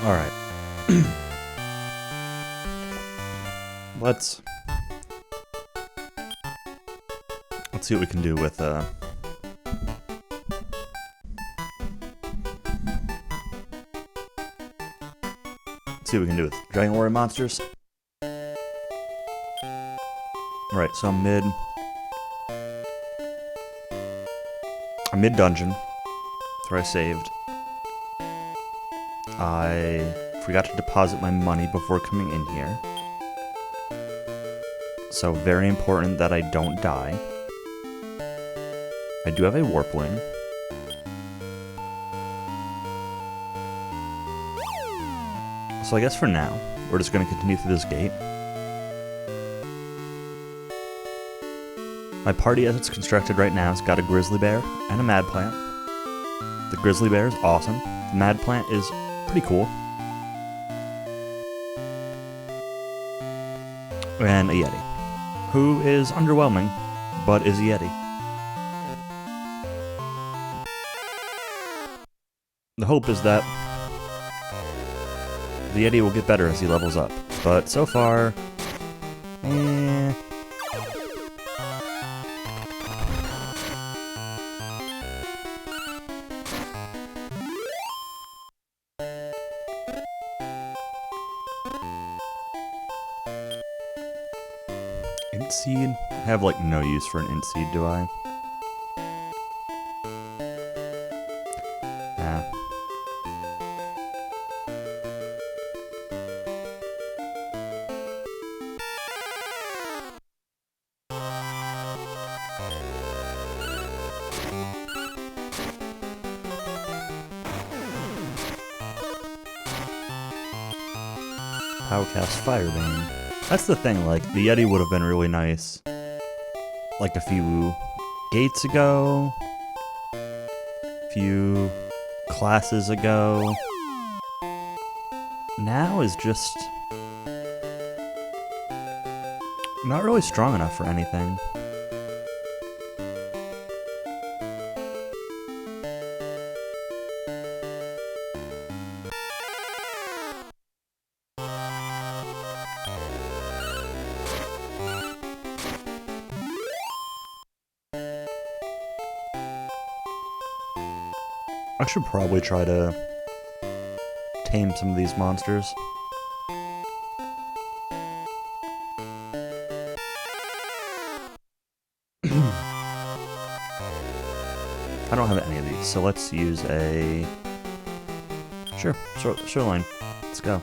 Alright. Let's see what we can do with Dragon Warrior monsters. Alright, so I'm mid dungeon. That's where I saved. I forgot to deposit my money before coming in here. So very important that I don't die. I do have a warp wing. So I guess for now, we're just going to continue through this gate. My party as it's constructed right now has got a grizzly bear and a mad plant. The grizzly bear is awesome. The mad plant is pretty cool. And a yeti, who is underwhelming, but is a yeti. The hope is that the yeti will get better as he levels up, but so far, Int seed? I have like no use for an int seed, do I? Nah. Powcast Firebane. That's the thing, like, the Yeti would have been really nice, like, a few gates ago, a few classes ago. Now is just not really strong enough for anything. I should probably try to tame some of these monsters. I don't have any of these, so let's use a... Sure, shoreline. Let's go.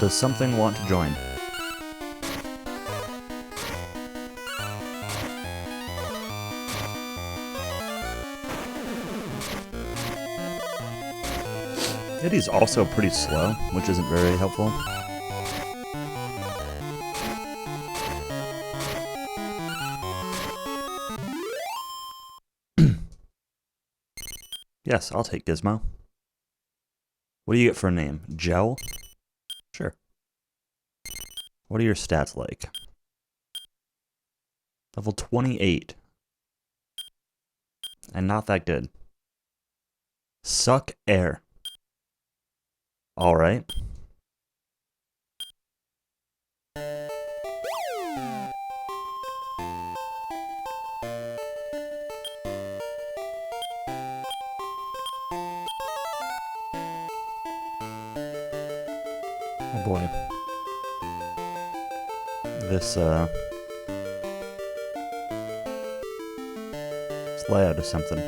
Does something want to join? Yeti's also pretty slow, which isn't very helpful. Yes, I'll take Gizmo. What do you get for a name? Gel? Sure. What are your stats like? Level 28. And not that good. Suck air. Alright. Oh boy. This layout is something.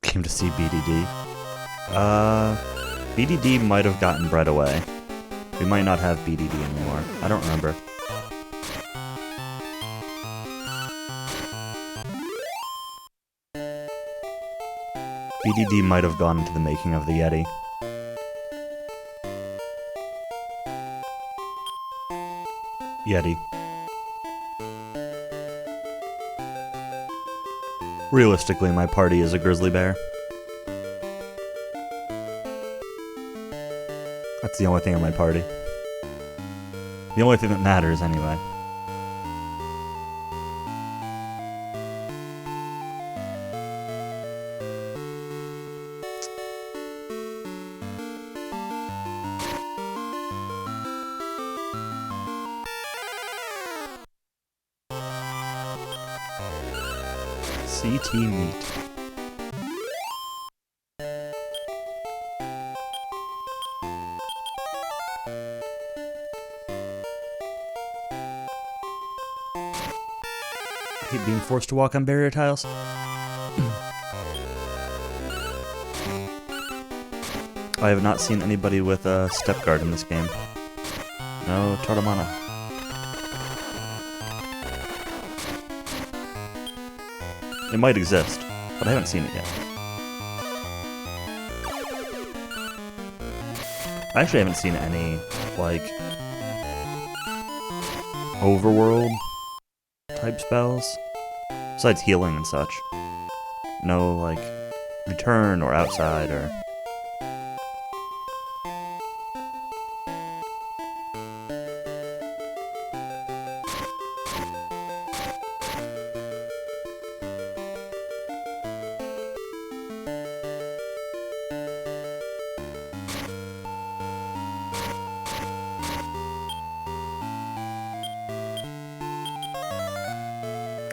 Came to see BDD. BDD might have gotten bred away. We might not have BDD anymore. I don't remember. BDD might have gone into the making of the Yeti. Yeti. Realistically, my party is a grizzly bear. That's the only thing in my party. The only thing that matters, anyway. CT meat. I hate being forced to walk on barrier tiles. I have not seen anybody with a step guard in this game. No Tardamana. It might exist, but I haven't seen it yet. I actually haven't seen any, like, overworld type spells, besides healing and such. No, like, return or outside or...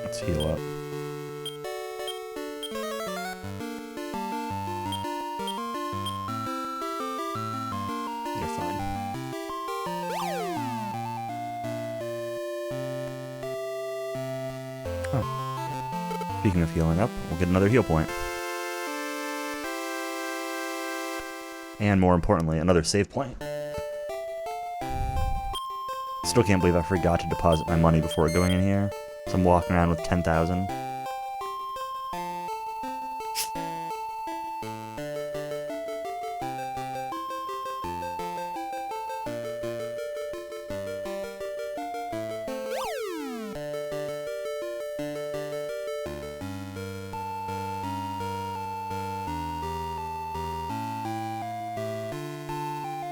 Let's heal up. You're fine. Oh. Speaking of healing up, we'll get another heal point. And more importantly, another save point. Still can't believe I forgot to deposit my money before going in here. So I'm walking around with 10,000.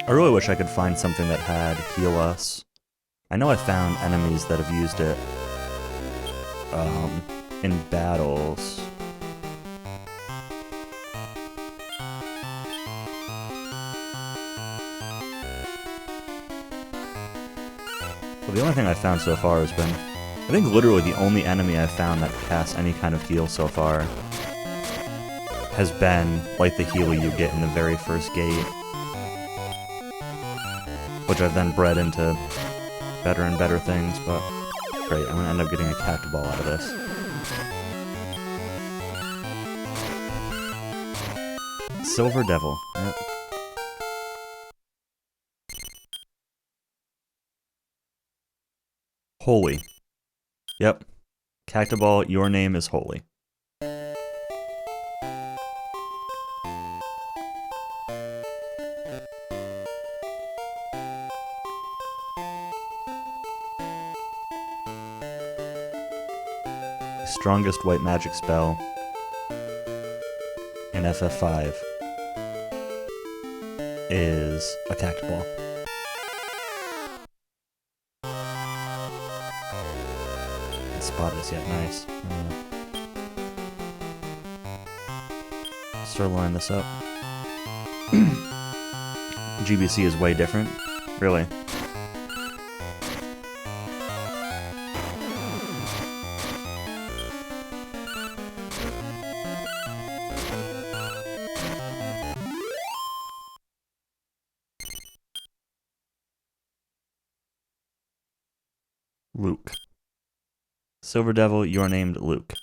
I really wish I could find something that had Heal Us. I know I found enemies that have used it in battles. But the only thing I've found so far has been, I think literally the only enemy I've found that casts any kind of heal so far has been like the healer you get in the very first gate, which I've then bred into better and better things, but great, I'm gonna end up getting a Cactoball out of this. Silver Devil. Yep. Holy. Yep. Cactoball, your name is Holy. Strongest white magic spell in FF5 is a Cactoball. Spot is yet nice. Start lining this up. GBC is way different. Really. Luke. Silver Devil, you're named Luke.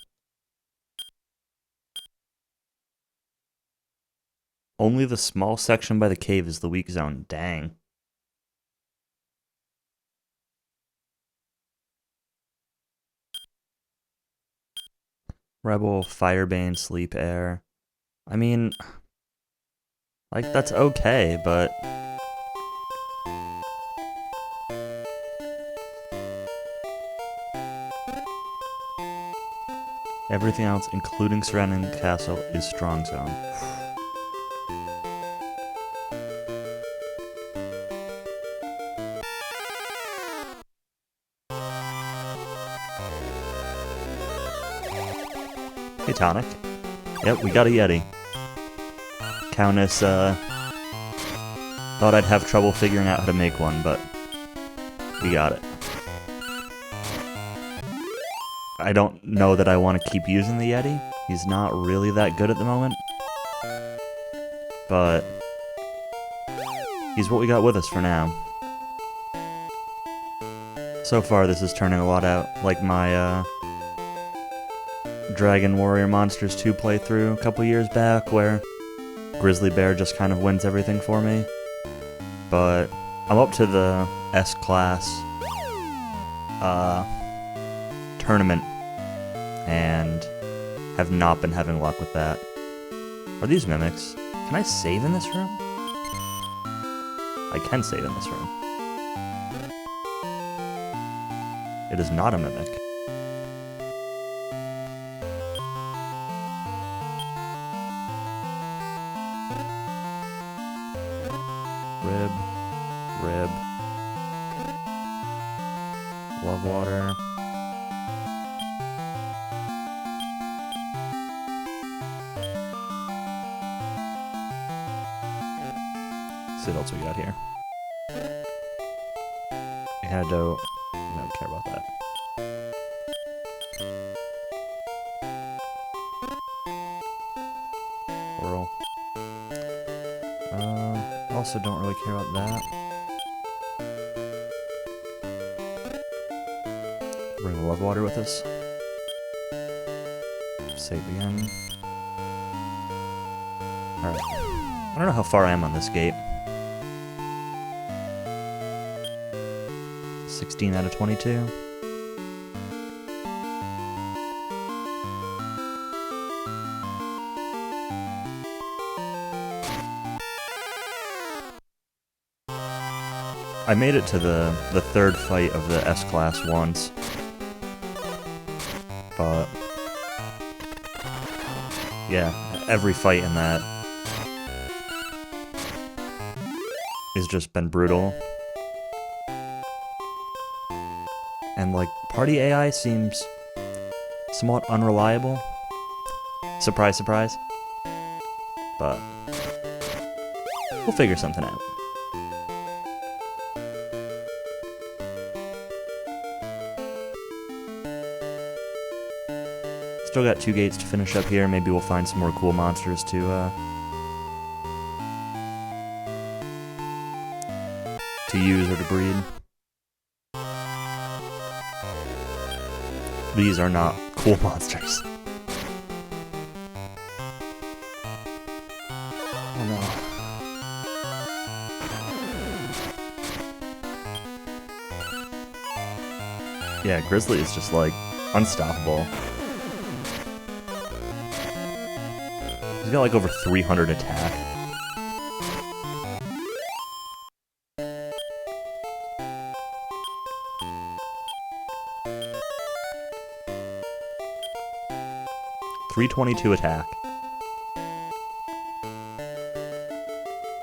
Only the small section by the cave is the weak zone. Dang. Rebel, Firebane, Sleep Air. I mean, like, that's okay, but... Everything else, including surrounding the castle, is strong zone. Hey, Tonic. Yep, we got a Yeti. Countess, thought I'd have trouble figuring out how to make one, but we got it. I don't know that I want to keep using the Yeti. He's not really that good at the moment. But he's what we got with us for now. So far, this is turning a lot out like my Dragon Warrior Monsters 2 playthrough a couple years back, where Grizzly Bear just kind of wins everything for me. But I'm up to the S-Class tournament, and have not been having luck with that. Are these mimics? Can I save in this room? I can save in this room. It is not a mimic. Rib. Love water. See what else we got here. Antidote. I don't care about that. Whirl. Also don't really care about that. Bring the love water with us. Save again. Alright. I don't know how far I am on this gate. 16 out of 22. I made it to the third fight of the S-Class once. But yeah, every fight in that has just been brutal. And like, party AI seems somewhat unreliable. Surprise, surprise. But we'll figure something out. Still got 2 gates to finish up here. Maybe we'll find some more cool monsters to use or to breed. These are not cool monsters. Oh no. Yeah, Grizzly is just like unstoppable. He's got like over 300 attack. .322 attack.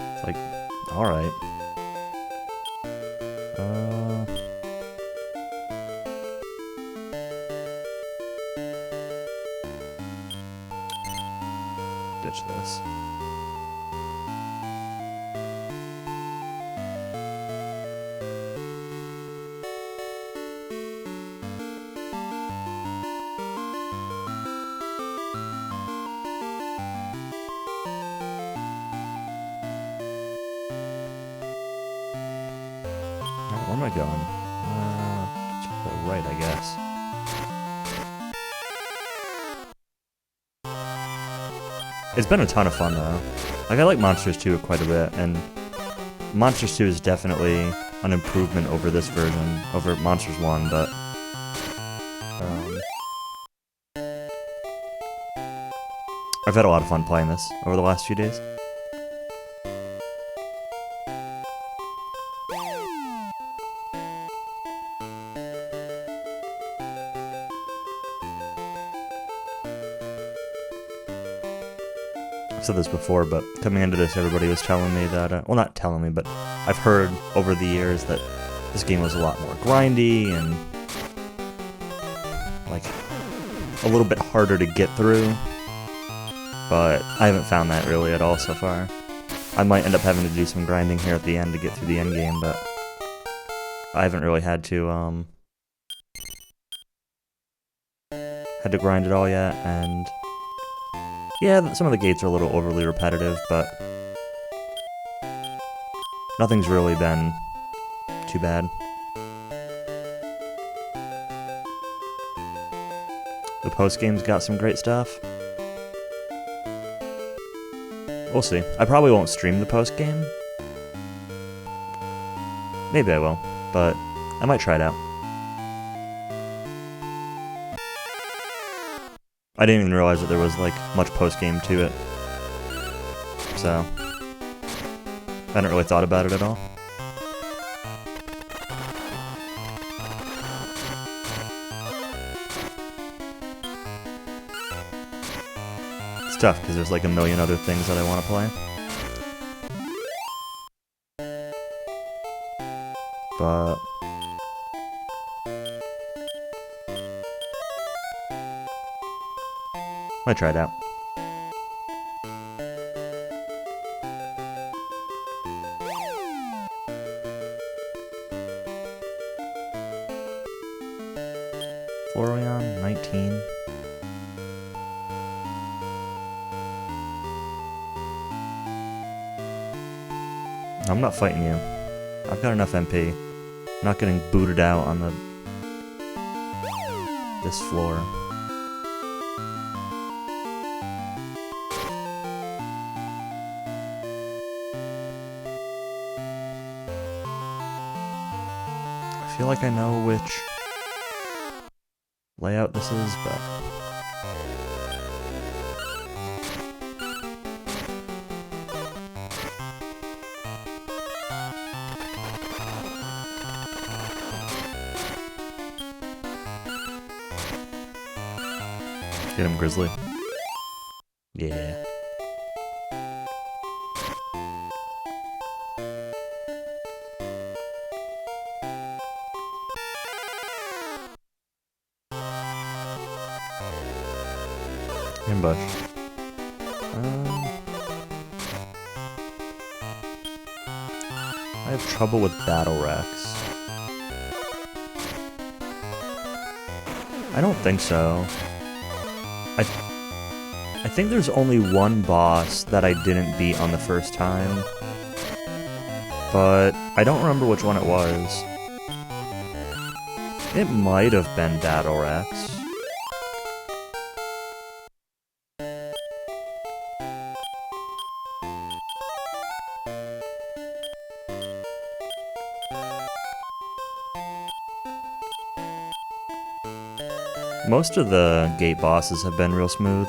It's like, alright. Ditch this. Where am I going? To the right, I guess. It's been a ton of fun, though. Like, I like Monsters 2 quite a bit, and Monsters 2 is definitely an improvement over this version, over Monsters 1, but I've had a lot of fun playing this over the last few days. I've said this before, but coming into this, everybody was telling me that, well, not telling me, but I've heard over the years that this game was a lot more grindy and, like, a little bit harder to get through, but I haven't found that really at all so far. I might end up having to do some grinding here at the end to get through the end game, but I haven't really had to grind it all yet, and yeah, some of the gates are a little overly repetitive, but nothing's really been too bad. The post-game's got some great stuff. We'll see. I probably won't stream the post-game. Maybe I will, but I might try it out. I didn't even realize that there was, like, much post-game to it. So, I hadn't really thought about it at all. It's tough, because there's, like, a million other things that I want to play. But might try it out. Florian, 19. I'm not fighting you. I've got enough MP. I'm not getting booted out on this floor. I feel like I know which layout this is, but get him, Grizzly. Yeah. Ambush. I have trouble with Battle Rex. I don't think so. I think there's only one boss that I didn't beat on the first time, but I don't remember which one it was. It might have been Battle Rex. Most of the gate bosses have been real smooth.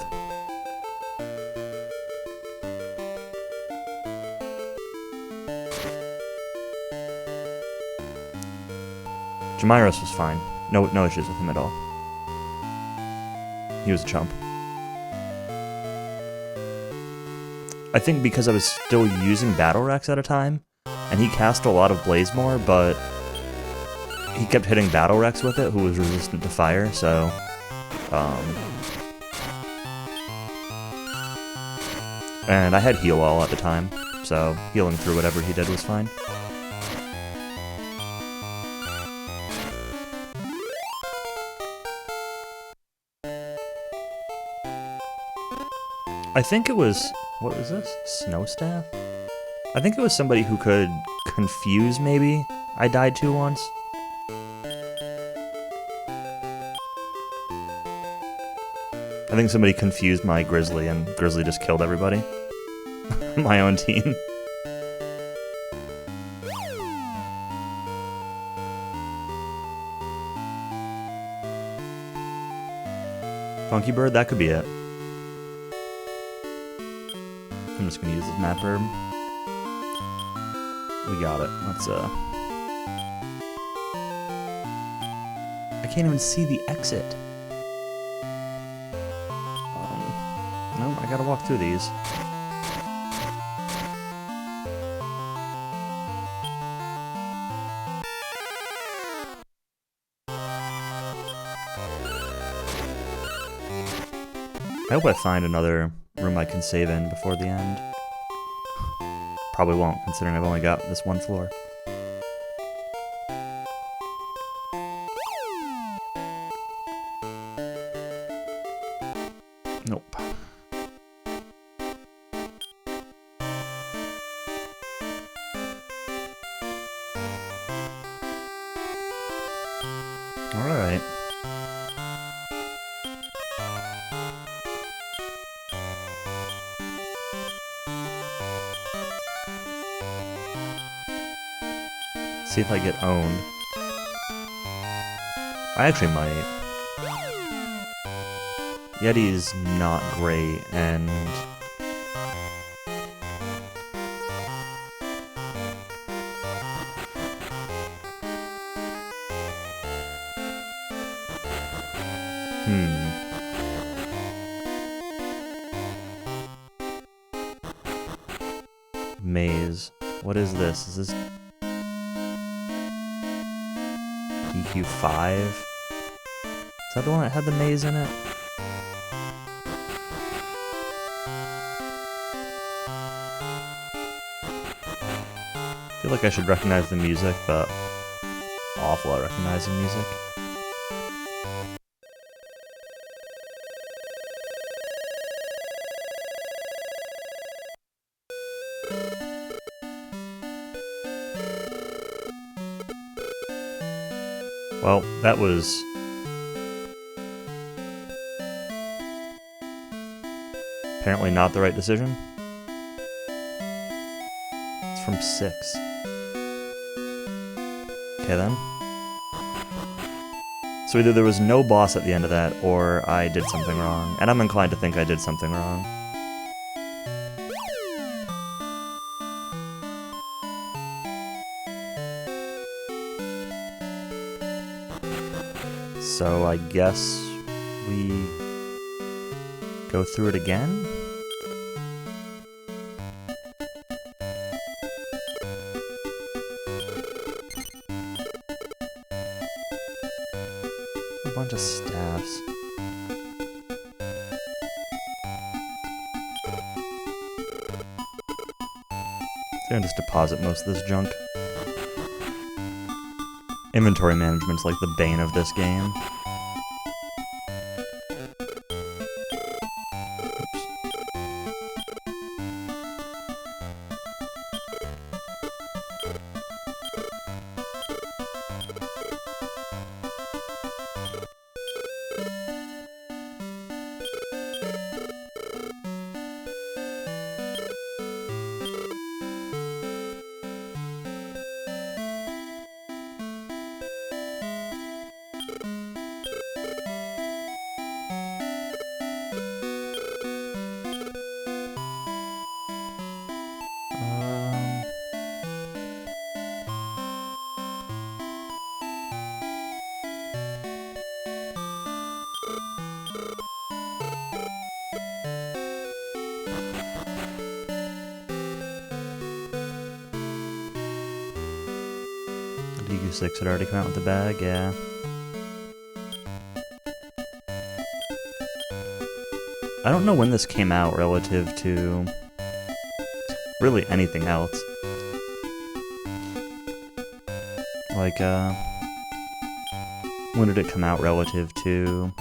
Jamiros was fine. No issues with him at all. He was a chump. I think because I was still using Battle Rex at a time, and he cast a lot of Blazemore, but he kept hitting Battle Rex with it, who was resistant to fire, so and I had Heal All at the time, so healing through whatever he did was fine. I think it was, what was this? Snowstaff? I think it was somebody who could confuse, maybe, I died to once. I think somebody confused my Grizzly, and Grizzly just killed everybody. My own team. Funky Bird, that could be it. I'm just gonna use this map herb. We got it. Let's I can't even see the exit. No, I gotta walk through these. I hope I find another room I can save in before the end. Probably won't, considering I've only got this one floor. Nope. Alright. See if I get owned. I actually might. Yeti's not great, and... Maze. What is this? Is this... EQ5? Is that the one that had the maze in it? I feel like I should recognize the music, but awful at recognizing music. Well, that was... apparently not the right decision. It's from 6. Okay then. So either there was no boss at the end of that, or I did something wrong. And I'm inclined to think I did something wrong. So I guess we go through it again? A bunch of staffs. I'm gonna just deposit most of this junk. Inventory management's like the bane of this game. DQ6 had already come out with the bag, yeah. I don't know when this came out relative to really anything else. Like, when did it come out relative to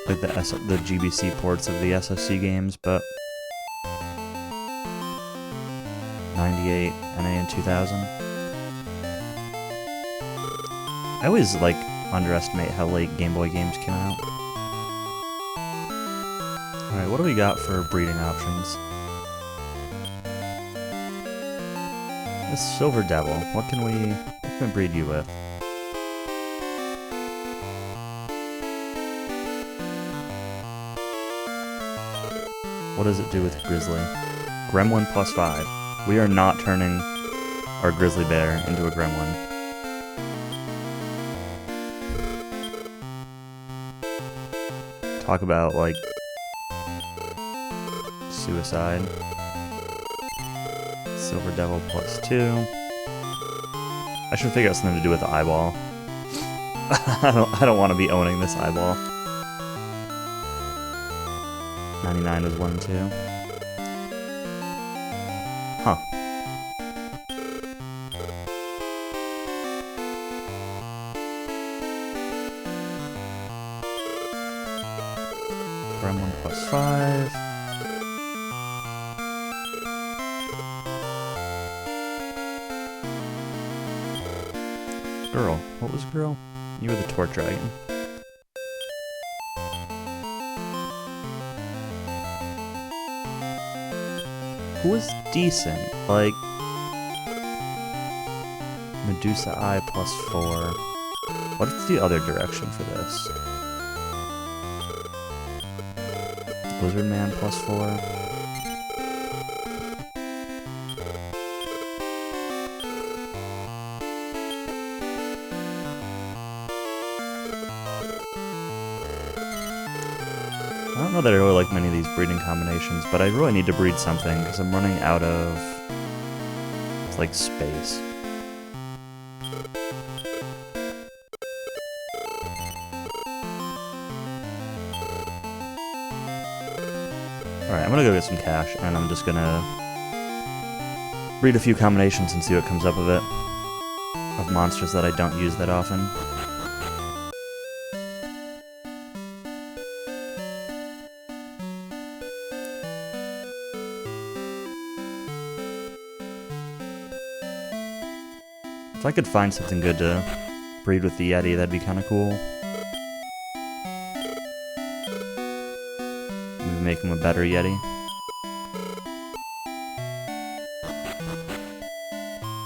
like the GBC ports of the SSC games, but 98, NA in 2000. I always, like, underestimate how late Game Boy games came out. Alright, what do we got for breeding options? This Silver Devil, what can we breed you with? What does it do with Grizzly? Gremlin +5. We are not turning our grizzly bear into a gremlin. Talk about, like, suicide. Silver Devil +2. I should figure out something to do with the eyeball. I don't want to be owning this eyeball. 99 was 1 too. Huh. Prime 1 plus 5. Girl. What was girl? You were the Torch Dragon. Who was decent? Like... Medusa Eye plus 4. What's the other direction for this? Blizzard Man plus 4. I don't know that I really like many of these breeding combinations, but I really need to breed something because I'm running out of, like, space. Alright, I'm gonna go get some cash, and I'm just gonna breed a few combinations and see what comes up of it. Of monsters that I don't use that often. If I could find something good to breed with the Yeti, that'd be kind of cool. Maybe make him a better Yeti.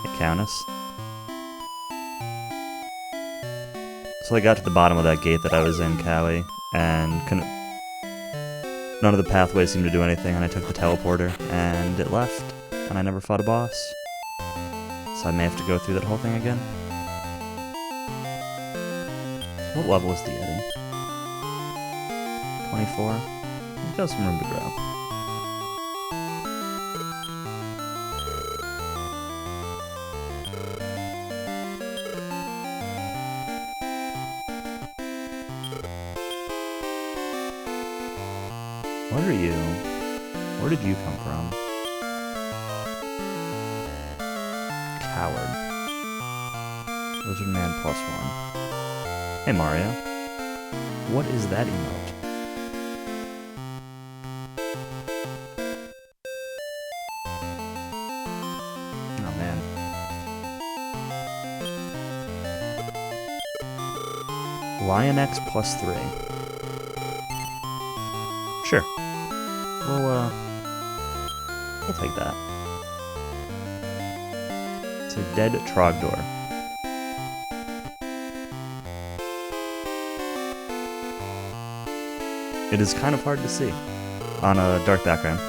Hey, Countess. So I got to the bottom of that gate that I was in, Cowie, and couldn't... None of the pathways seemed to do anything, and I took the teleporter, and it left, and I never fought a boss. So I may have to go through that whole thing again. What level is the Yeti? 24? He's got some room to grow. What are you? Where did you come from? Coward. Lizard Man plus 1. Hey Mario. What is that emote? Oh man. Lion X plus 3. Sure. We'll take that. It's a dead Trogdor. It is kind of hard to see on a dark background.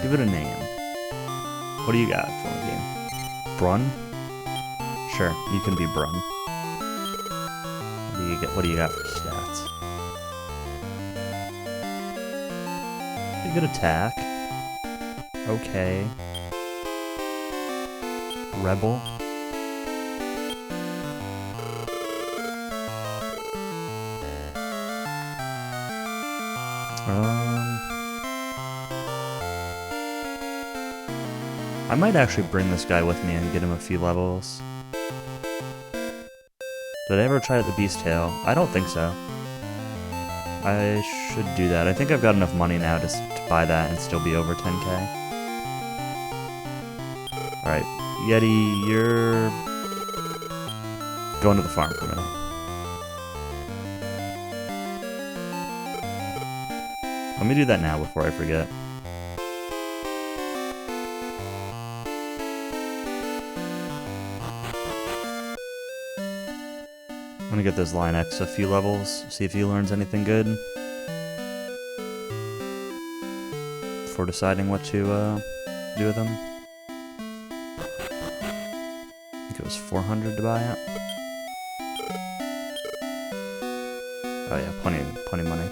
Give it a name. What do you got for the game? Brun? Sure, you can be Brun. What do you got for stats? Pretty good attack. Okay. Rebel. I might actually bring this guy with me and get him a few levels. Did I ever try out the Beast Tail? I don't think so. I should do that. I think I've got enough money now to buy that and still be over 10k. Alright, Yeti, you're going to the farm for a minute. Let me do that now before I forget. I'm gonna get this Lion X a few levels, see if he learns anything good. Before deciding what to do with him. I think it was 400 to buy it. Oh yeah, plenty of money.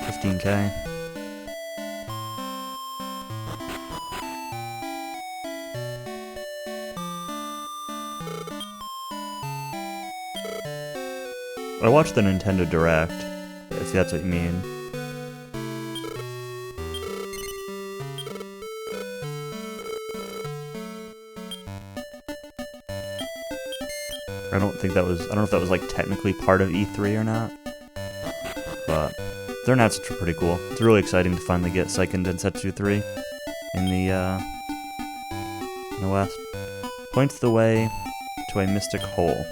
15k. I watched the Nintendo Direct, if that's what you mean. I don't know if that was like technically part of E3 or not, but their announcements are pretty cool. It's really exciting to finally get Seiken Densetsu 3 in the West. Points the way to a mystic hole.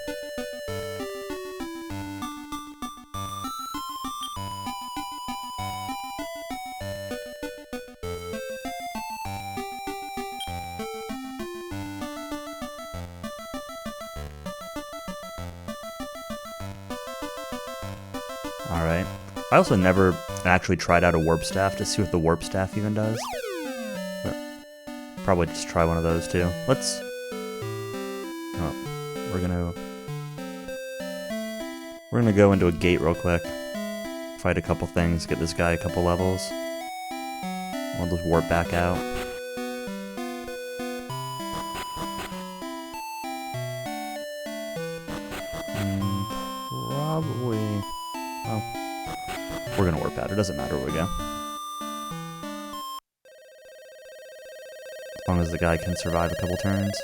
Alright. I also never actually tried out a warp staff to see what the warp staff even does. But probably just try one of those too. Let's... Oh, we're gonna go into a gate real quick. Fight a couple things, get this guy a couple levels. We'll just warp back out. Probably... Well, we're gonna warp out. It doesn't matter where we go. As long as the guy can survive a couple turns.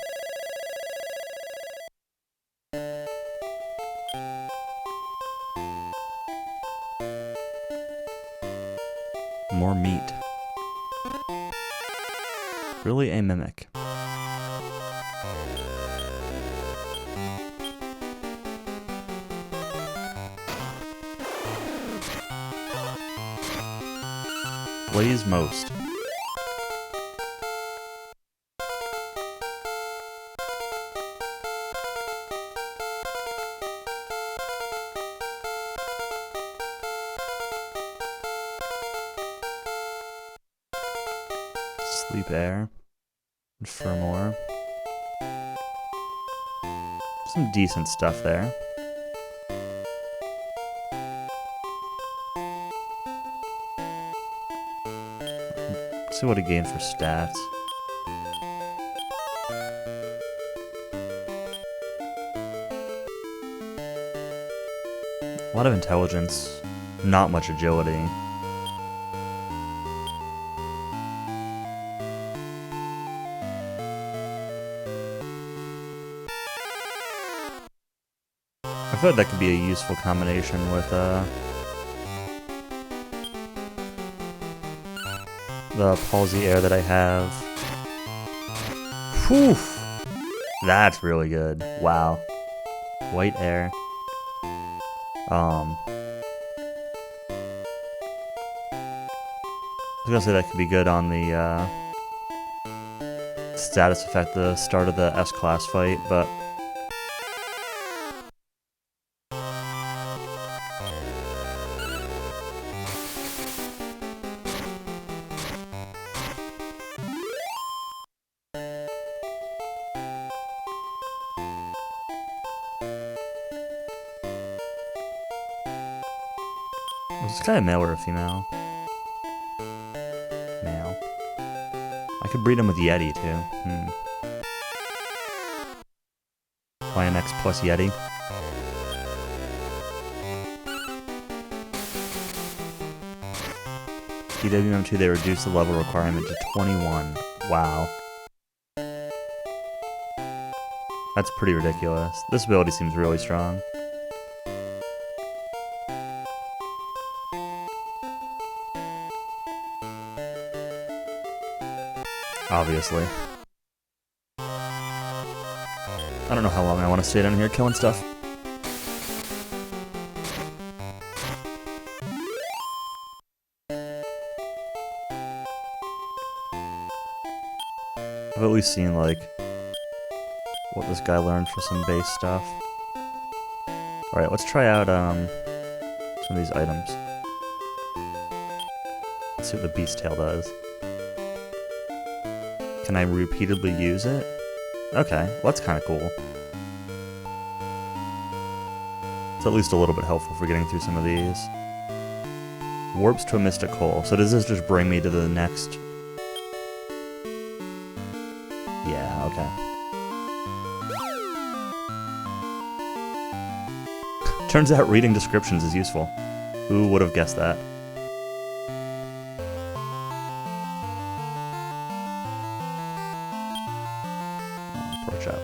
More meat. Really a mimic. Blaze most. Sleep air. Infer more. Some decent stuff there. Let's see what it gained for stats. A lot of intelligence, not much agility. I feel like that could be a useful combination with the palsy air that I have. Whew! That's really good. Wow. White air. I was gonna say that could be good on the status effect at the start of the S-Class fight, but is this guy a male or a female? Male. I could breed him with Yeti, too. Lion X plus Yeti. TWM2, they reduced the level requirement to 21. Wow. That's pretty ridiculous. This ability seems really strong. Obviously. I don't know how long I want to stay down here killing stuff. I've at least seen, like, what this guy learned for some base stuff. Alright, let's try out, some of these items. Let's see what the Beast Tail does. Can I repeatedly use it? Okay, well, that's kind of cool. It's at least a little bit helpful for getting through some of these. Warps to a Mystic Hole. So does this just bring me to the next? Yeah, okay. Turns out reading descriptions is useful. Who would have guessed that? Oh, poor chap.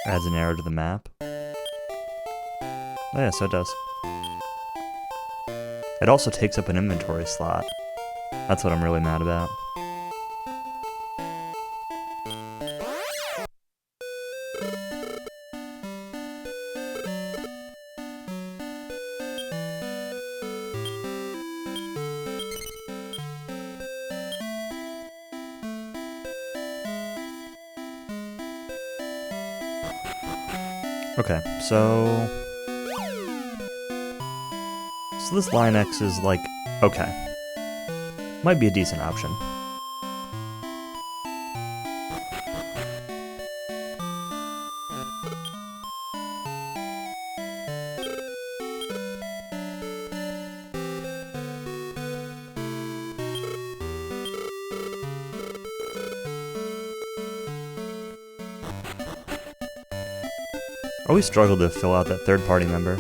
Adds an arrow to the map. Oh yeah, so it does. It also takes up an inventory slot. That's what I'm really mad about. Okay, so this Lionx is like, okay. Might be a decent option. Always struggle to fill out that third party member.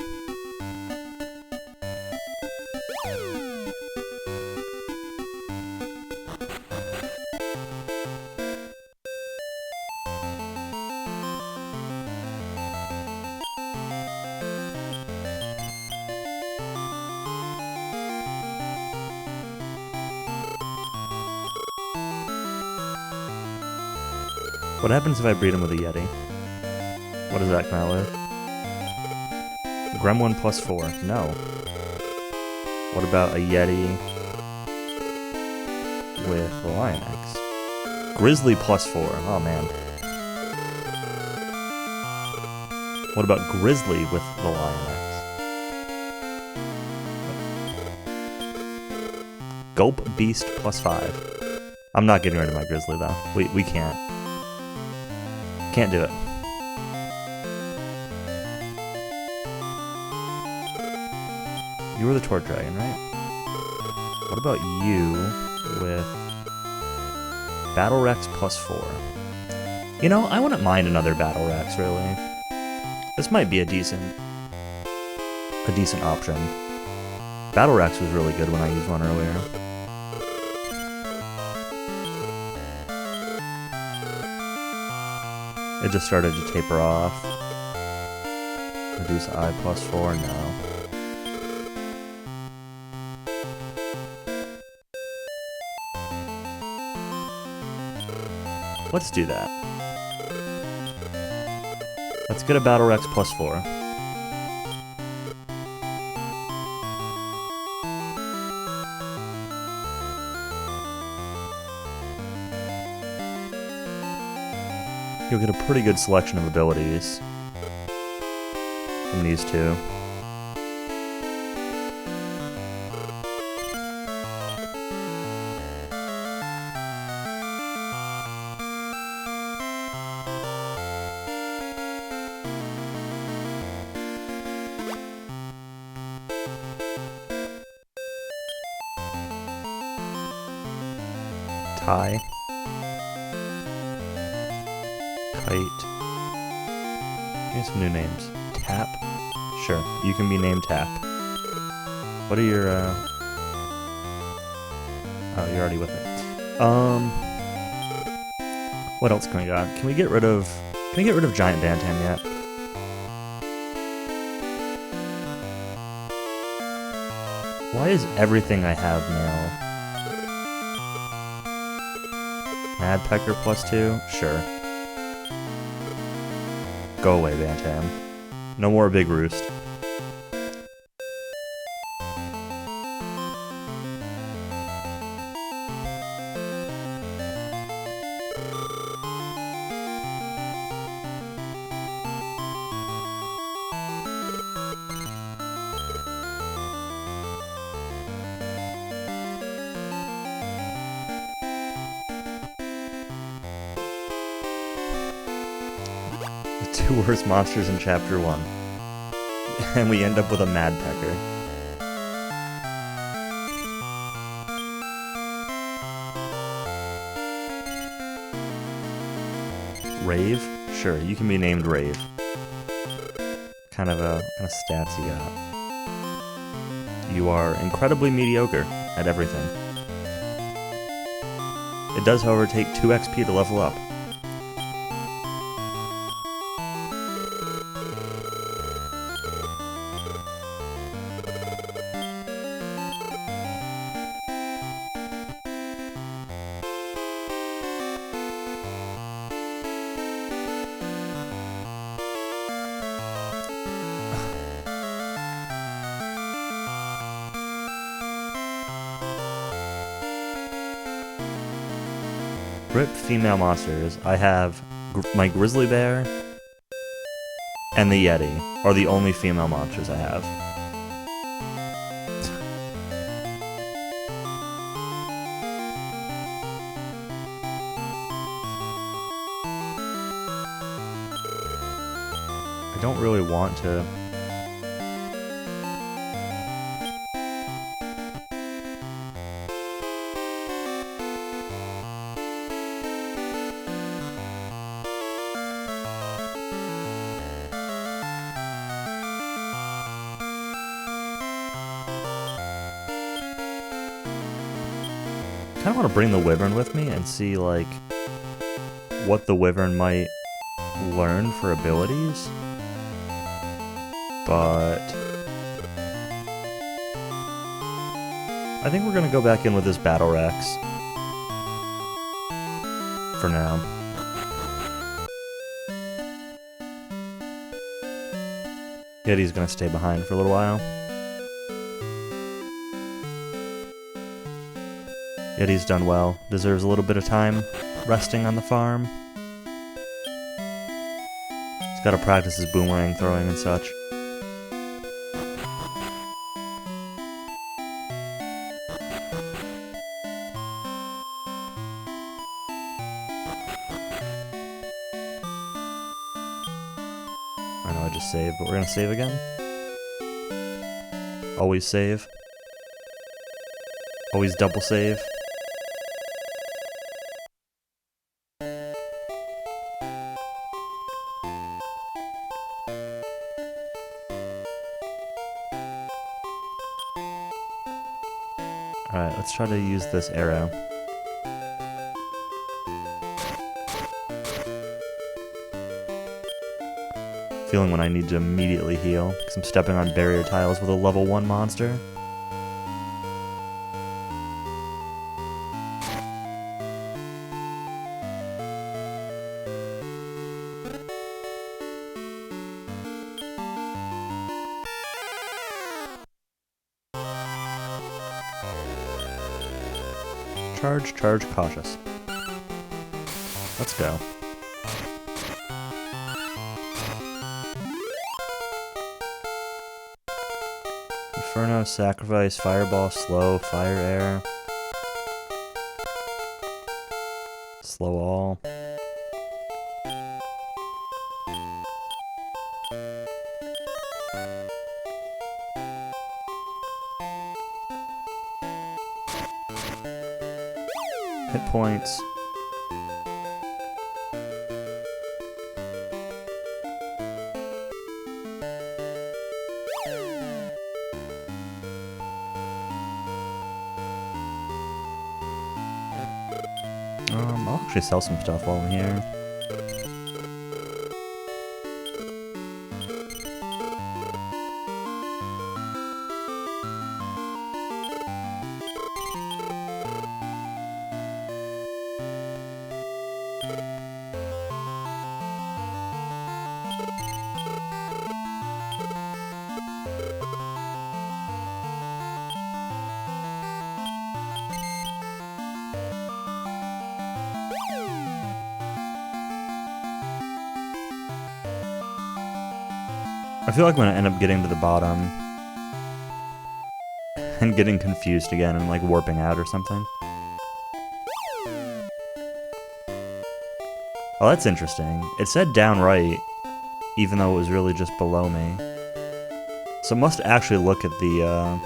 What happens if I breed him with a Yeti? What does that come out with? Gremlin plus 4. No. What about a Yeti with the Lionx? Grizzly plus 4. Oh man. What about Grizzly with the Lionx? Gulp Beast plus 5. I'm not getting rid of my Grizzly though. We can't. Can't do it. You were the Tort Dragon, right? What about you with Battle Rex plus 4? You know, I wouldn't mind another Battle Rex, really. This might be a decent option. Battle Rex was really good when I used one earlier. It just started to taper off. Reduce I plus 4, no. Let's do that. Let's get a Battle Rex plus 4. You'll get a pretty good selection of abilities from these two. Tie. Kite. Give me some new names. Tap? Sure, you can be named Tap. What are your, Oh, you're already with me. What else can we got? Can we get rid of Giant Bantam yet? Why is everything I have male? Mad Pecker plus 2? Sure. Go away, Bantam. No more Big Roost. The two worst monsters in Chapter 1. And we end up with a Mad Pecker. Rave? Sure, you can be named Rave. Kind of stats you got. You are incredibly mediocre at everything. It does, however, take 2 XP to level up. Rip female monsters. I have my grizzly bear and the yeti are the only female monsters I have. I don't really want to. I kind of want to bring the wyvern with me and see, like, what the wyvern might learn for abilities. But I think we're going to go back in with this Battle Rex for now. Yeti's going to stay behind for a little while. Yeti's done well. Deserves a little bit of time resting on the farm. He's got to practice his boomerang throwing and such. I know I just saved, but we're gonna save again. Always save. Always double save. Alright, let's try to use this arrow. Feeling when I need to immediately heal, because I'm stepping on barrier tiles with a level 1 monster. Charge, charge, cautious. Let's go. Inferno, sacrifice, fireball, slow, fire air. Slow all. Hit points. I'll actually sell some stuff while I'm here. I feel like I'm gonna end up getting to the bottom and getting confused again and like warping out or something. Oh, that's interesting. It said down right, even though it was really just below me. So it must actually look at the,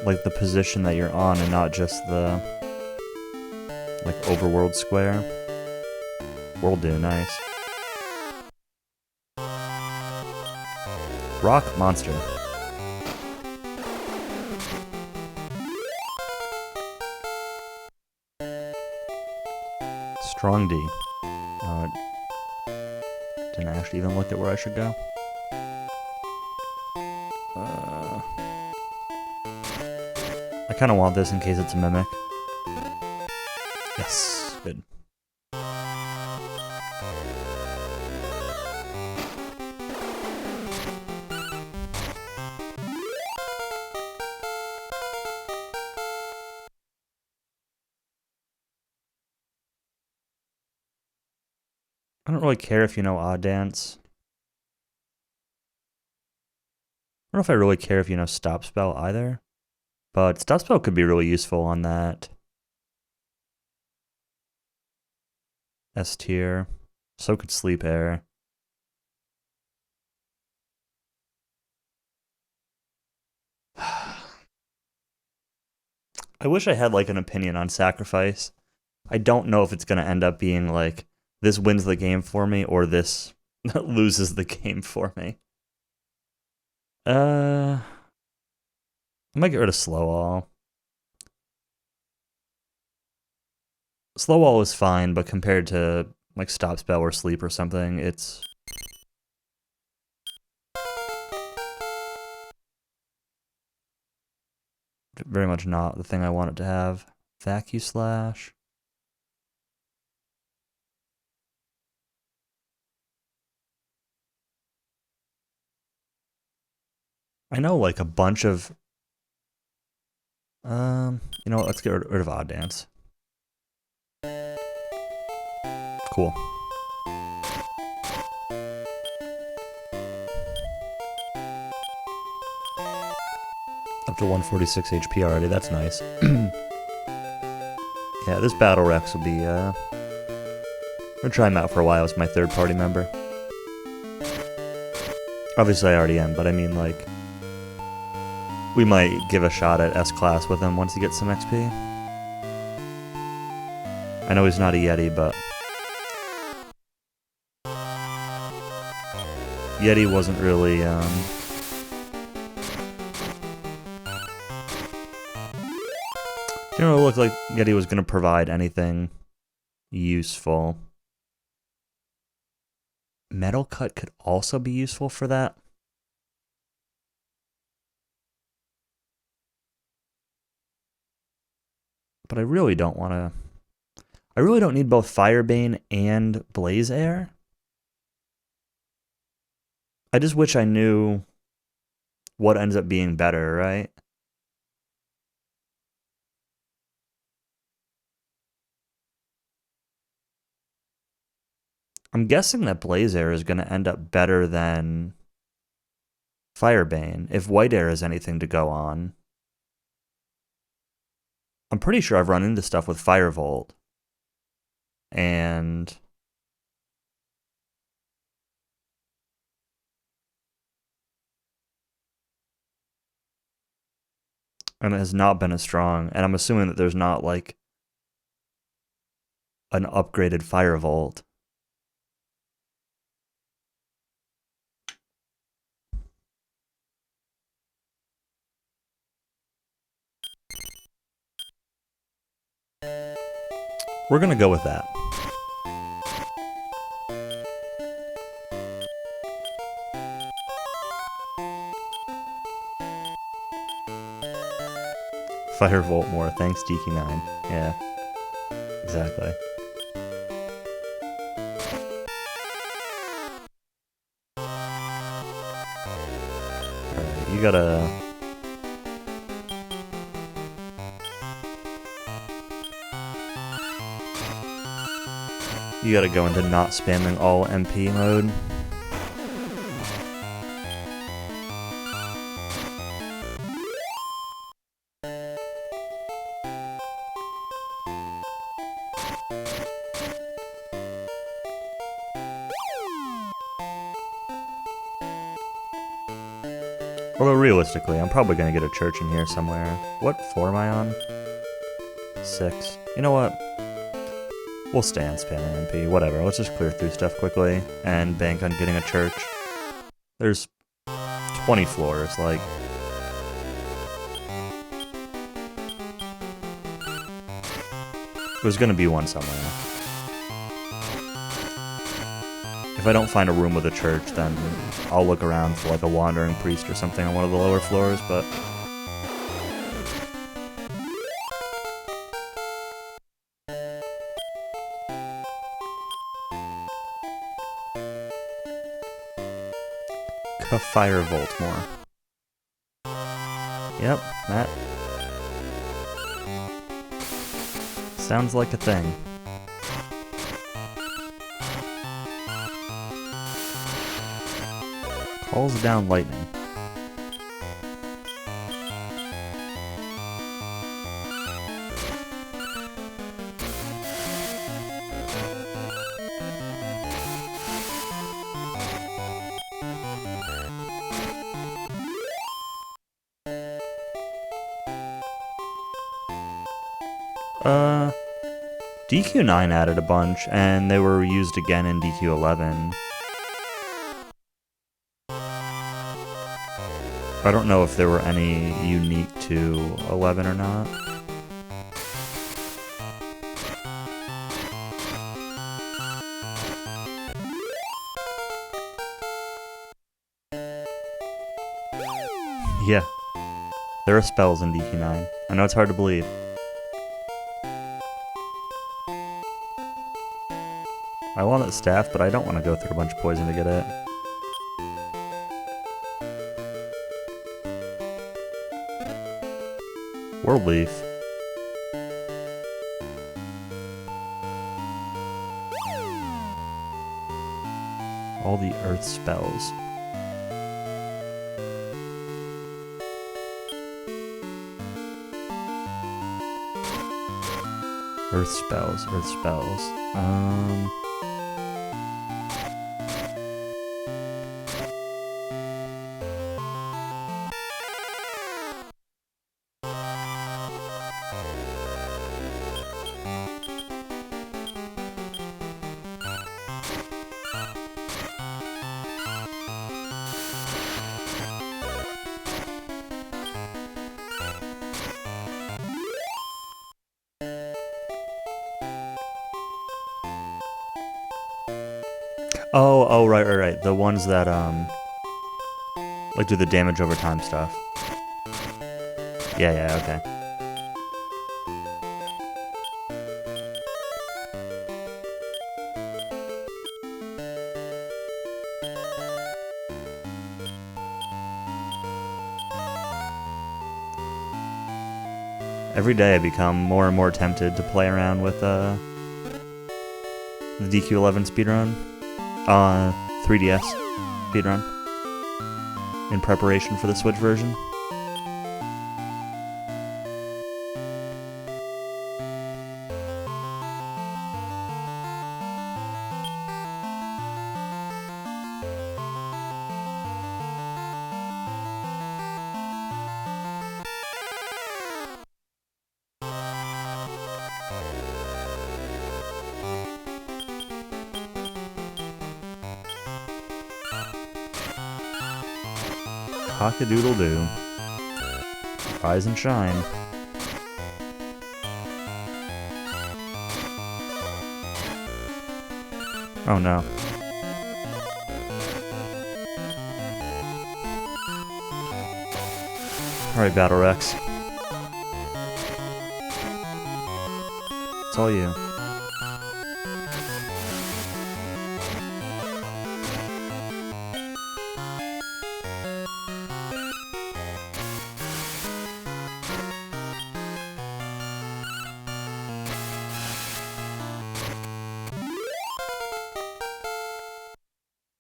like the position that you're on and not just the, like, overworld square. World do, nice. Rock monster. Strong D. Didn't actually even look at where I should go. I kind of want this in case it's a mimic. Yes, good. I don't really care if you know Odd Dance. I don't know if I really care if you know Stop Spell either. But Stop Spell could be really useful on that S tier. So could Sleep Air. I wish I had like an opinion on Sacrifice. I don't know if it's going to end up being like, this wins the game for me, or this loses the game for me. I might get rid of Slow All. Slow All is fine, but compared to like Stop Spell or Sleep or something, it's very much not the thing I want it to have. Vacuum Slash. I know like a bunch of you know what, let's get rid of Odd Dance. Cool. Up to 146 HP already, that's nice. Yeah, this Battle Rex will be, I'm gonna try him out for a while as my third party member. Obviously I already am, but I mean like, we might give a shot at S-Class with him once he gets some XP. I know he's not a Yeti, but Yeti wasn't really, didn't really look like Yeti was going to provide anything useful. Metal Cut could also be useful for that. But I really don't want to... I really don't need both Firebane and Blaze Air. I just wish I knew what ends up being better, right? I'm guessing that Blaze Air is going to end up better than Firebane, if White Air is anything to go on. I'm pretty sure I've run into stuff with Firebolt. And it has not been as strong. And I'm assuming that there's not, like, an upgraded Firebolt. We're gonna go with that. Firebolt more, thanks DK9. Yeah, exactly. Alright, you gotta... You gotta go into not spamming all MP mode. Although realistically, I'm probably gonna get a church in here somewhere. What floor am I on? 6. You know what? We'll stay on spamming MP. Whatever, let's just clear through stuff quickly and bank on getting a church. There's 20 floors, like... There's gonna be one somewhere. If I don't find a room with a church, then I'll look around for like a wandering priest or something on one of the lower floors, but... Fire Voltmore. Yep, that... sounds like a thing. Calls down lightning. DQ9 added a bunch, and they were used again in DQ11. I don't know if there were any unique to 11 or not. Yeah, there are spells in DQ9. I know it's hard to believe. I want that staff, but I don't want to go through a bunch of poison to get it. World Leaf. All the earth spells. Earth spells, earth spells. Oh, right. The ones that, like do the damage over time stuff. Yeah, okay. Every day I become more and more tempted to play around with, the DQ11 speedrun. 3DS speedrun. In preparation for the Switch version. Cock-a-doodle-doo. Rise and shine. Oh no. Alright, Battle Rex. It's all you.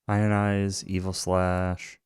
Ionize, Evil Slash.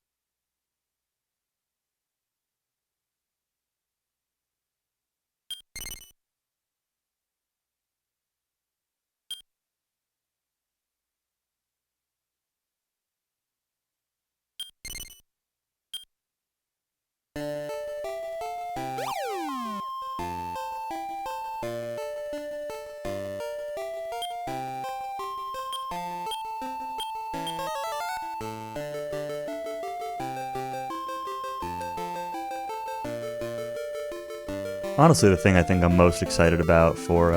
Honestly, the thing I think I'm most excited about for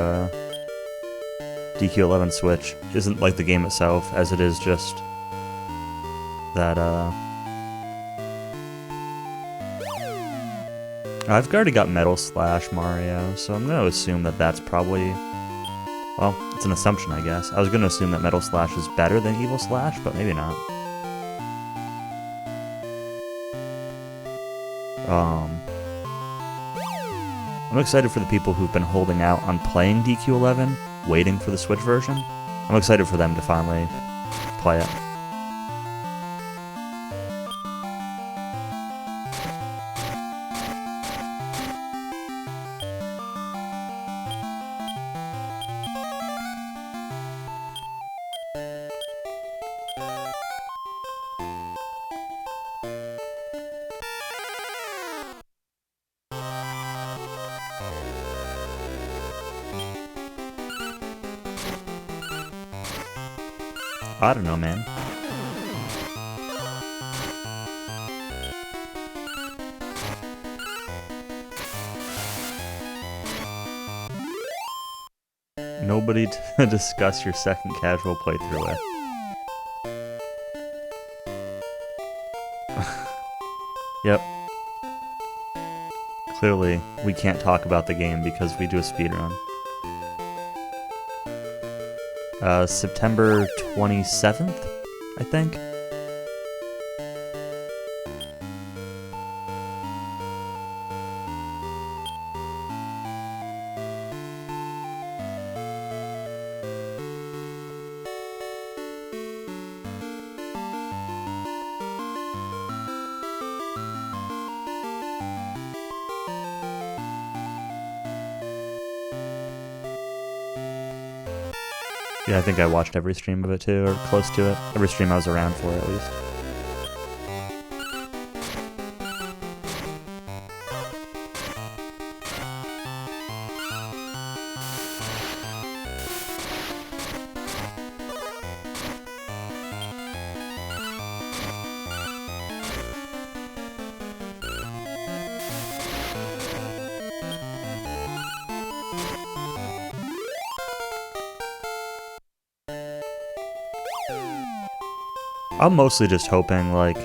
DQ11 Switch isn't like the game itself, as it is just that I've already got Metal Slash Mario, so I'm gonna assume that that's probably, well, it's an assumption, I guess. I was gonna assume that Metal Slash is better than Evil Slash, but maybe not. I'm excited for the people who've been holding out on playing DQ11, waiting for the Switch version. I'm excited for them to finally play it. I don't know, man. Nobody to discuss your second casual playthrough with. Yep. Clearly, we can't talk about the game because we do a speedrun. September 27th, I think. Yeah, I think I watched every stream of it too, or close to it. Every stream I was around for, at least. I'm mostly just hoping, like,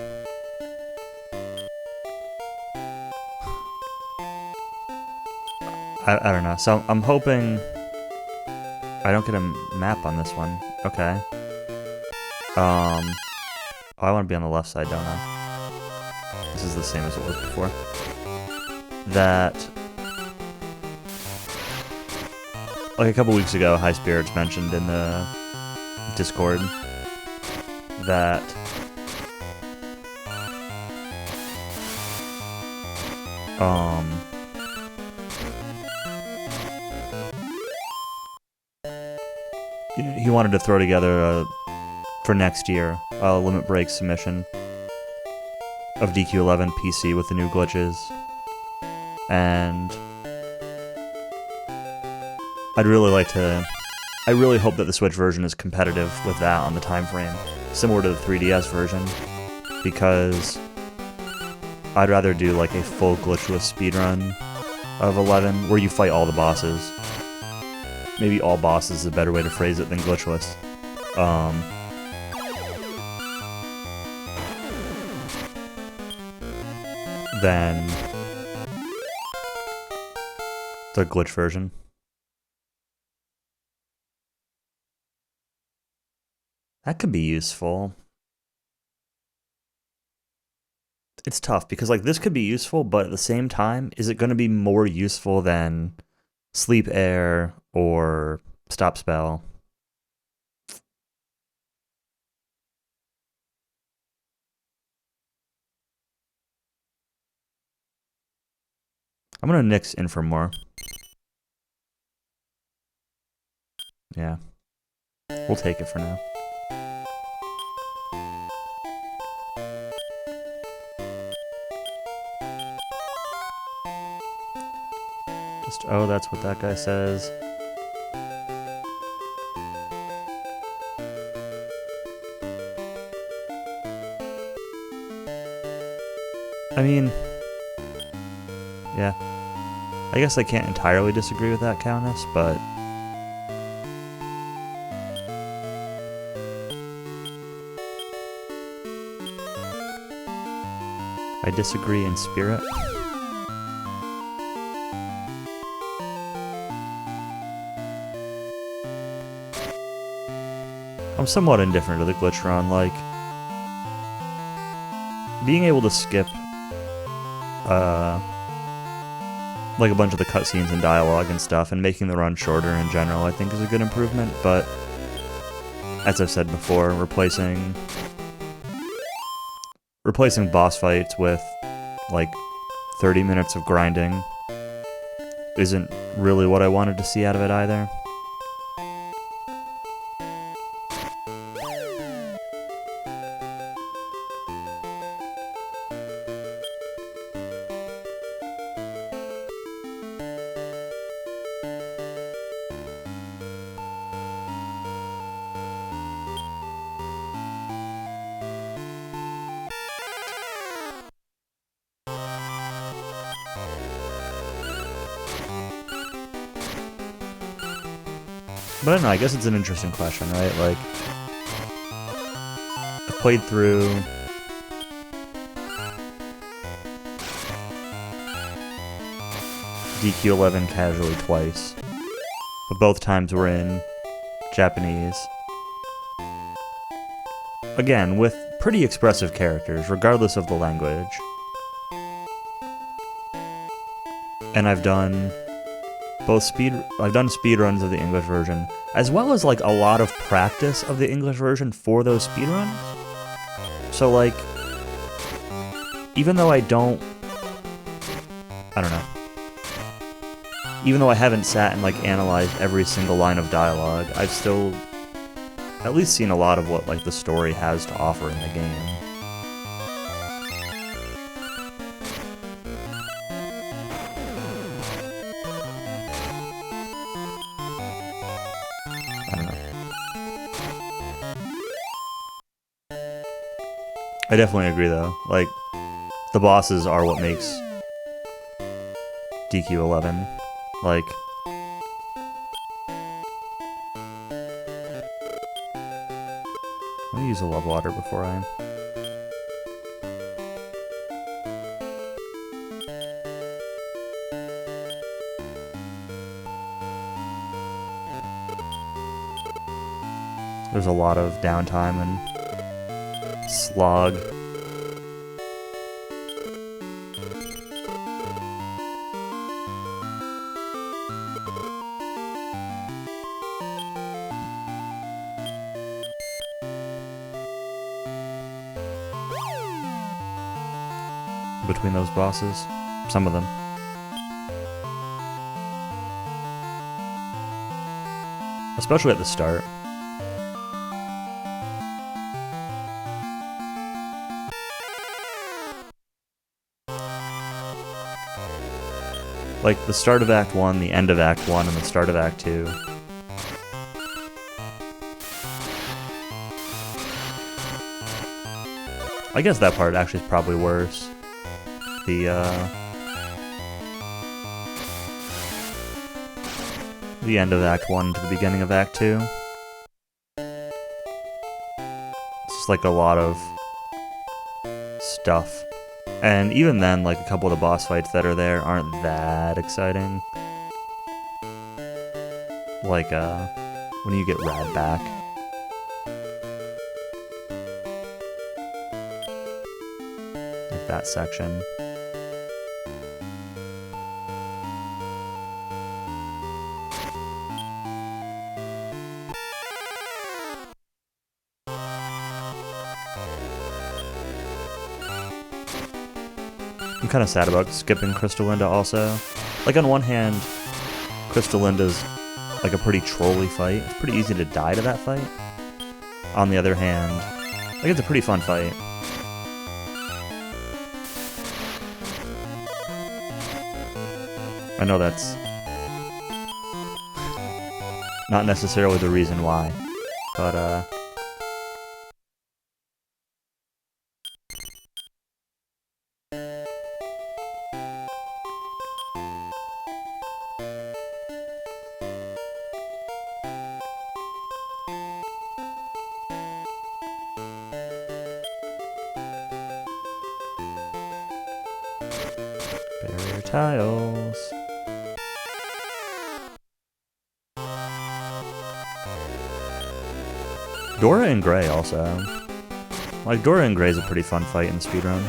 I don't know. So I'm hoping I don't get a map on this one. Okay. Oh, I want to be on the left side, don't I? This is the same as it was before. That, like a couple weeks ago, High Spirits mentioned in the Discord that he wanted to throw together for next year a Limit Break submission of DQ11 PC with the new glitches, and I'd really like to. I really hope that the Switch version is competitive with that on the time frame, similar to the 3DS version, because I'd rather do like a full glitchless speedrun of 11 where you fight all the bosses. Maybe all bosses is a better way to phrase it than glitchless. Than the glitch version. That could be useful. It's tough because like this could be useful, but at the same time, is it going to be more useful than Sleep Air or Stop Spell? I'm gonna nix Infirmore. Yeah. We'll take it for now. confused. Oh, that's what that guy says. I mean, yeah. I guess I can't entirely disagree with that, Countess, but... I disagree in spirit. I'm somewhat indifferent to the glitch run, like... being able to skip like a bunch of the cutscenes and dialogue and stuff, and making the run shorter in general, I think is a good improvement, but as I've said before, replacing boss fights with like 30 minutes of grinding isn't really what I wanted to see out of it either. But I don't know, I guess it's an interesting question, right? Like, I've played through DQ11 casually twice, but both times were in Japanese. Again, with pretty expressive characters, regardless of the language. And I've done speedruns of the English version, as well as like a lot of practice of the English version for those speedruns. So like, even though even though I haven't sat and like analyzed every single line of dialogue, I've still at least seen a lot of what like the story has to offer in the game. I definitely agree, though. Like, the bosses are what makes DQ11. Like, let me use a love water before I... There's a lot of downtime and slog. Between those bosses. Some of them. Especially at the start. Like, the start of Act 1, the end of Act 1, and the start of Act 2. I guess that part actually is probably worse. The end of Act 1 to the beginning of Act 2. It's just like a lot of stuff. And even then, like, a couple of the boss fights that are there aren't that exciting. Like, when you get Rad back. Like that section. I'm kind of sad about skipping Crystalinda also. Like, on one hand, Crystalinda's like a pretty trolly fight. It's pretty easy to die to that fight. On the other hand, like, it's a pretty fun fight. I know that's Not necessarily the reason why, but barrier tiles. Dora and Gray also. Like, Dora and Gray is a pretty fun fight in the speedrun.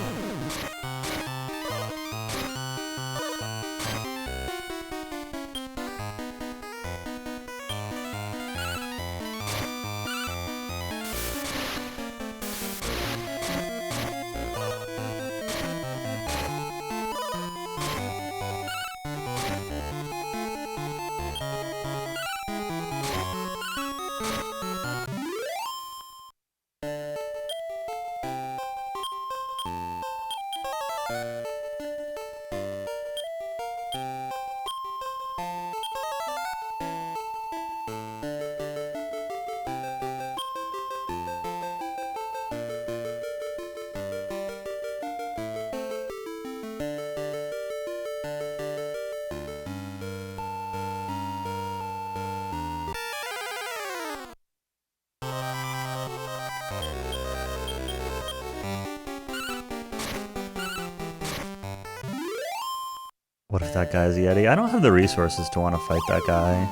What if that guy's Yeti? I don't have the resources to want to fight that guy.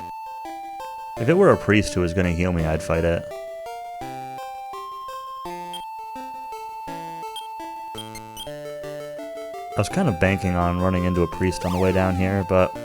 If it were a priest who was going to heal me, I'd fight it. I was kind of banking on running into a priest on the way down here, but...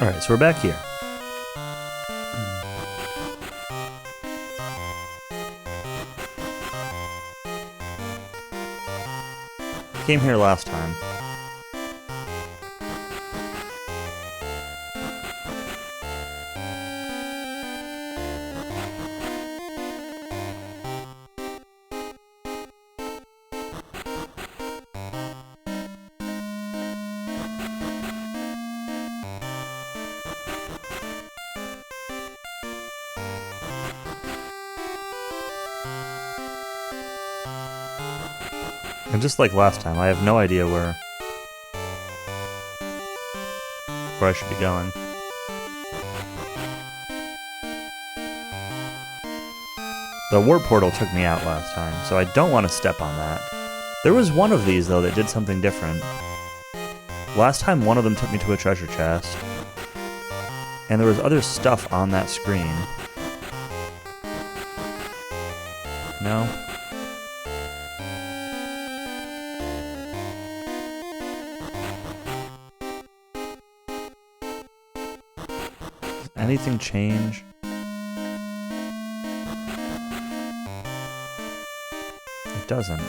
Alright, so we're back here. Came here last time. And just like last time, I have no idea where I should be going. The warp portal took me out last time, so I don't want to step on that. There was one of these, though, that did something different. Last time, one of them took me to a treasure chest. And there was other stuff on that screen. No? Anything change? It doesn't.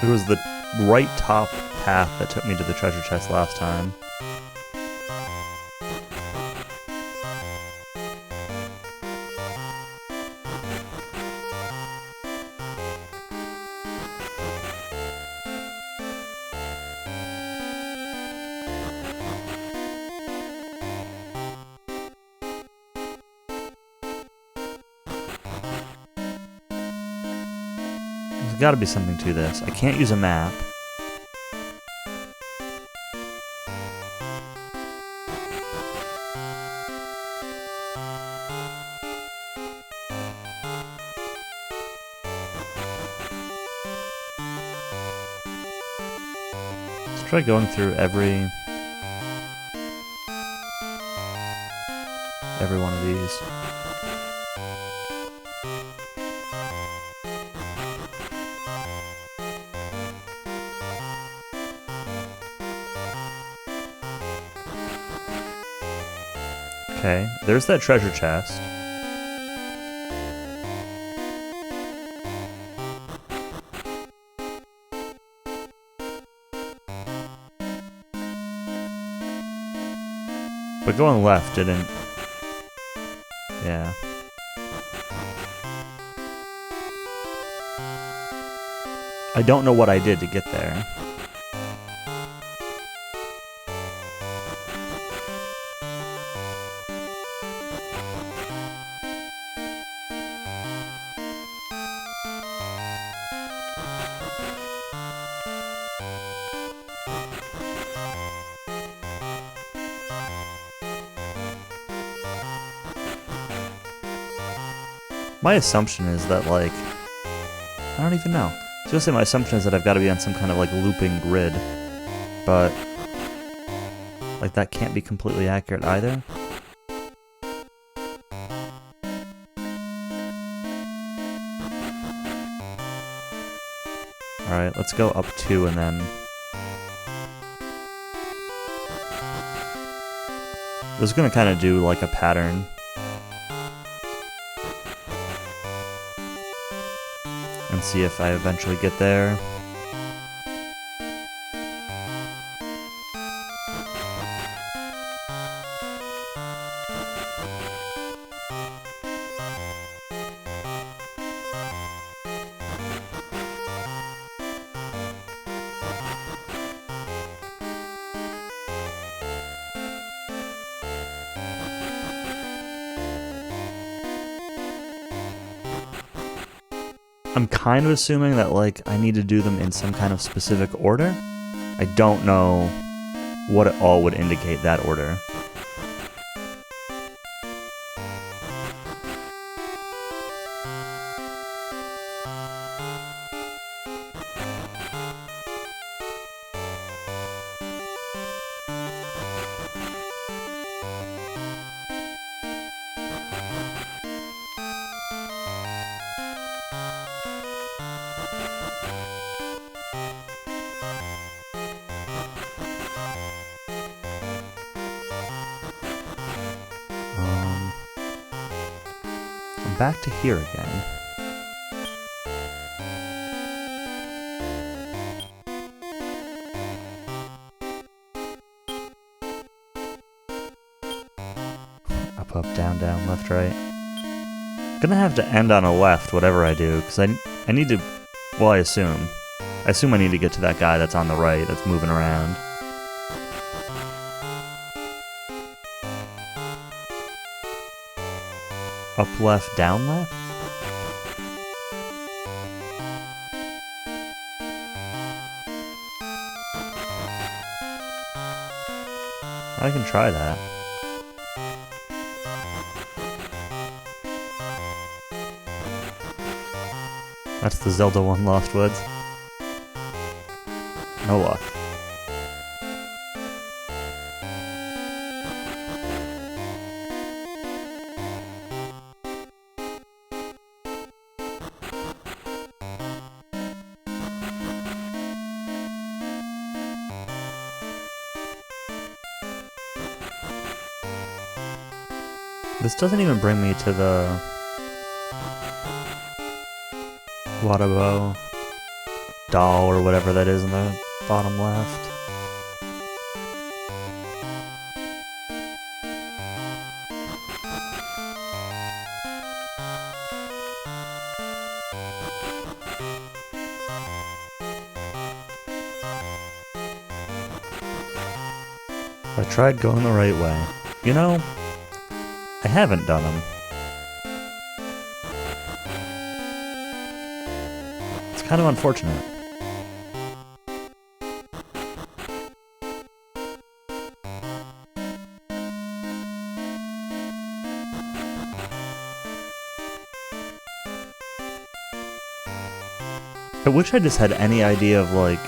It was the right top path that took me to the treasure chest last time. There's gotta be something to this. I can't use a map. Let's try going through every... every one of these. Okay, there's that treasure chest. But going left didn't... Yeah. I don't know what I did to get there. My assumption is that, like, I don't even know. I was gonna say my assumption is that I've got to be on some kind of, like, looping grid, but, like, that can't be completely accurate either. Alright, let's go up 2 and then... This is gonna kind of do, like, a pattern. And see if I eventually get there. I'm kind of assuming that, like, I need to do them in some kind of specific order. I don't know what it all would indicate that order. Back to here again. Up, up, down, down, left, right. Gonna have to end on a left, whatever I do, because I need to... Well, I assume I need to get to that guy that's on the right, that's moving around. Up, left, down, left? I can try that. That's the Zelda 1 Lost Woods. No luck. This doesn't even bring me to the Wadabo doll or whatever that is in the bottom left. I tried going the right way. You know, I haven't done them. It's kind of unfortunate. I wish I just had any idea of, like,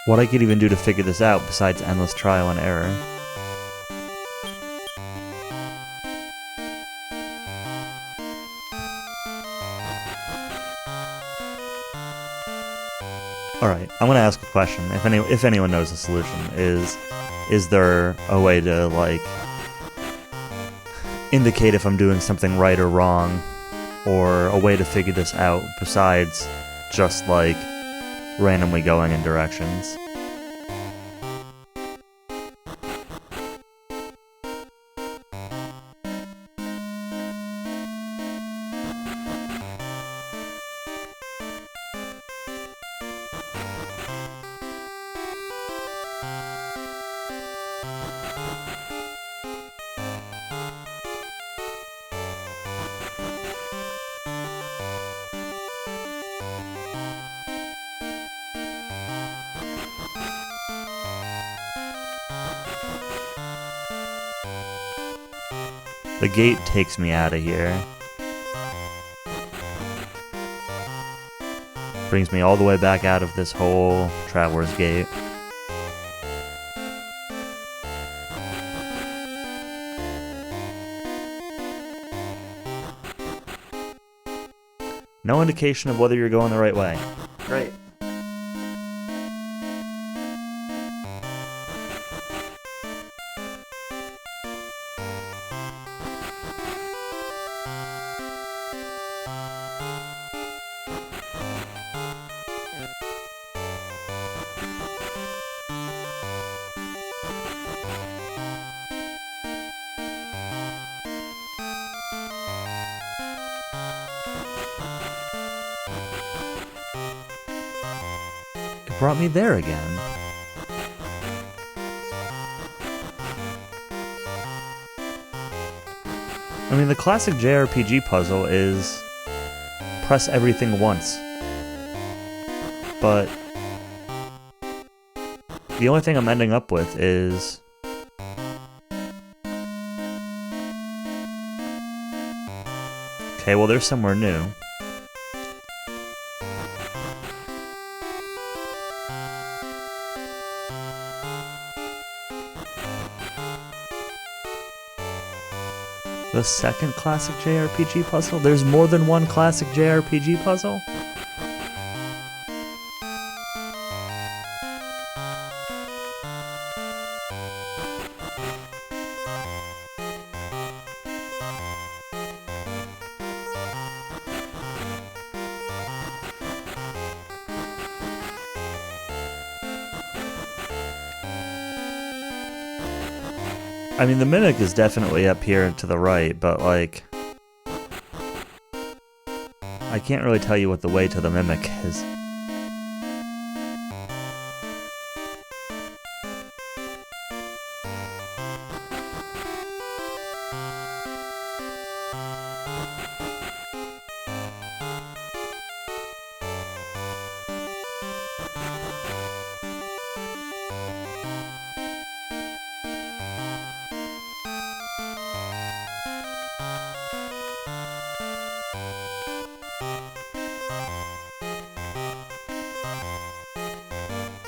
what I could even do to figure this out besides endless trial and error. Alright, I'm gonna ask a question. If anyone knows the solution, is there a way to, like, indicate if I'm doing something right or wrong, or a way to figure this out besides just, like, randomly going in directions? The gate takes me out of here. Brings me all the way back out of this whole Traveler's Gate. No indication of whether you're going the right way. Great. Brought me there again. I mean, the classic JRPG puzzle is press everything once. But the only thing I'm ending up with is okay, well, there's somewhere new. The second classic JRPG puzzle? There's more than one classic JRPG puzzle? I mean, the Mimic is definitely up here to the right, but, like, I can't really tell you what the way to the Mimic is.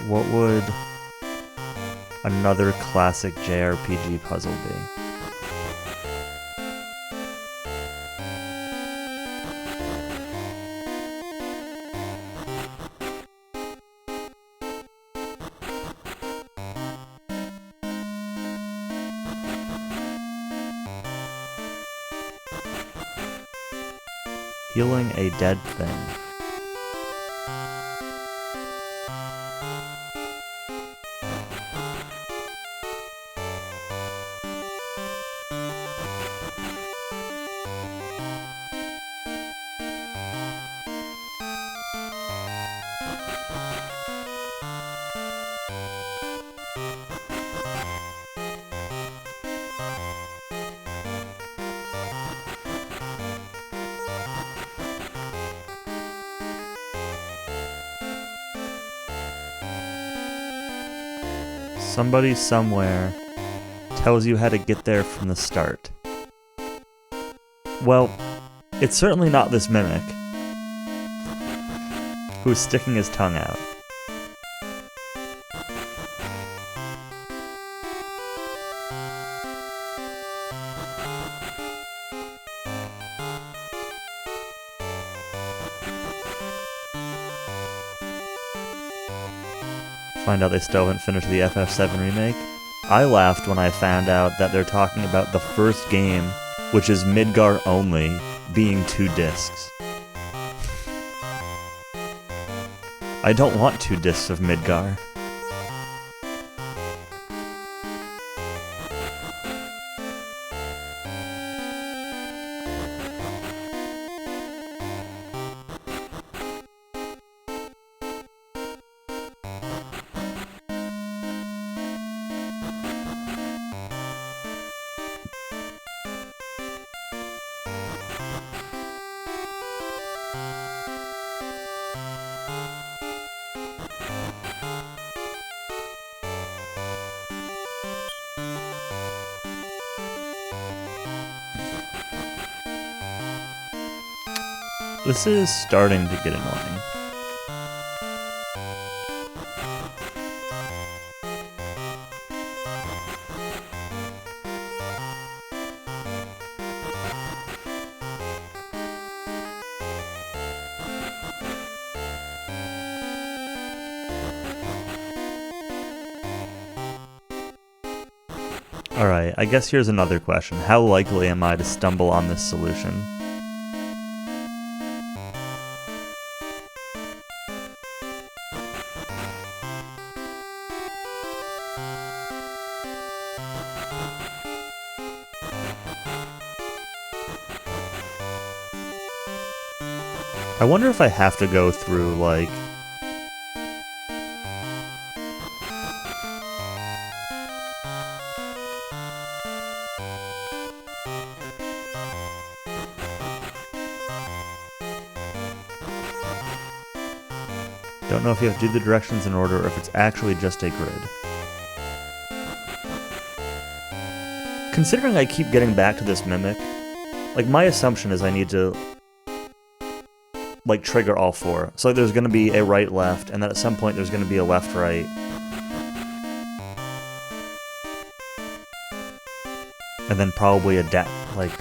What would another classic JRPG puzzle be? Healing a dead thing. Somebody somewhere tells you how to get there from the start. Well, it's certainly not this Mimic, who's sticking his tongue out. Find out they still haven't finished the FF7 remake. I laughed when I found out that they're talking about the first game, which is Midgar only, being 2 discs. I don't want 2 discs of Midgar. This is starting to get annoying. Alright, I guess here's another question. How likely am I to stumble on this solution? I wonder if I have to go through, like... Don't know if you have to do the directions in order or if it's actually just a grid. Considering I keep getting back to this Mimic, like, my assumption is I need to... like, trigger all 4. So there's going to be a right-left, and then at some point there's going to be a left-right. And then probably a like...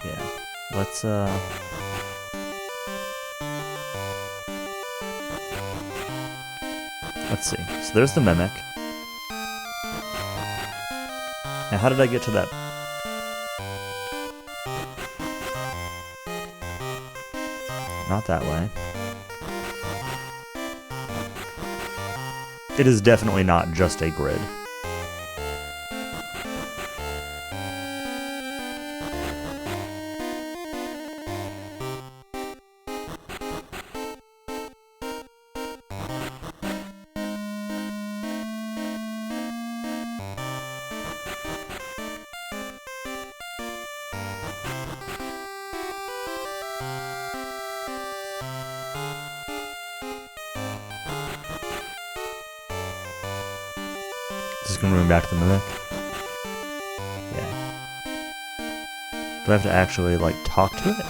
yeah. Let's, let's see. So there's the Mimic. Now how did I get to that? Not that way. It is definitely not just a grid. Is this gonna bring me back to the Mimic? Yeah. Do I have to actually, like, talk to it?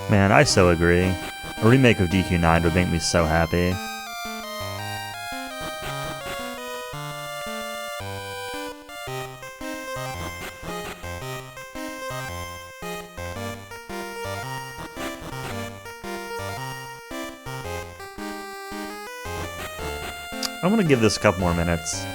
Man, I so agree. A remake of DQ9 would make me so happy. I'm gonna give this a couple more minutes.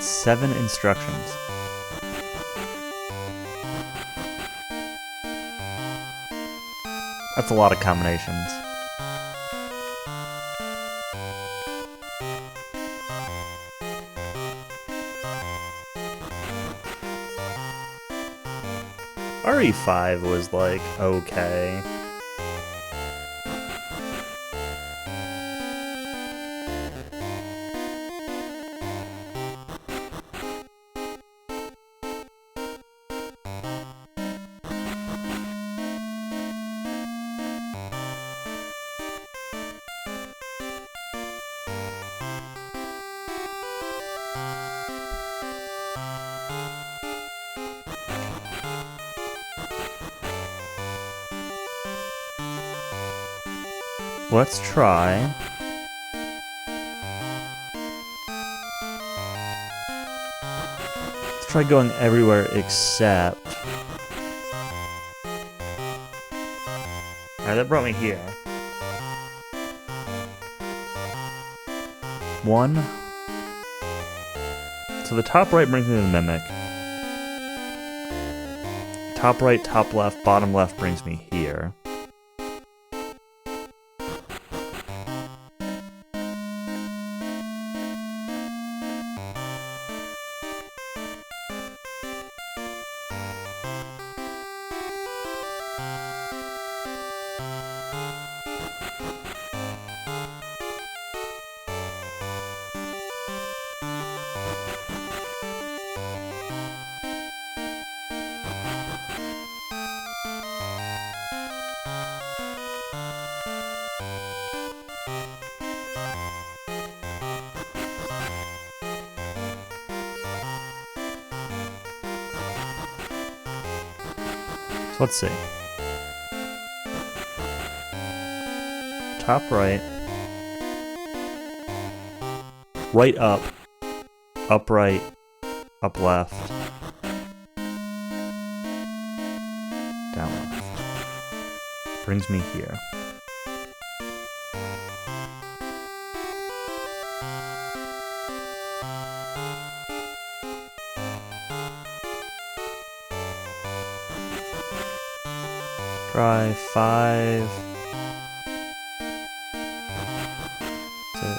7 instructions. That's a lot of combinations. RE5 was like, okay. Let's try. Let's try going everywhere except. Alright, that brought me here. 1. So the top right brings me to the Mimic. Top right, top left, bottom left brings me here. So let's see. Top right. Right up. Up right. Up left. Down left. Brings me here. Try 5, 6,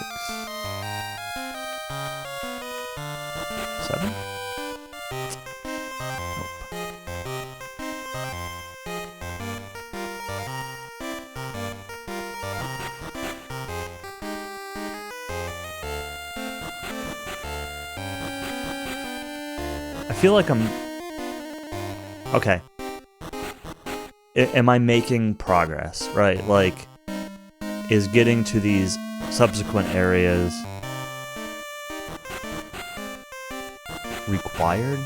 7. Nope. I feel like I'm... Okay. Am I making progress, right? Like, is getting to these subsequent areas required?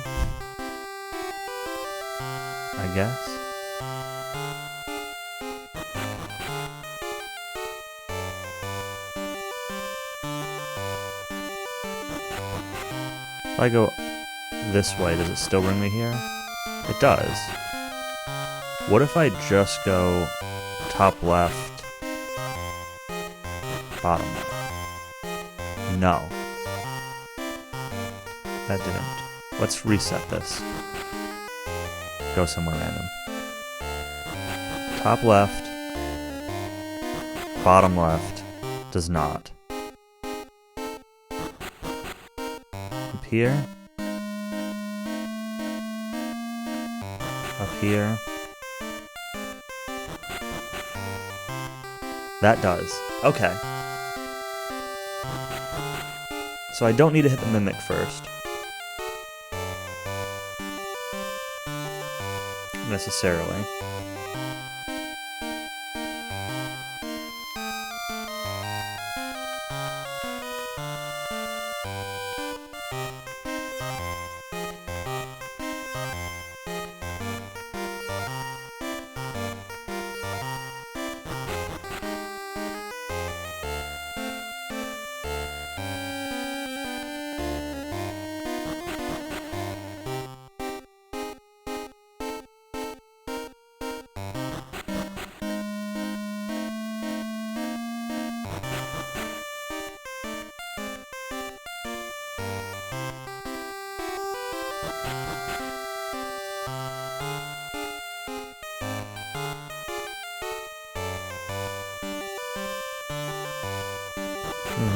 I guess. If I go this way, does it still bring me here? It does. What if I just go top left, bottom left? No. That didn't. Let's reset this. Go somewhere random. Top left, bottom left, does not. Up here. Up here. That does. Okay. So I don't need to hit the Mimic first. Necessarily.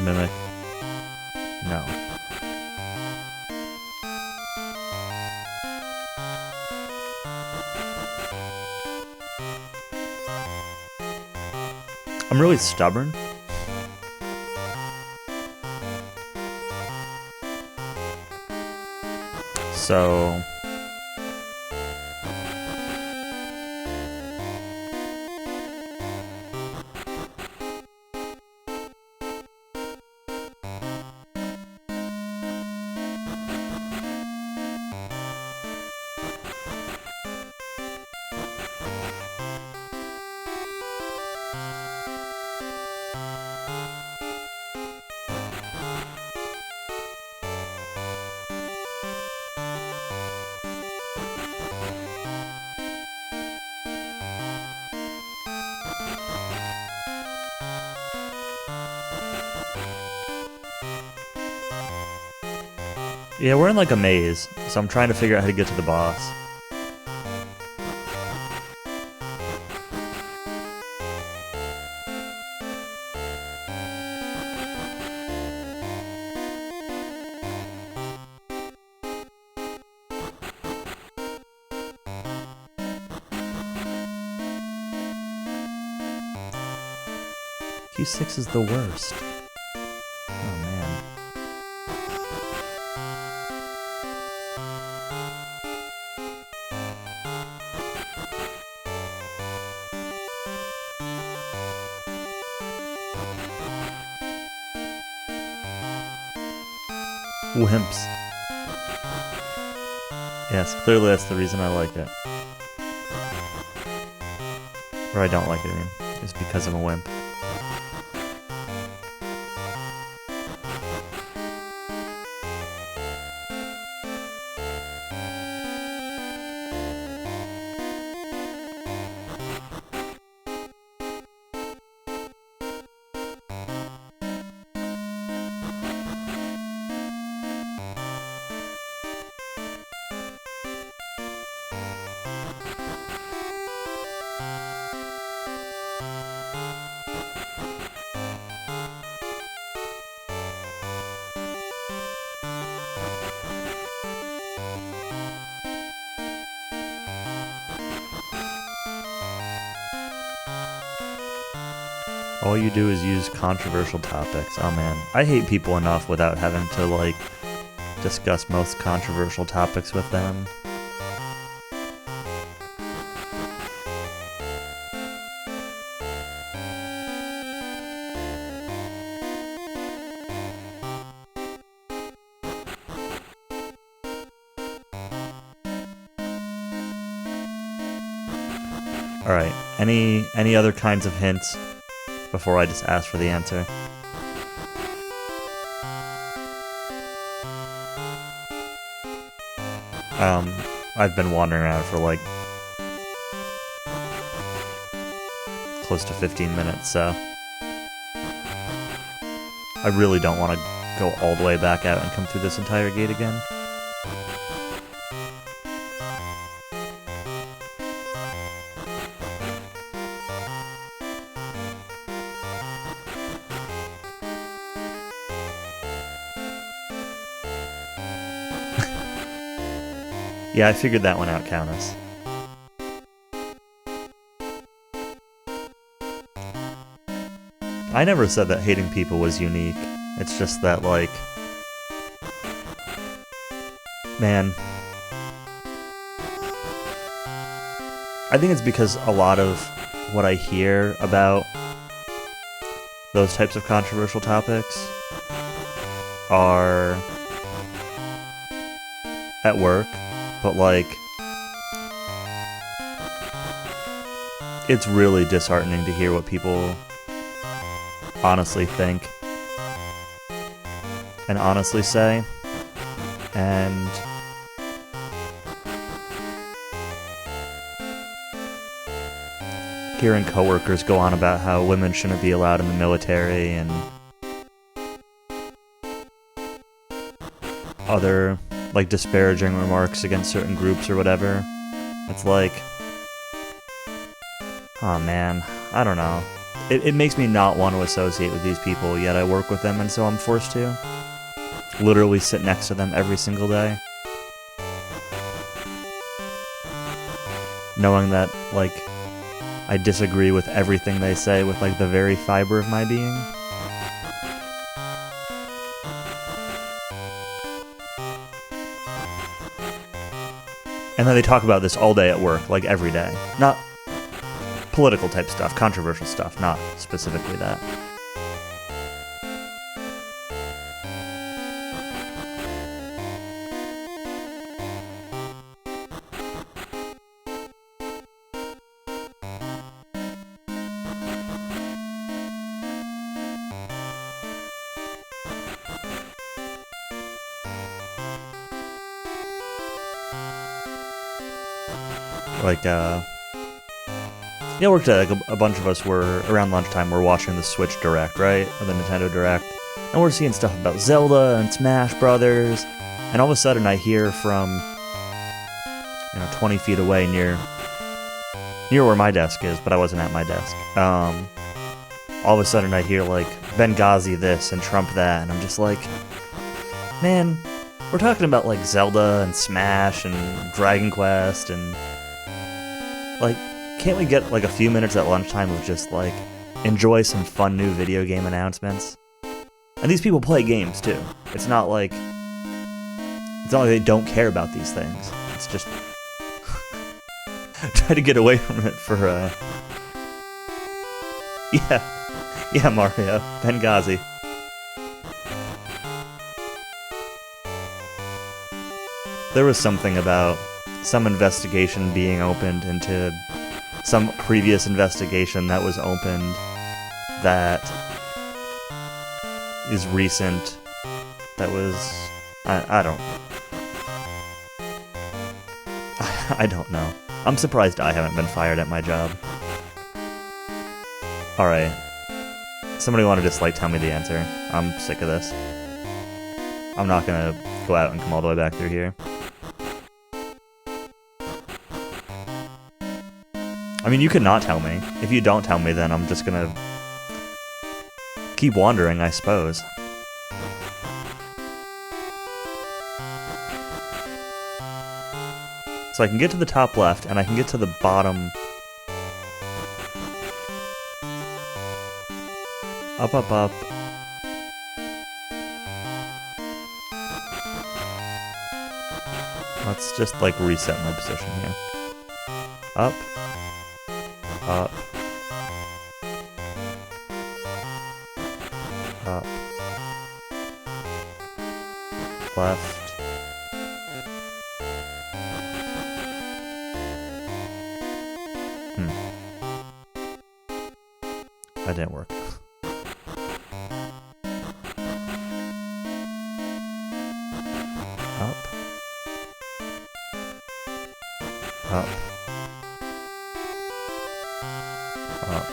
Mimic. No. I'm really stubborn. So... yeah, we're in like a maze, so I'm trying to figure out how to get to the boss. Q6 is the worst. Oh man. Wimps. Yes, clearly that's the reason I like it. Or I don't like it, I mean. It's because I'm a wimp. All you do is use controversial topics. Oh man, I hate people enough without having to, like, discuss most controversial topics with them. Alright, any other kinds of hints before I just ask for the answer? I've been wandering around for like close to 15 minutes, so I really don't want to go all the way back out and come through this entire gate again. Yeah, I figured that one out, Countess. I never said that hating people was unique. It's just that, like... Man. I think it's because a lot of what I hear about those types of controversial topics are at work. But, like, it's really disheartening to hear what people honestly think and honestly say. And hearing coworkers go on about how women shouldn't be allowed in the military and other, like, disparaging remarks against certain groups or whatever. It's like, oh man, I don't know. it makes me not want to associate with these people, yet I work with them, and so I'm forced to. Literally sit next to them every single day. Knowing that, like, I disagree with everything they say with, like, the very fiber of my being. And then they talk about this all day at work, like every day. Not political type stuff, controversial stuff, not specifically that. Like, yeah, I worked at, like, a bunch of us were, around lunchtime, we're watching the Switch Direct, right? Or the Nintendo Direct. And we're seeing stuff about Zelda and Smash Brothers. And all of a sudden I hear from, 20 feet away near where my desk is, but I wasn't at my desk. All of a sudden I hear, like, Benghazi this and Trump that, and I'm just like, man, we're talking about, like, Zelda and Smash and Dragon Quest and... like, can't we get, like, a few minutes at lunchtime of just, like, enjoy some fun new video game announcements? And these people play games, too. It's not like they don't care about these things. It's just... try to get away from it for, Yeah, Mario. Benghazi. There was something about some investigation being opened into some previous investigation that was opened that is recent, that was... I don't know. I'm surprised I haven't been fired at my job. Alright. Somebody want to just, like, tell me the answer. I'm sick of this. I'm not gonna go out and come all the way back through here. I mean, you could not tell me. If you don't tell me, then I'm just gonna keep wandering, I suppose. So I can get to the top left, and I can get to the bottom... Up, up, up. Let's just, like, reset my position here. Up. Up. Up. Left. That didn't work. Up. Up. Up.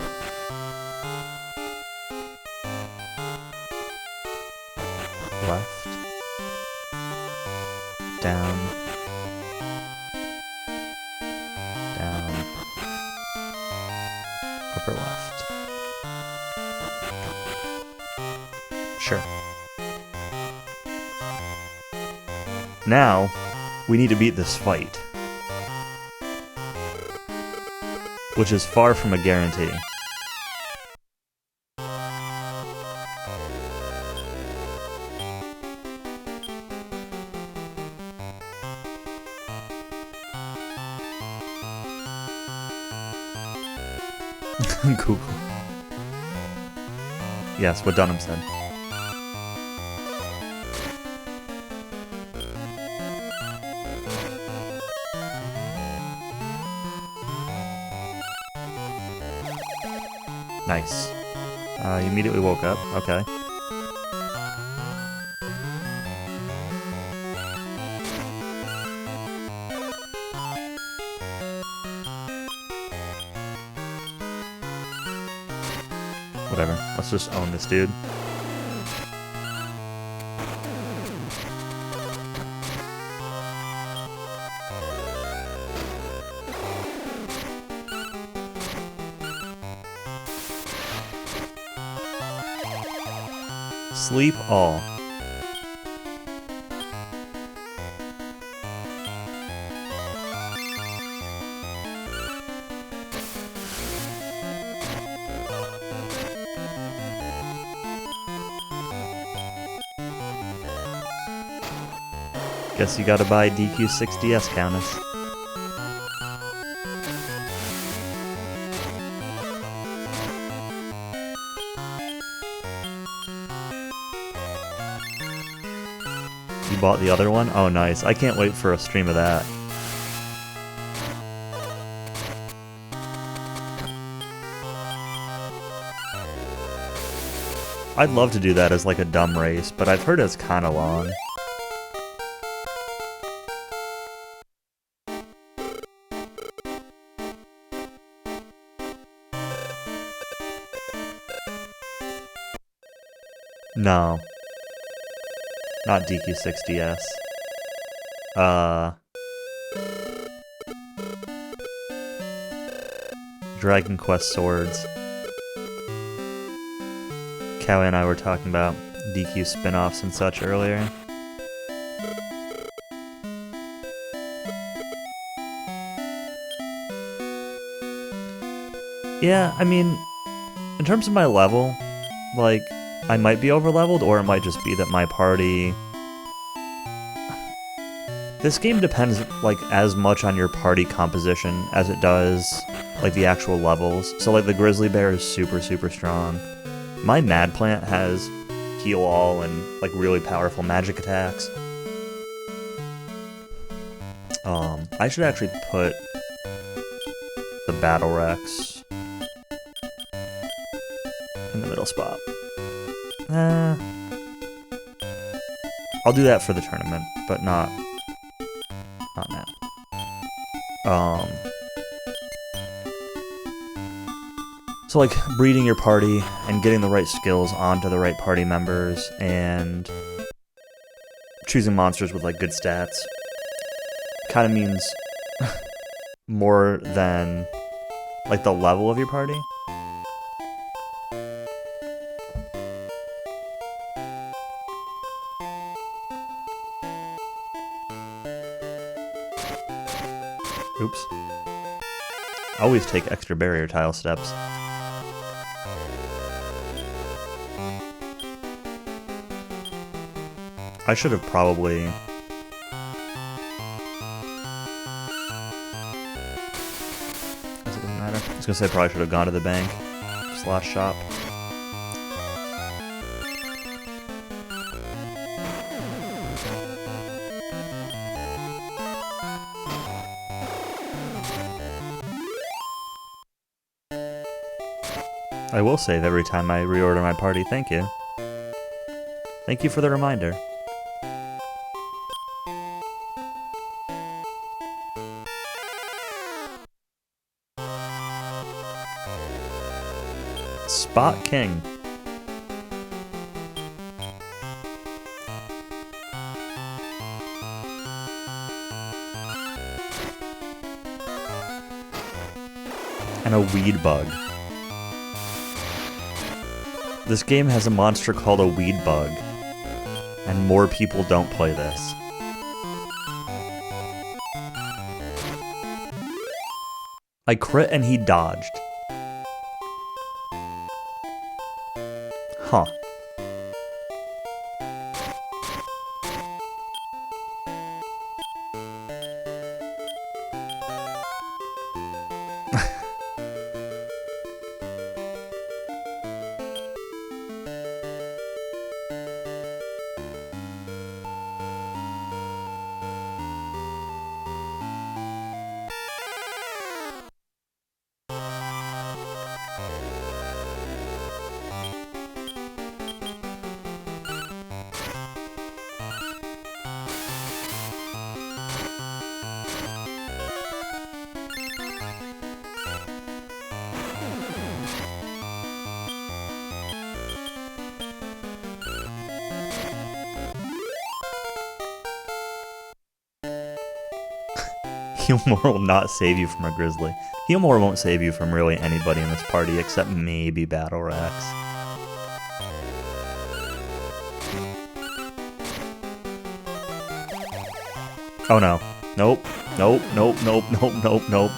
Left. Down. Down. Upper left. Sure. Now, we need to beat this fight. Which is far from a guarantee. Google. Yes, what Dunham said. Nice. You immediately woke up. Okay. Whatever. Let's just own this dude. Sleep all. Guess you gotta buy DQ60S, Countess. You bought the other one? Oh, nice. I can't wait for a stream of that. I'd love to do that as like a dumb race, but I've heard it's kinda long. No. Not DQ60S. Dragon Quest Swords. Cowie and I were talking about DQ spin-offs and such earlier. Yeah, I mean, in terms of my level, like, I might be over-leveled, or it might just be that my party... This game depends, like, as much on your party composition as it does, like, the actual levels. So, like, the Grizzly Bear is super, super strong. My Mad Plant has heal all and, like, really powerful magic attacks. I should actually put the Battle Rex in the middle spot. I'll do that for the tournament, but not now. So like breeding your party and getting the right skills onto the right party members and choosing monsters with like good stats kind of means more than like the level of your party. Oops. Always take extra barrier tile steps. I should have probably... Doesn't matter. I was gonna say I probably should have gone to the bank. / shop. I will save every time I reorder my party, thank you. Thank you for the reminder. Spot King. And a weed bug. This game has a monster called a weed bug, and more people don't play this. I crit and he dodged. Huh. Healmore will not save you from a Grizzly. Healmore won't save you from really anybody in this party except maybe Battle Rex. Oh no. Nope. Nope, nope, nope, nope, nope, nope.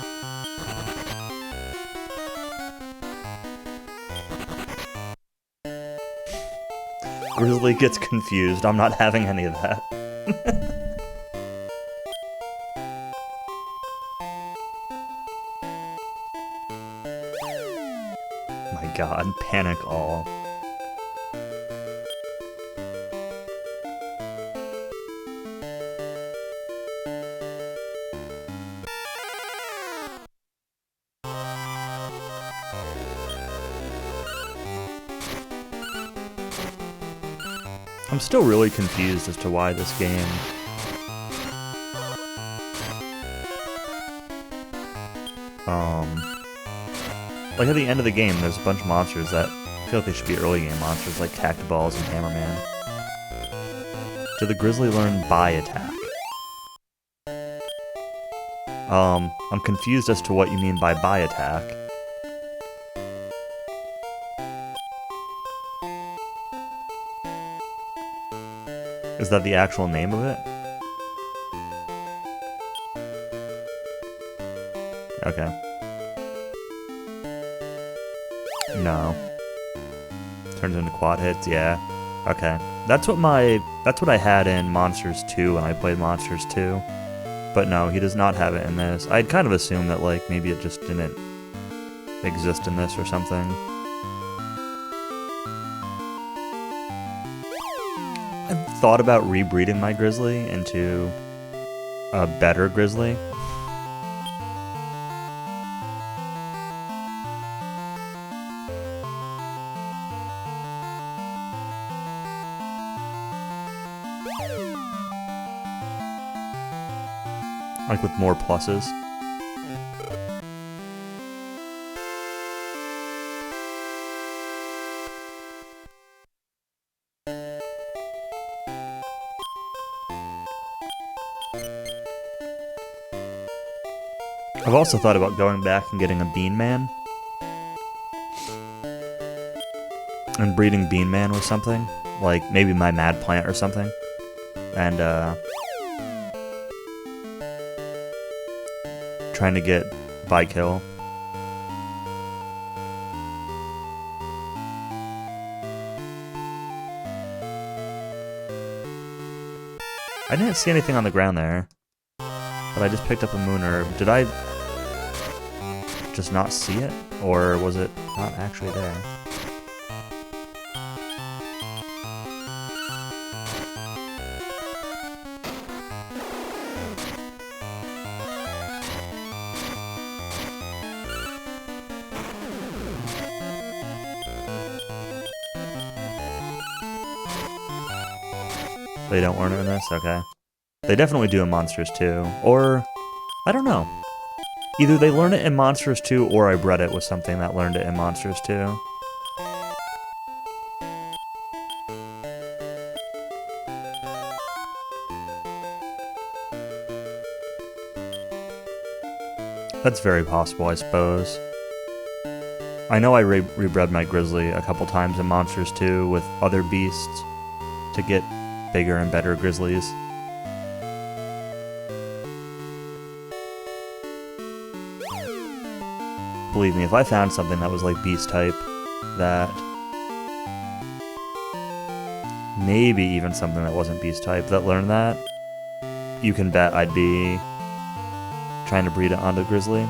Grizzly gets confused. I'm not having any of that. My god, panic all. I'm still really confused as to why this game like at the end of the game there's a bunch of monsters that I feel like they should be early game monsters like Cactaballs and Hammerman. Did the Grizzly learn by attack? I'm confused as to what you mean by attack. Is that the actual name of it? Okay. No. Turns into quad hits, yeah. Okay. That's what I had in Monsters 2 when I played Monsters 2. But no, he does not have it in this. I'd kind of assumed that like maybe it just didn't exist in this or something. I've thought about rebreeding my Grizzly into a better Grizzly. Like with more pluses. I've also thought about going back and getting a Bean Man. And breeding Bean Man with something. Like maybe my Mad Plant or something. And trying to get Vykill. I didn't see anything on the ground there, but I just picked up a Moon Herb. Did I just not see it, or was it not actually there? They don't learn it in this? Okay. They definitely do in Monsters 2. Or, I don't know. Either they learn it in Monsters 2 or I bred it with something that learned it in Monsters 2. That's very possible, I suppose. I know I rebred my Grizzly a couple times in Monsters 2 with other beasts to get bigger and better Grizzlies. Believe me, if I found something that was like beast type, that maybe even something that wasn't beast type that learned that, you can bet I'd be trying to breed it onto Grizzly.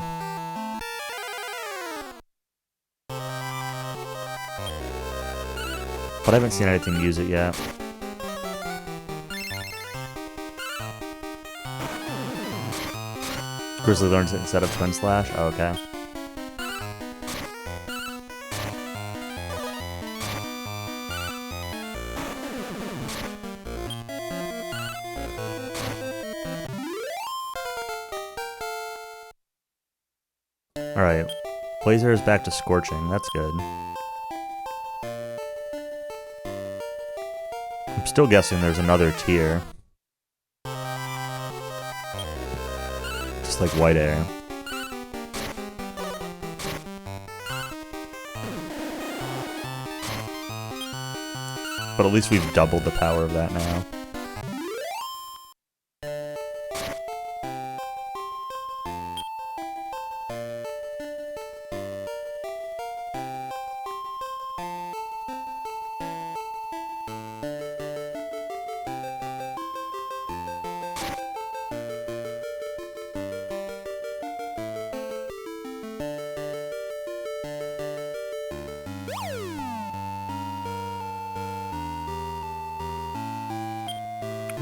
But I haven't seen anything use it yet. Grizzly learns it instead of Twin Slash? Oh, okay. Alright. Blazer is back to Scorching. That's good. I'm still guessing there's another tier. Just like White Air. But at least we've doubled the power of that now.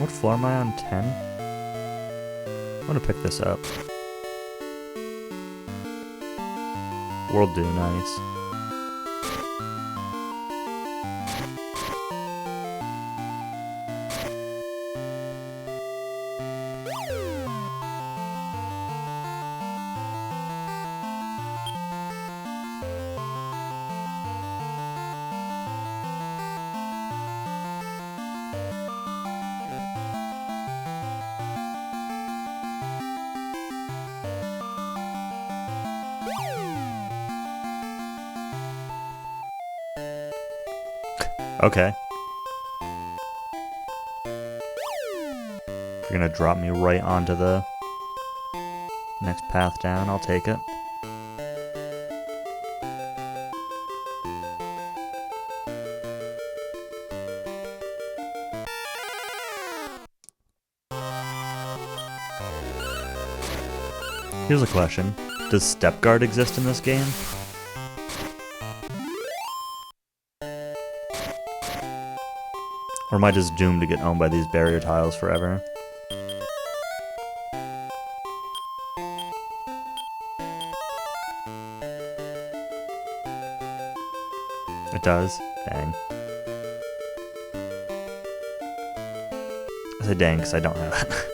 What floor am I on? 10? I'm gonna pick this up. World do, nice. Okay. You're gonna drop me right onto the next path down, I'll take it. Here's a question. Does step guard exist in this game? Or am I just doomed to get owned by these barrier tiles forever? It does? Dang. I say dang because I don't have it.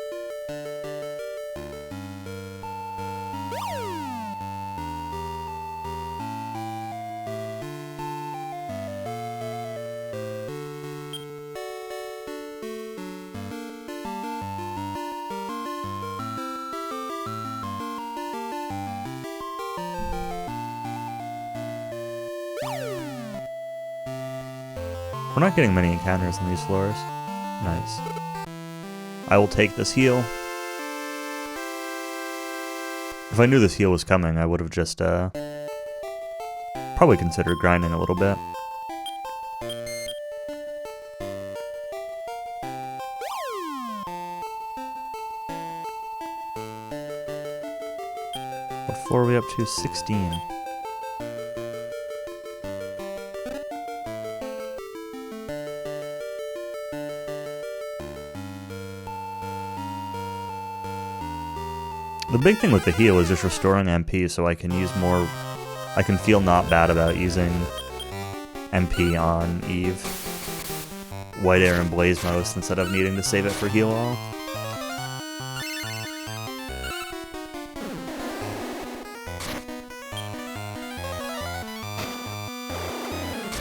We're not getting many encounters on these floors. Nice. I will take this heal. If I knew this heal was coming, I would have just, probably considered grinding a little bit. What floor are we up to? 16. The big thing with the heal is just restoring MP so I can use more... I can feel not bad about using MP on Eve, White Air, and Blaze Most instead of needing to save it for heal all.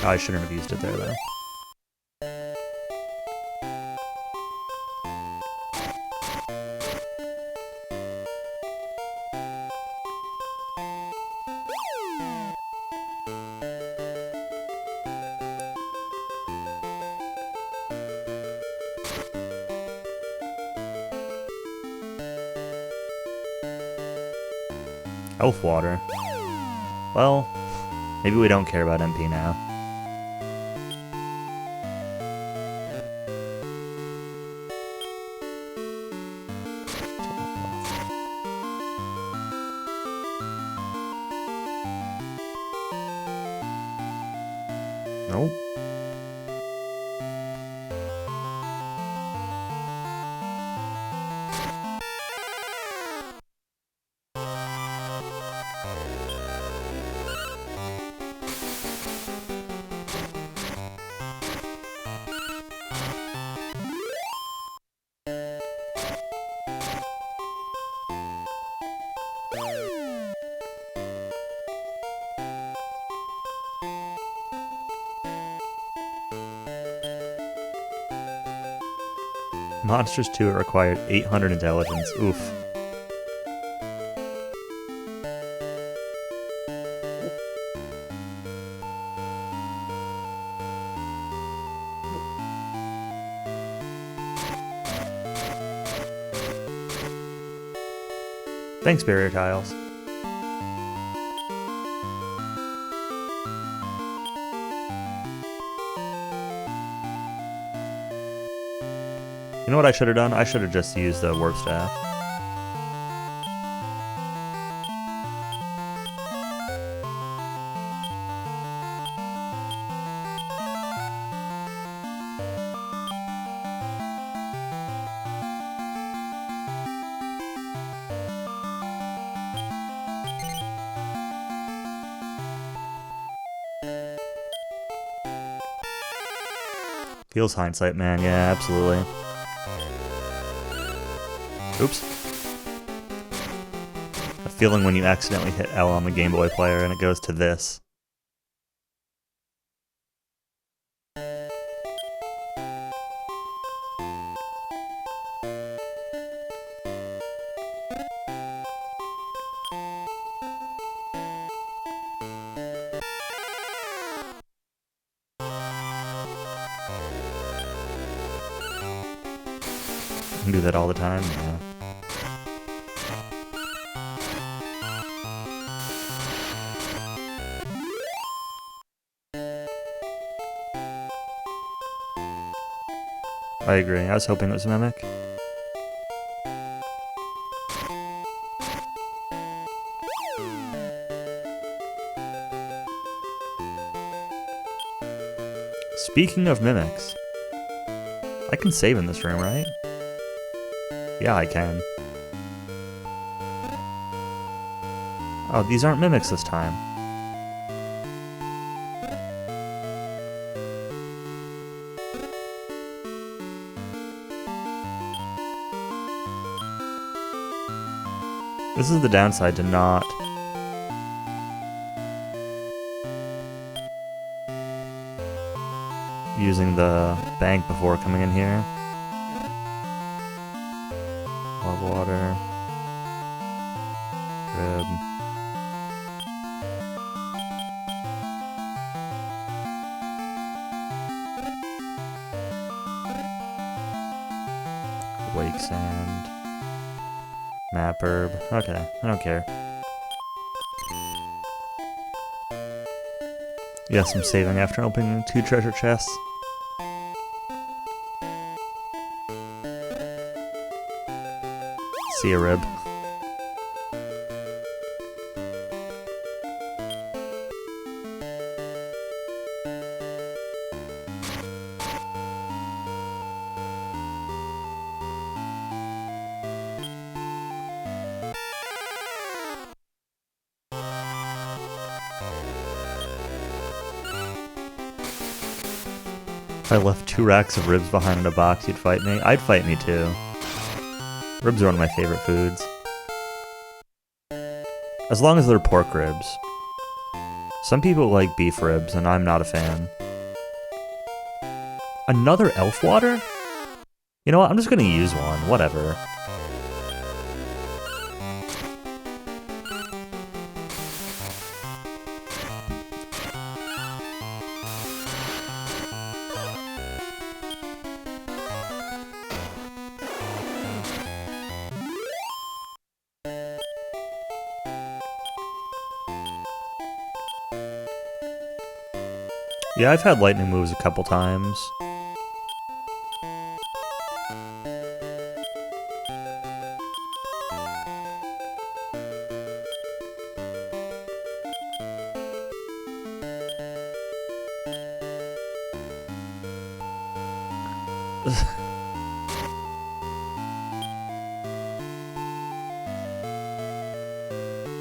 I shouldn't have used it there though. Elf water. Well, maybe we don't care about MP now. Nope. Monsters 2 required 800 intelligence. Oof. Thanks, barrier tiles. You know what I should have done? I should have just used the warp staff. Feels hindsight, man. Yeah, absolutely. Oops. A feeling when you accidentally hit L on the Game Boy player and it goes to this. I can do that all the time, yeah. I agree. I was hoping it was Mimic. Speaking of mimics, I can save in this room, right? Yeah, I can. Oh, these aren't mimics this time. This is the downside to not using the bank before coming in here. Love water. Rib. Wake sand. Map herb. Okay, I don't care. Yes, I'm saving after opening 2 treasure chests. See a rib. If I left 2 racks of ribs behind in a box, you'd fight me? I'd fight me too. Ribs are one of my favorite foods. As long as they're pork ribs. Some people like beef ribs, and I'm not a fan. Another elf water? You know what, I'm just gonna use one, whatever. Yeah, I've had lightning moves a couple times.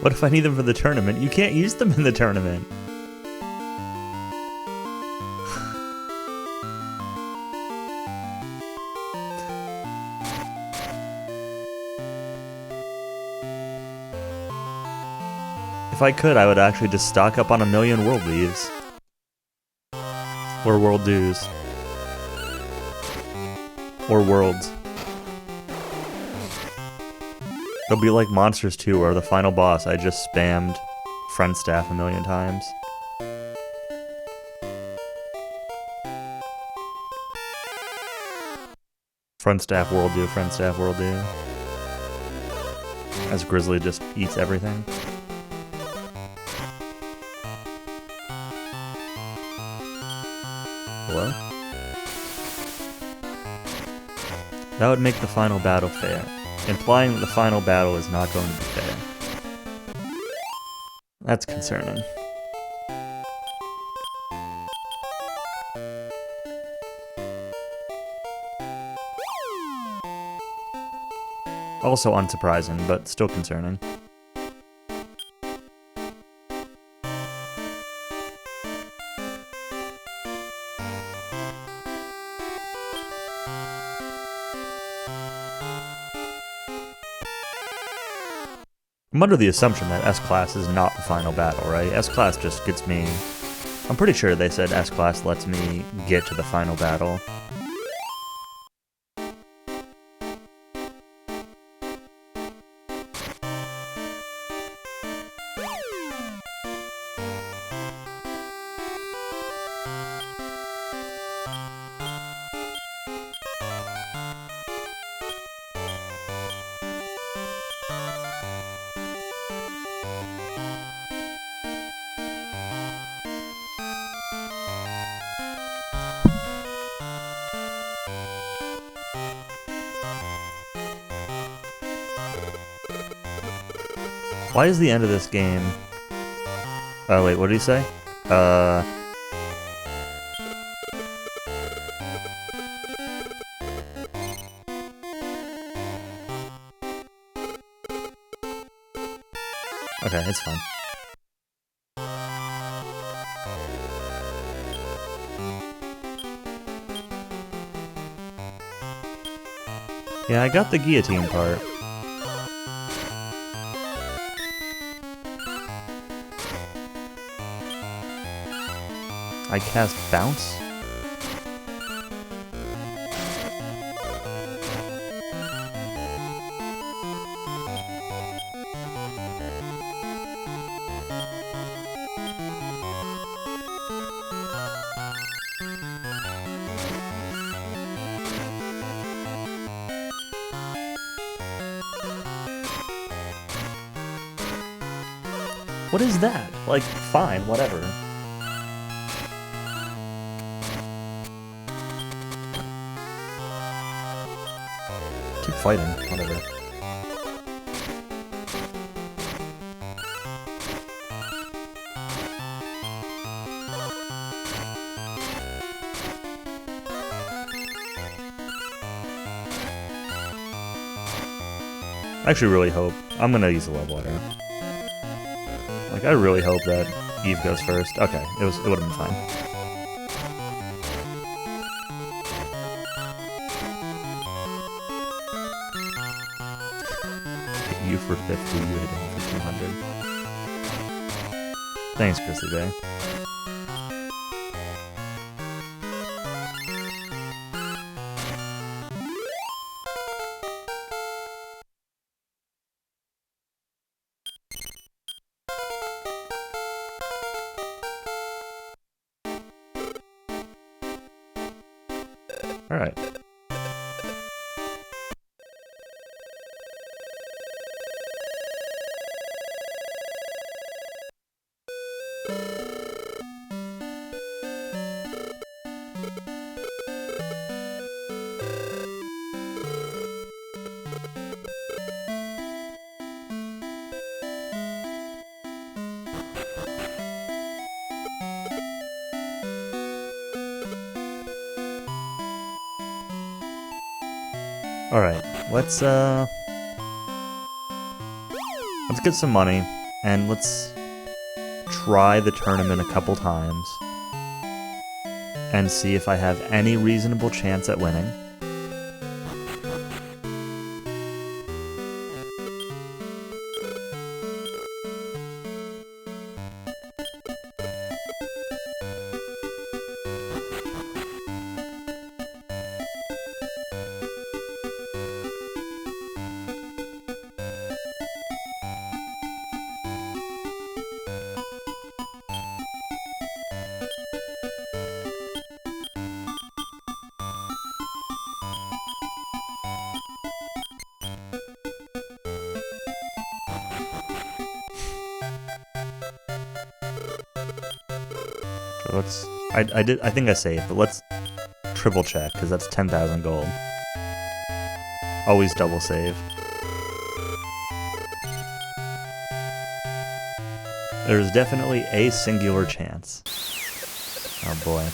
What if I need them for the tournament? You can't use them in the tournament. If I could, I would actually just stock up on 1,000,000 world leaves. Or world dues. Or worlds. It'll be like Monsters 2, where the final boss, I just spammed friend staff 1,000,000 times. Friend staff world do, friend staff world do. As Grizzly just eats everything. Hello? That would make the final battle fair, implying that the final battle is not going to be fair. That's concerning. Also unsurprising, but still concerning. I'm under the assumption that S-Class is not the final battle, right? S-Class just gets me... I'm pretty sure they said S-Class lets me get to the final battle. Why is the end of this game... Oh, wait, what did he say? Okay, it's fine. Yeah, I got the guillotine part. I cast Bounce? What is that? Like, fine, whatever. Keep fighting, whatever. I actually really hope... I'm gonna use the love letter. Like, I really hope that Eve goes first. Okay, it would have been fine. Hit you for 50, you hit him for 200. Thanks, Grizzly Bay. Alright. Alright, let's get some money, and let's try the tournament a couple times, and see if I have any reasonable chance at winning. Let's... I think I saved, but let's triple check, because that's 10,000 gold. Always double save. There's definitely a singular chance. Oh boy.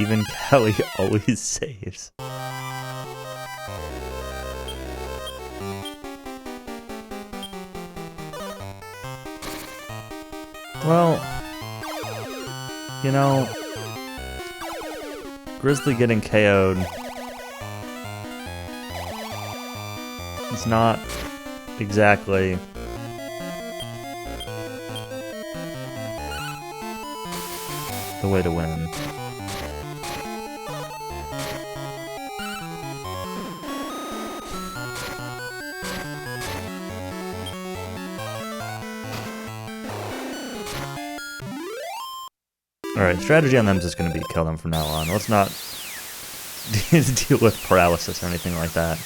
Even Kelly always saves. Well, you know, Grizzly getting KO'd. It's not exactly the way to win. Alright, strategy on them is just going to be kill them from now on. Let's not deal with paralysis or anything like that.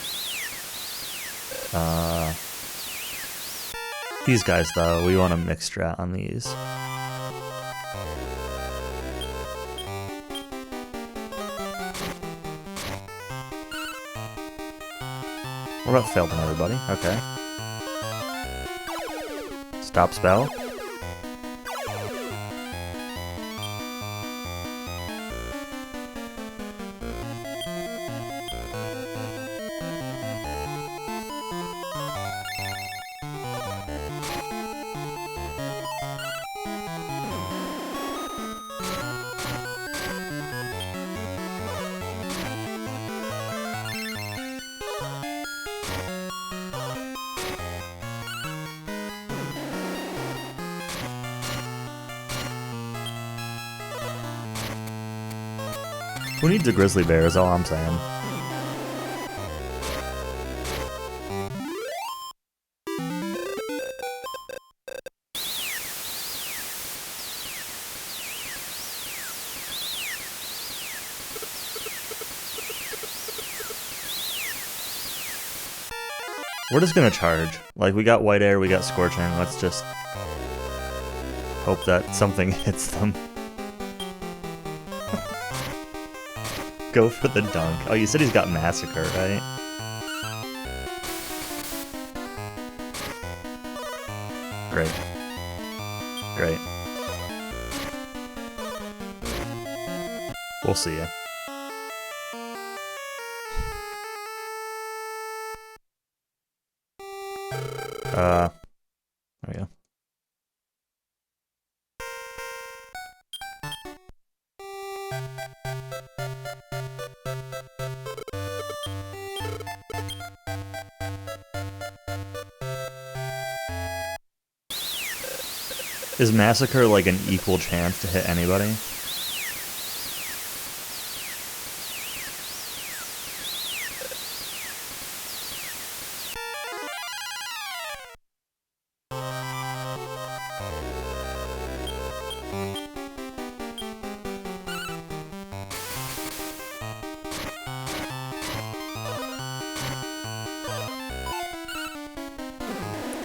These guys, though, we want to mix strat on these. What about failed on everybody? Okay. Stop spell. Who needs a grizzly bear is all I'm saying. We're just gonna charge. Like, we got white air, we got scorching, let's just hope that something hits them. Go for the dunk. Oh, you said he's got Massacre, right? Great. Great. We'll see ya. There we go. Is Massacre like an equal chance to hit anybody?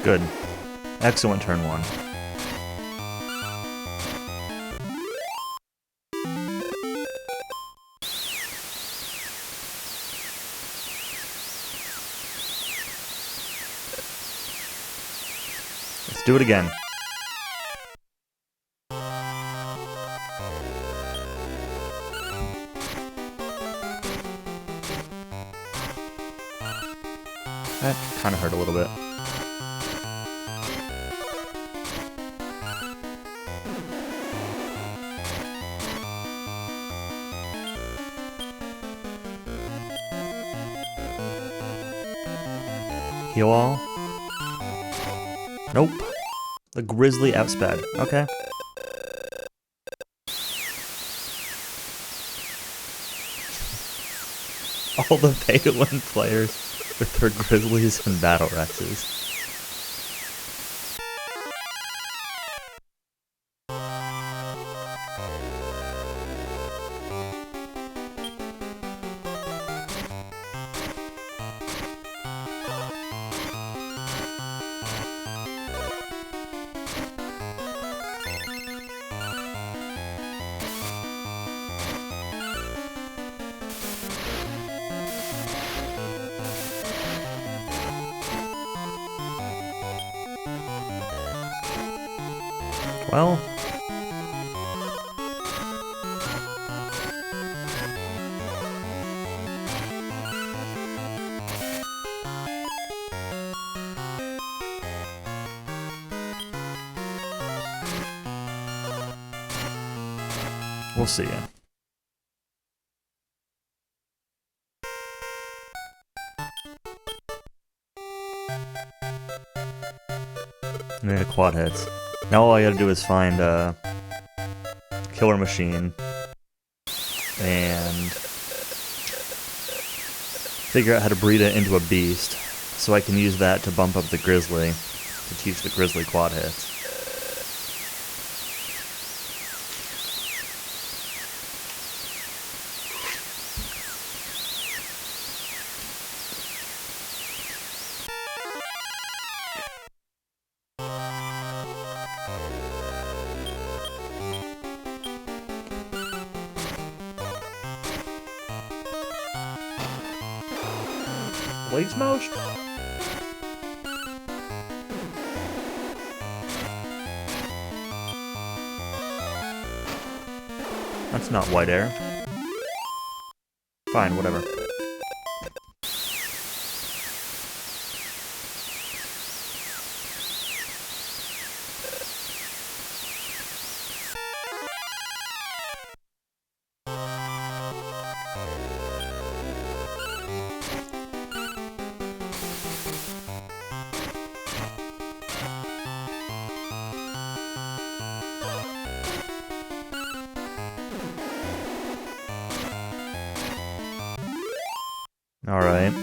Good. Excellent turn one. Let's do it again. That kind of hurt a little bit. Heal all? Nope. The Grizzly outsped. Okay. All the pay-to-win players with their Grizzlies and Battle Rexes. Well, we'll see ya. Yeah, quad hits. Now all I gotta do is find a killer machine and figure out how to breed it into a beast so I can use that to bump up the grizzly, to teach the grizzly quad hits. Blade Smosh? That's not white air. Fine, whatever. Alright.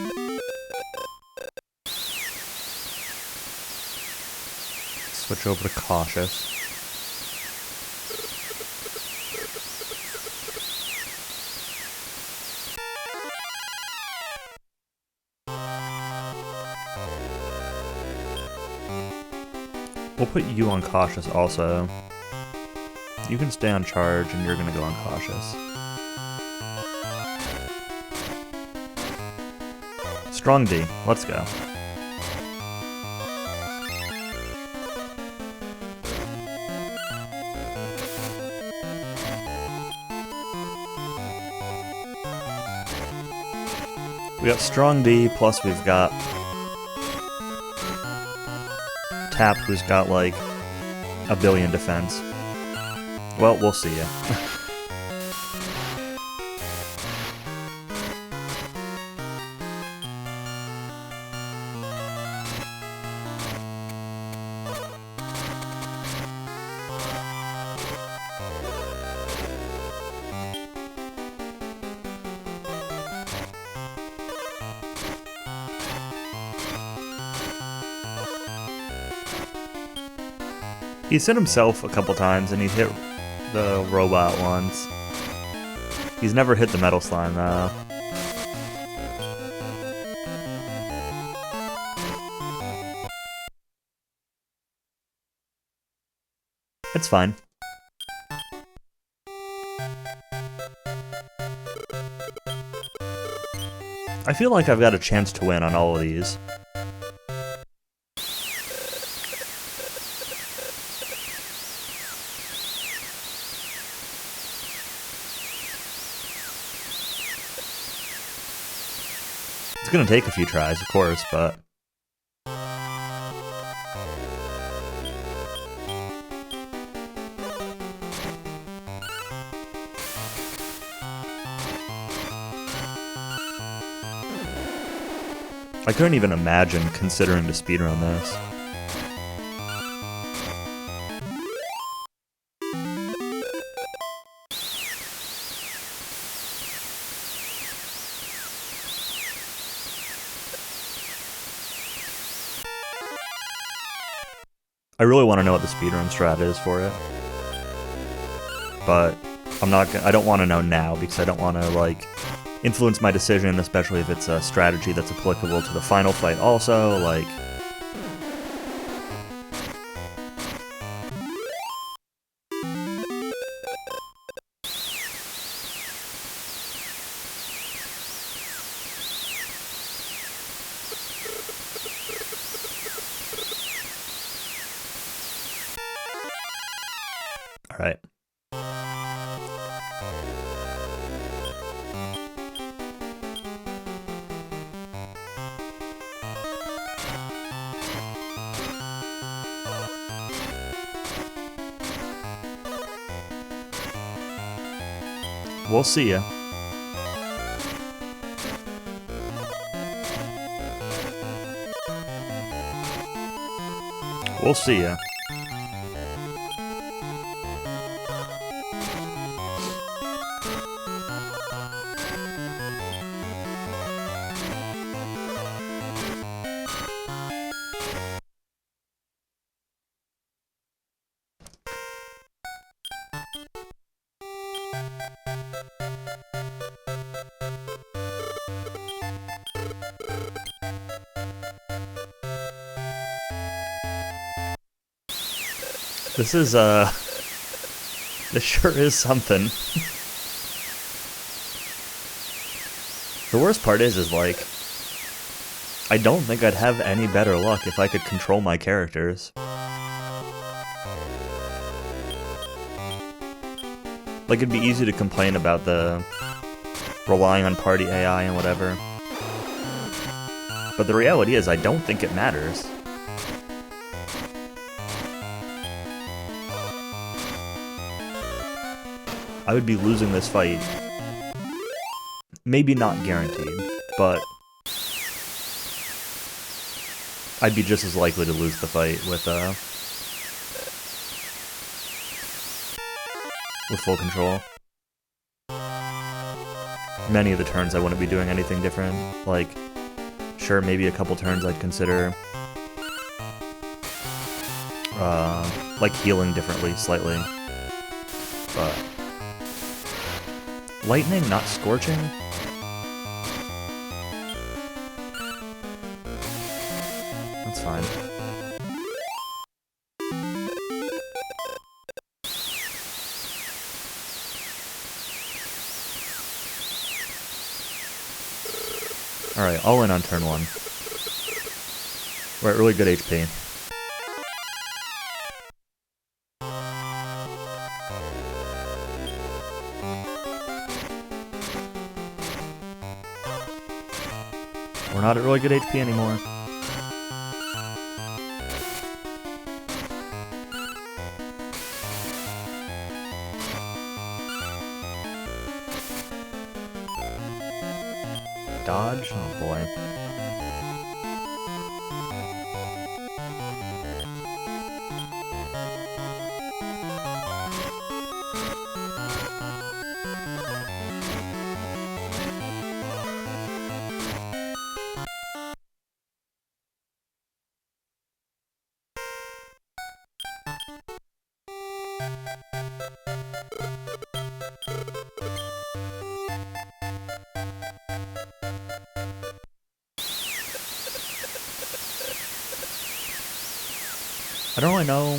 Switch over to Cautious. We'll put you on Cautious also. You can stay on charge and you're gonna go on Cautious. Strong D, let's go. We got Strong D, plus we've got Tap, who's got like 1 billion defense. Well, we'll see ya. He's hit himself a couple times, and he's hit the robot once. He's never hit the metal slime, though. It's fine. I feel like I've got a chance to win on all of these. It's gonna take a few tries, of course, but... I couldn't even imagine considering to speedrun this. I really want to know what the speedrun strat is for it. But I don't want to know now because I don't want to, like, influence my decision, especially if it's a strategy that's applicable to the final fight also, like... Alright. We'll see ya. We'll see ya. This is, this sure is something. The worst part is like, I don't think I'd have any better luck if I could control my characters. Like, it'd be easy to complain about the relying on party AI and whatever. But the reality is, I don't think it matters. I would be losing this fight. Maybe not guaranteed, but I'd be just as likely to lose the fight with full control. Many of the turns I wouldn't be doing anything different. Like, sure, maybe a couple turns I'd consider like healing differently slightly, but lightning, not scorching? That's fine. Alright, all in on turn 1. We're at really good HP. We're not at really good HP anymore. Dodge? Oh boy. I don't really know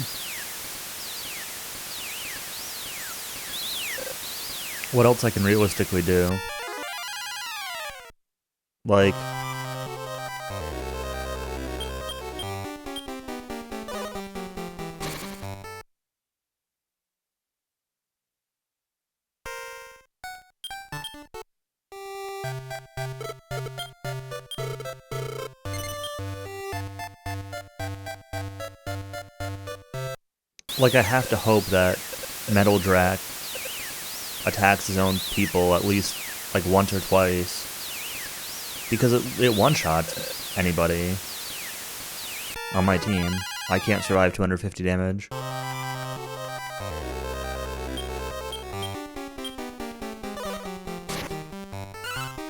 what else I can realistically do. Like, I have to hope that Metal Drak attacks his own people at least, like, once or twice. Because it one-shots anybody on my team. I can't survive 250 damage. I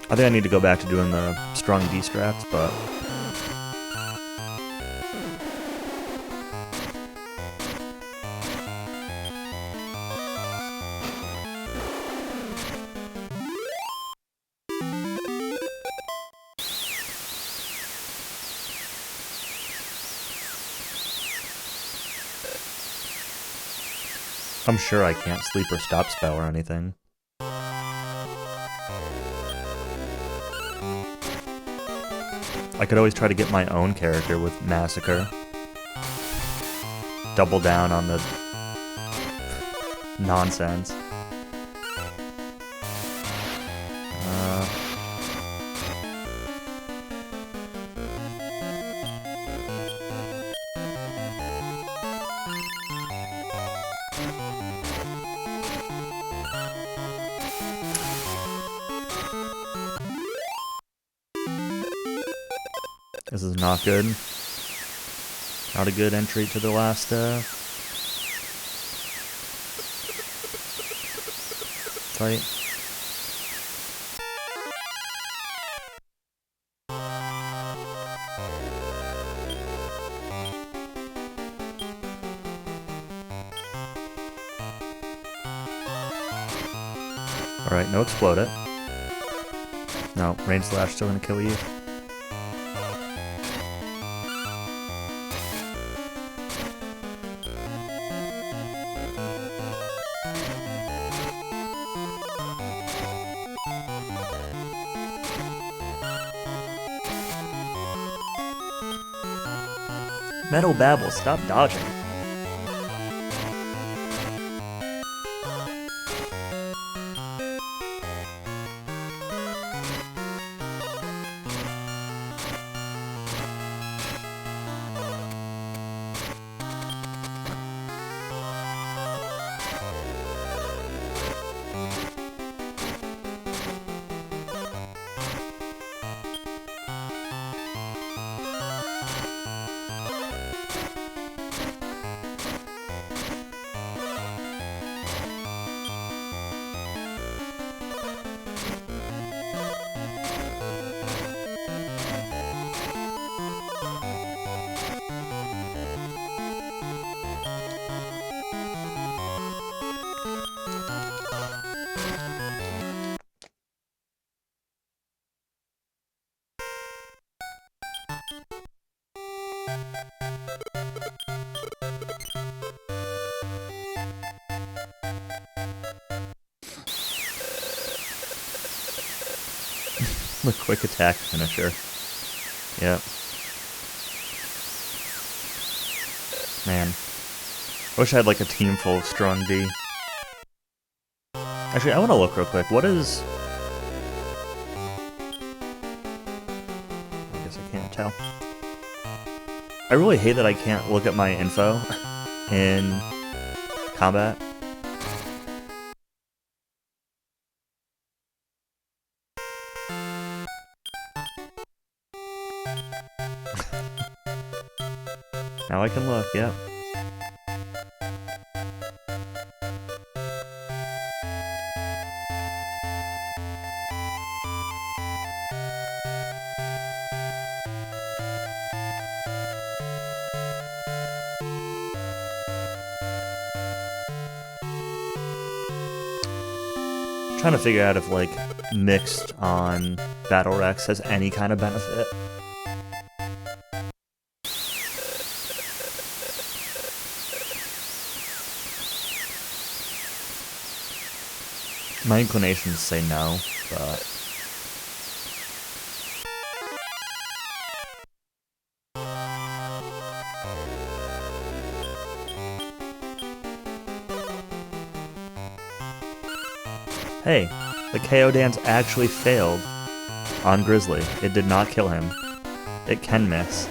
think I need to go back to doing the strong D-strats, but I'm sure I can't sleep or stop spell or anything. I could always try to get my own character with Massacre. Double down on the nonsense. This is not good. Not a good entry to the last fight. Alright, no explode it. No, Rain Slash still gonna kill you. Metal Babble, stop dodging. The quick attack finisher. Yep. Man. I wish I had like a team full of strong D. Actually, I want to look real quick. What is... I guess I can't tell. I really hate that I can't look at my info in combat. Now I can look, yep. Trying to figure out if, like, mixed on Battle Rex has any kind of benefit. My inclination is to say no, but... Hey, the KO dance actually failed on Grizzly. It did not kill him. It can miss.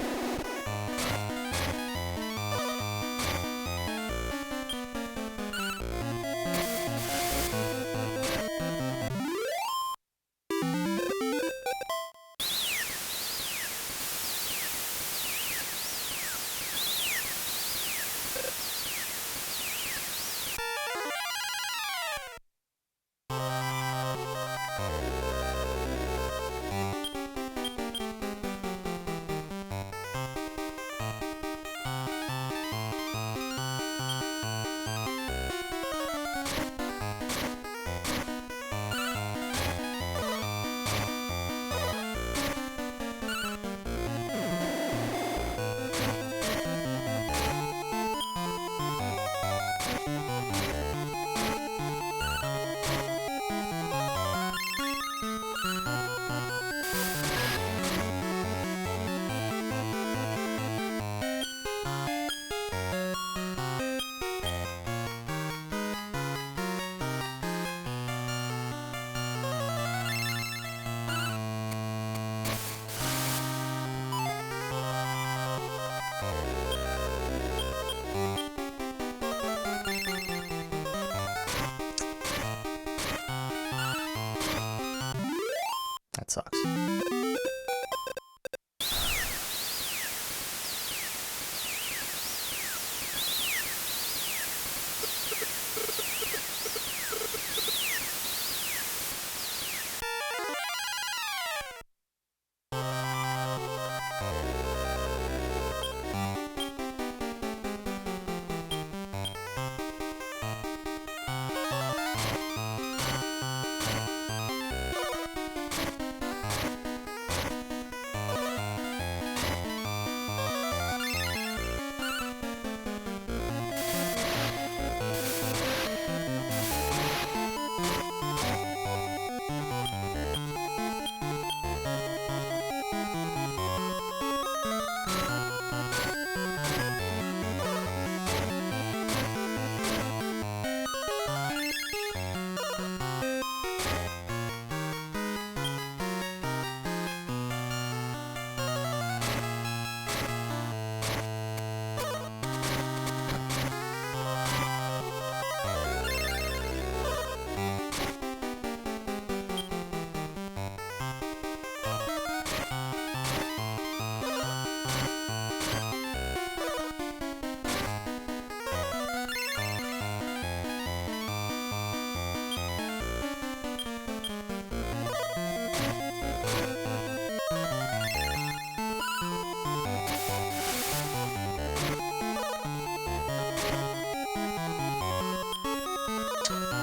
That sucks.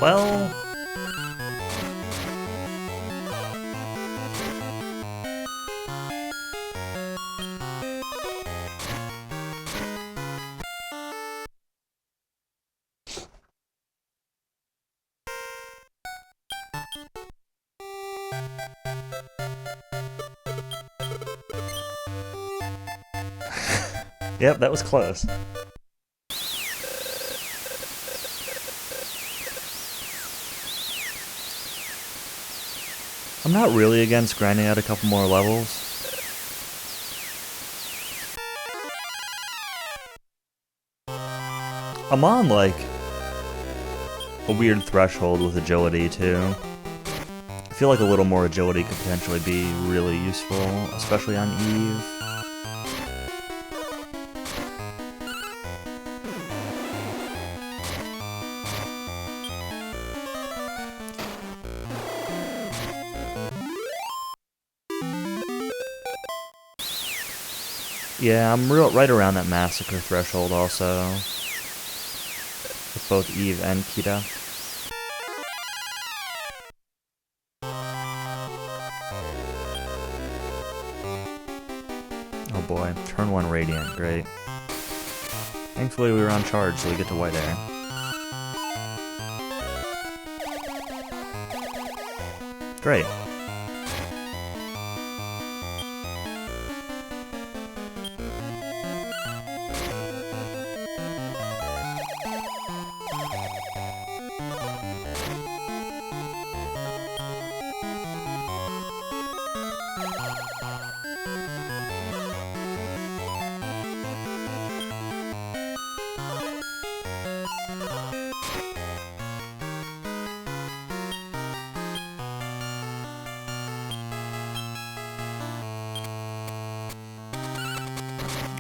Well... Yep, that was close. I'm not really against grinding out a couple more levels. I'm on, like, a weird threshold with agility, too. I feel like a little more agility could potentially be really useful, especially on Eve. Yeah, I'm right around that massacre threshold also. With both Eve and Kita. Oh boy, turn 1 Radiant, great. Thankfully we were on charge, so we get to White Air. Great.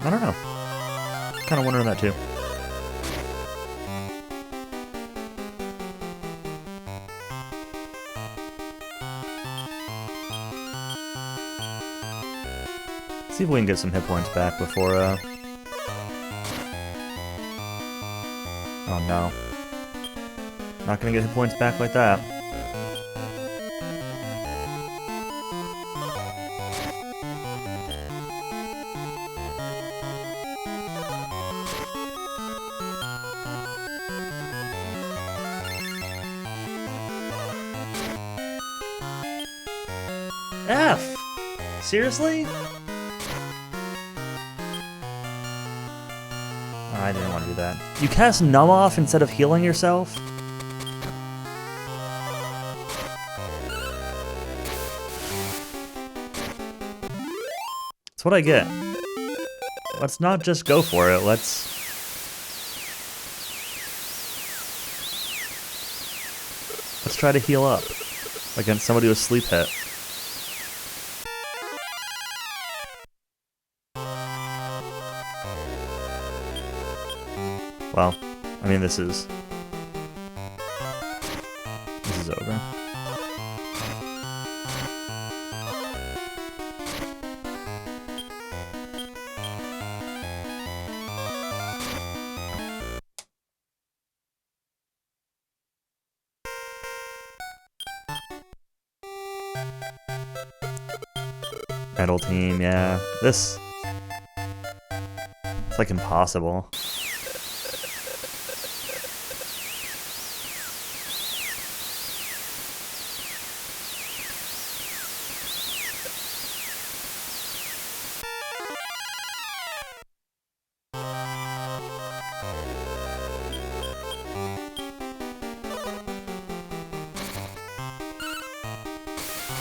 I don't know. Kind of wondering that too. See if we can get some hit points back before, Oh no. Not gonna get hit points back like that. F! Seriously? I didn't want to do that. You cast Numb Off instead of healing yourself? That's what I get. Let's not just go for it, let's try to heal up against somebody with Sleep Hit. Well, I mean, this is over. Metal Team, yeah. It's like impossible.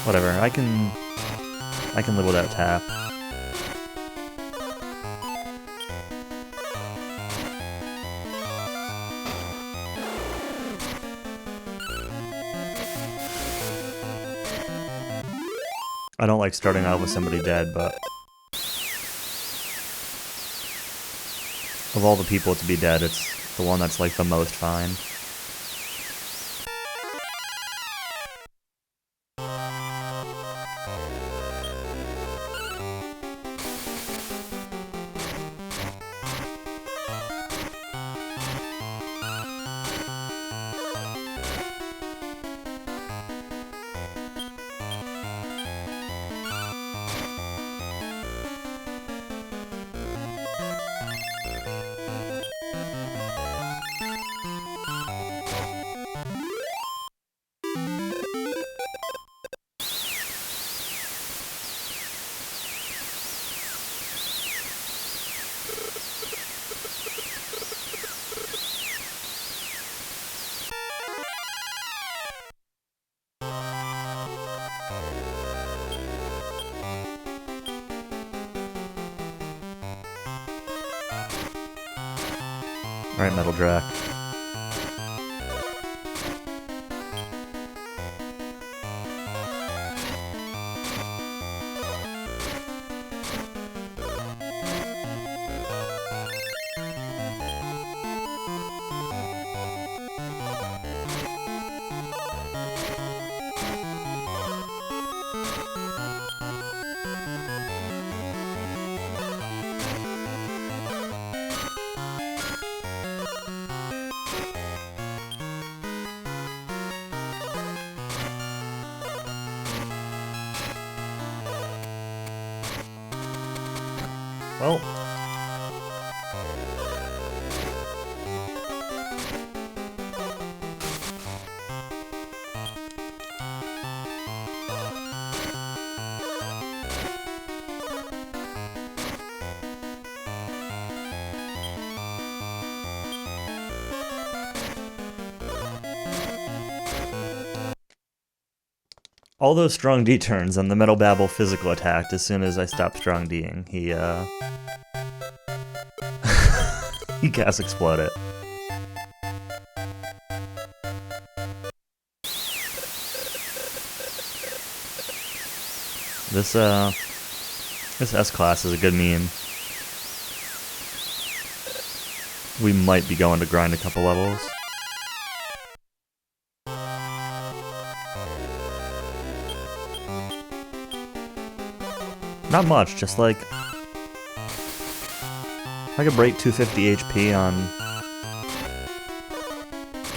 Whatever, I can live without tap. I don't like starting out with somebody dead, but of all the people to be dead, it's the one that's like the most fine. Alright, Metal Drac. Well, all those strong D turns and the Metal Babble physical attacked as soon as I stopped strong D'ing. He he gas exploded. This S-Class is a good meme. We might be going to grind a couple levels. Not much, just like I could break 250 HP on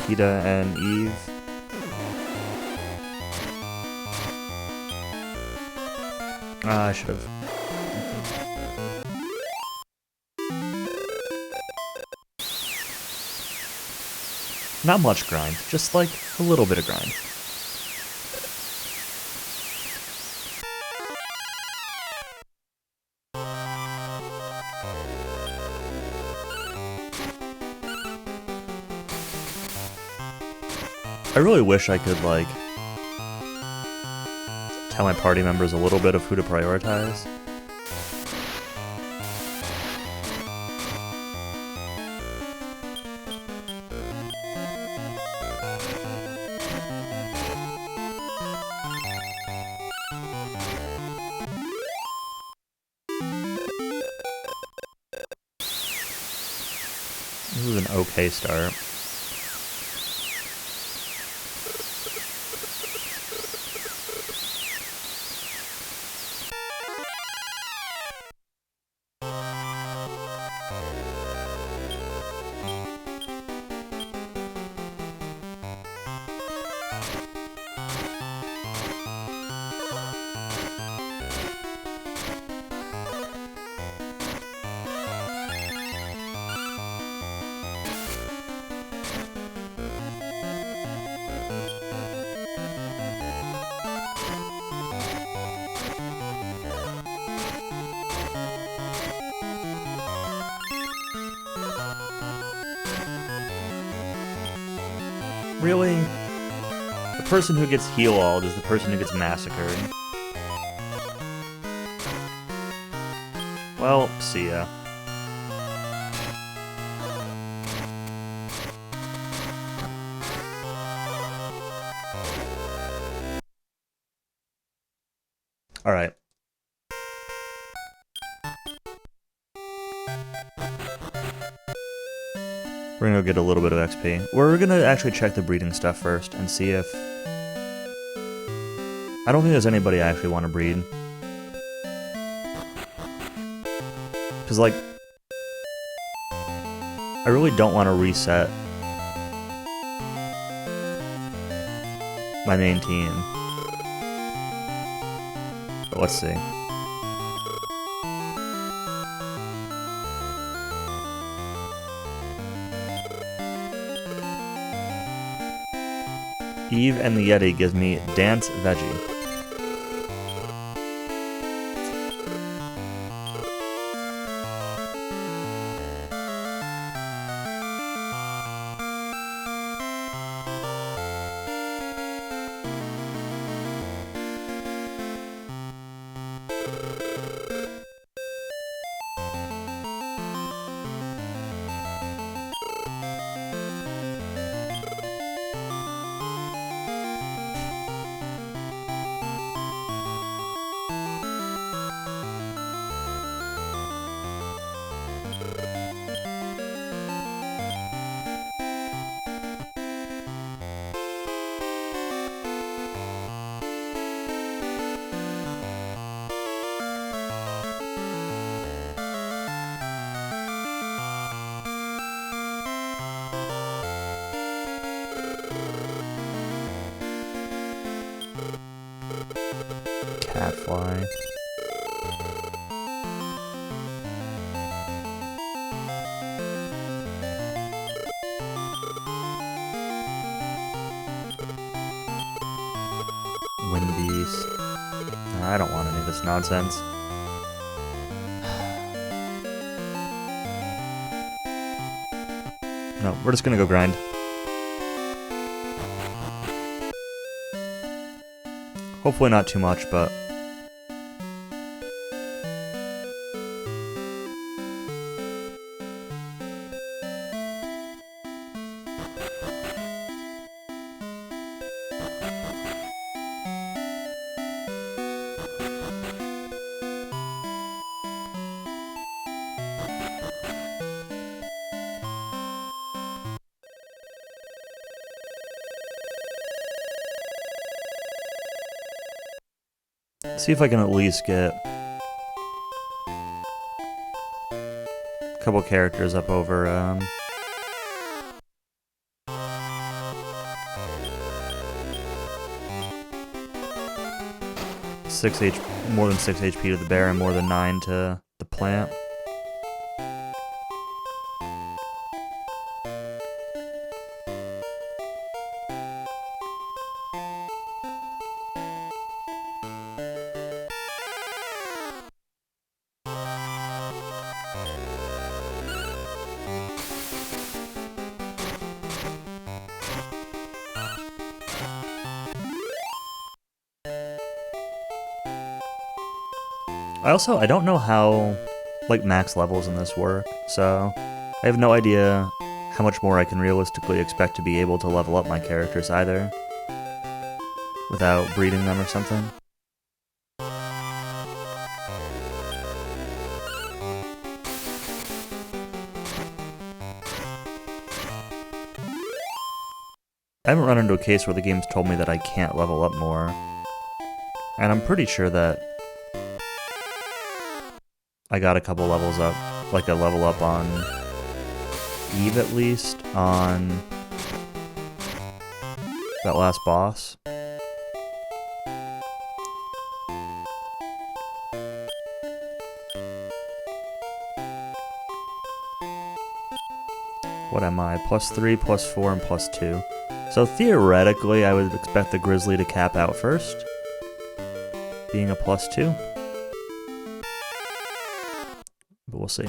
Kita and Eve. I should have. Not much grind, just like a little bit of grind. I really wish I could, like, tell my party members a little bit of who to prioritize. This is an okay start. Really? The person who gets heal-alled is the person who gets massacred. Well, see ya. Alright. We're gonna go get a little bit of XP. We're gonna actually check the breeding stuff first and see if... I don't think there's anybody I actually want to breed. Because, like... I really don't want to reset my main team. But let's see. Eve and the Yeti gives me Dance Veggie. Catfly. Windbeast. I don't want any of this nonsense. No, we're just gonna go grind. Hopefully not too much, but... see if I can at least get a couple characters up over, 6 more than 6 HP to the bear and more than 9 to the plant. I don't know how, like, max levels in this work, so I have no idea how much more I can realistically expect to be able to level up my characters either, without breeding them or something. I haven't run into a case where the game's told me that I can't level up more, and I'm pretty sure that I got a couple levels up, like a level up on Eve at least, on that last boss. What am I? +3, +4, and +2. So theoretically, I would expect the Grizzly to cap out first, being a +2. But we'll see.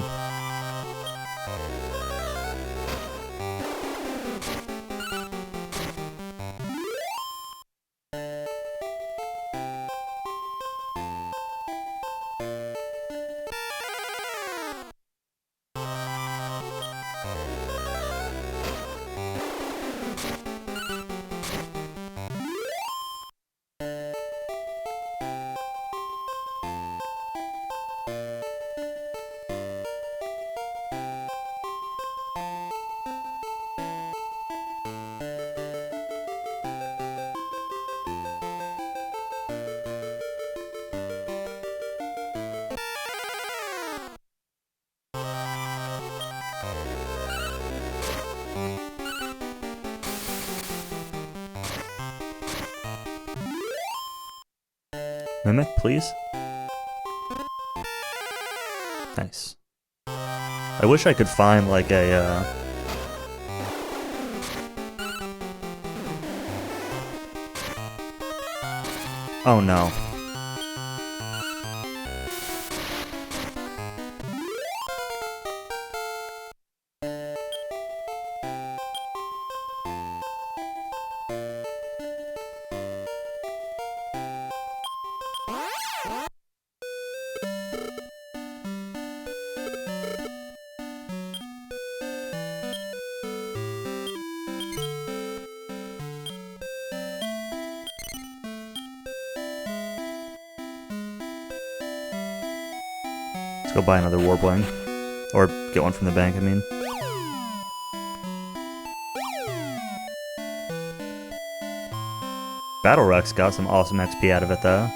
Mimic, please? Nice. I wish I could find, like, a, Oh no. Let's go buy another Warbling. Or get one from the bank, I mean. Battle Rex got some awesome XP out of it, though.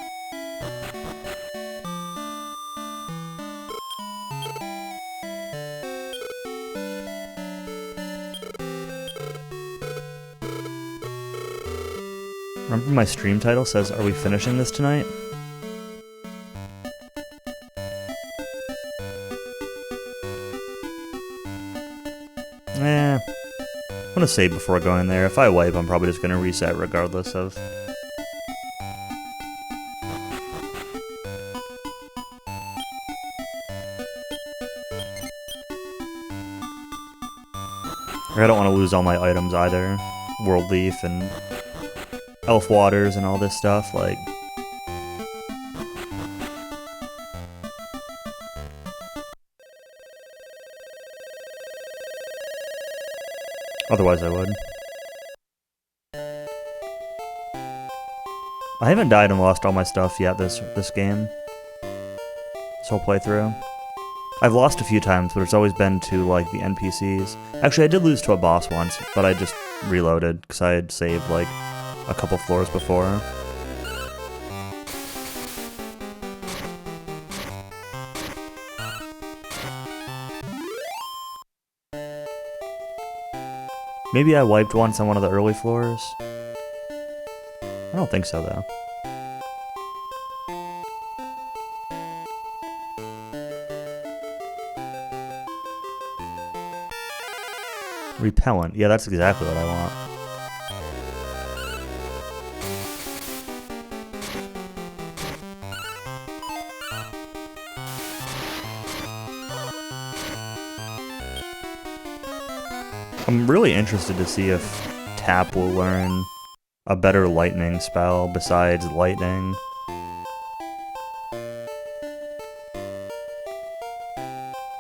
Remember my stream title says, "Are we finishing this tonight?" gonna save before going there. If I wipe, I'm probably just gonna reset regardless of... I don't want to lose all my items either. World Leaf and Elf Waters and all this stuff, like... Otherwise I would. I haven't died and lost all my stuff yet this game. This whole playthrough. I've lost a few times, but it's always been to, like, the NPCs. Actually, I did lose to a boss once, but I just reloaded, because I had saved, like, a couple floors before. Maybe I wiped once on one of the early floors? I don't think so, though. Repellent. Yeah, that's exactly what I want. I'm really interested to see if Tap will learn a better lightning spell besides lightning.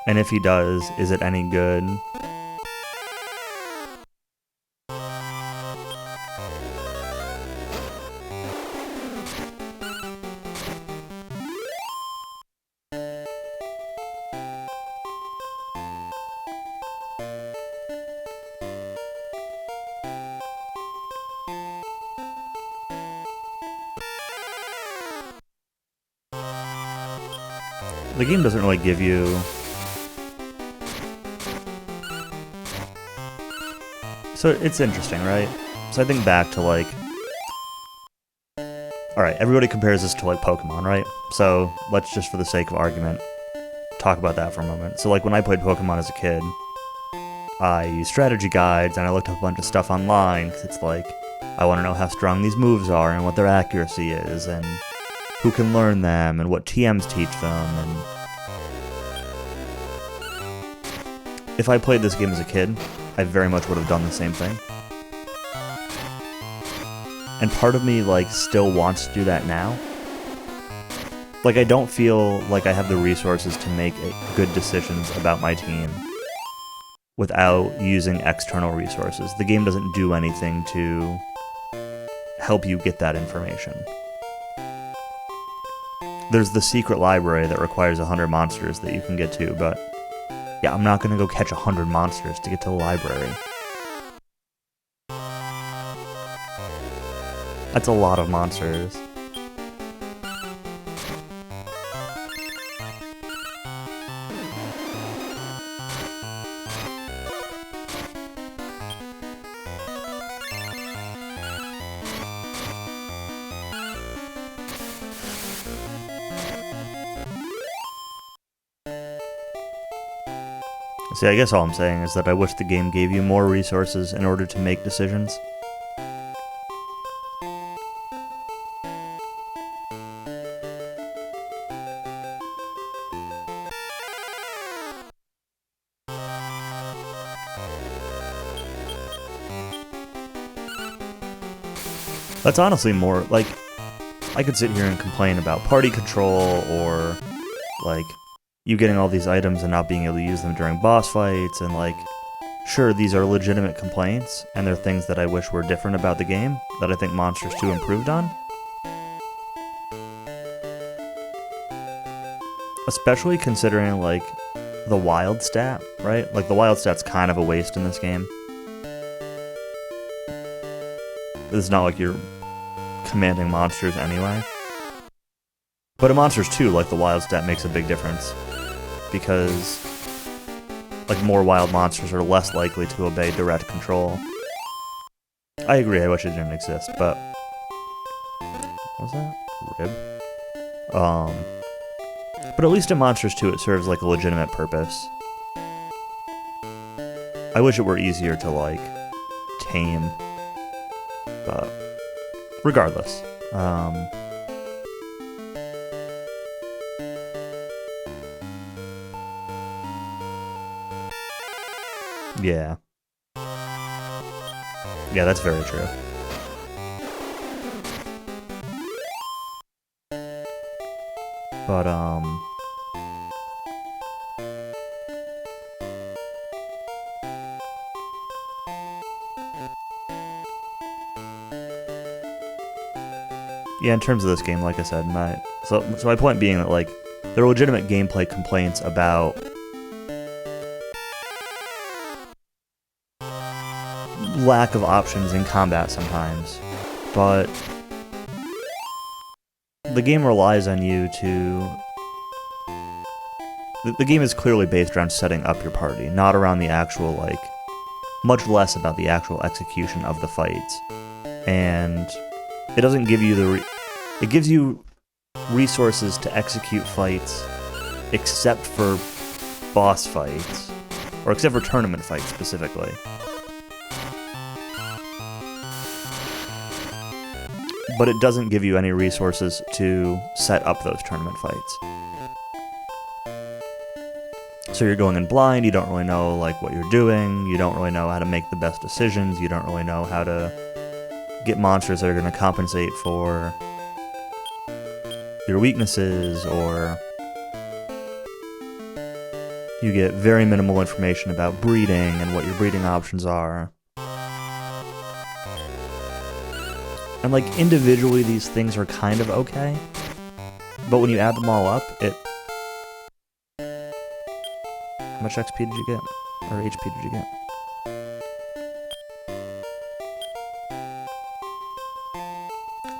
And if he does, is it any good? The game doesn't really give you... So it's interesting, right? So I think back to, like... Alright, everybody compares this to, like, Pokemon, right? So let's just, for the sake of argument, talk about that for a moment. So, like, when I played Pokemon as a kid, I used strategy guides, and I looked up a bunch of stuff online, because it's like, I want to know how strong these moves are, and what their accuracy is, and who can learn them, and what TMs teach them, and... If I played this game as a kid, I very much would have done the same thing. And part of me, like, still wants to do that now. Like, I don't feel like I have the resources to make good decisions about my team without using external resources. The game doesn't do anything to help you get that information. There's the secret library that requires 100 monsters that you can get to, but yeah, I'm not gonna go catch 100 monsters to get to the library. That's a lot of monsters. See, I guess all I'm saying is that I wish the game gave you more resources in order to make decisions. That's honestly more, like, I could sit here and complain about party control, or, like, you getting all these items and not being able to use them during boss fights, and, like, sure, these are legitimate complaints, and they're things that I wish were different about the game, that I think Monsters 2 improved on. Especially considering, like, the wild stat, right? Like, the wild stat's kind of a waste in this game. It's not like you're commanding monsters anyway. But in Monsters 2, like, the wild stat makes a big difference. Because, like, more wild monsters are less likely to obey direct control. I agree, I wish it didn't exist, but... What was that? Rib? But at least in Monsters 2 it serves, like, a legitimate purpose. I wish it were easier to, like, tame. But regardless, yeah. Yeah, that's very true. But, yeah, in terms of this game, like I said, so my point being that, like, there are legitimate gameplay complaints about lack of options in combat sometimes, but the game relies on you to... The game is clearly based around setting up your party, not around the actual, like, much less about the actual execution of the fights. And it doesn't give you it gives you resources to execute fights except for boss fights, or except for tournament fights specifically. But it doesn't give you any resources to set up those tournament fights. So you're going in blind, you don't really know like what you're doing, you don't really know how to make the best decisions, you don't really know how to get monsters that are going to compensate for your weaknesses, or you get very minimal information about breeding and what your breeding options are. And like individually these things are kind of okay, but when you add them all up, How much XP did you get? Or HP did you get?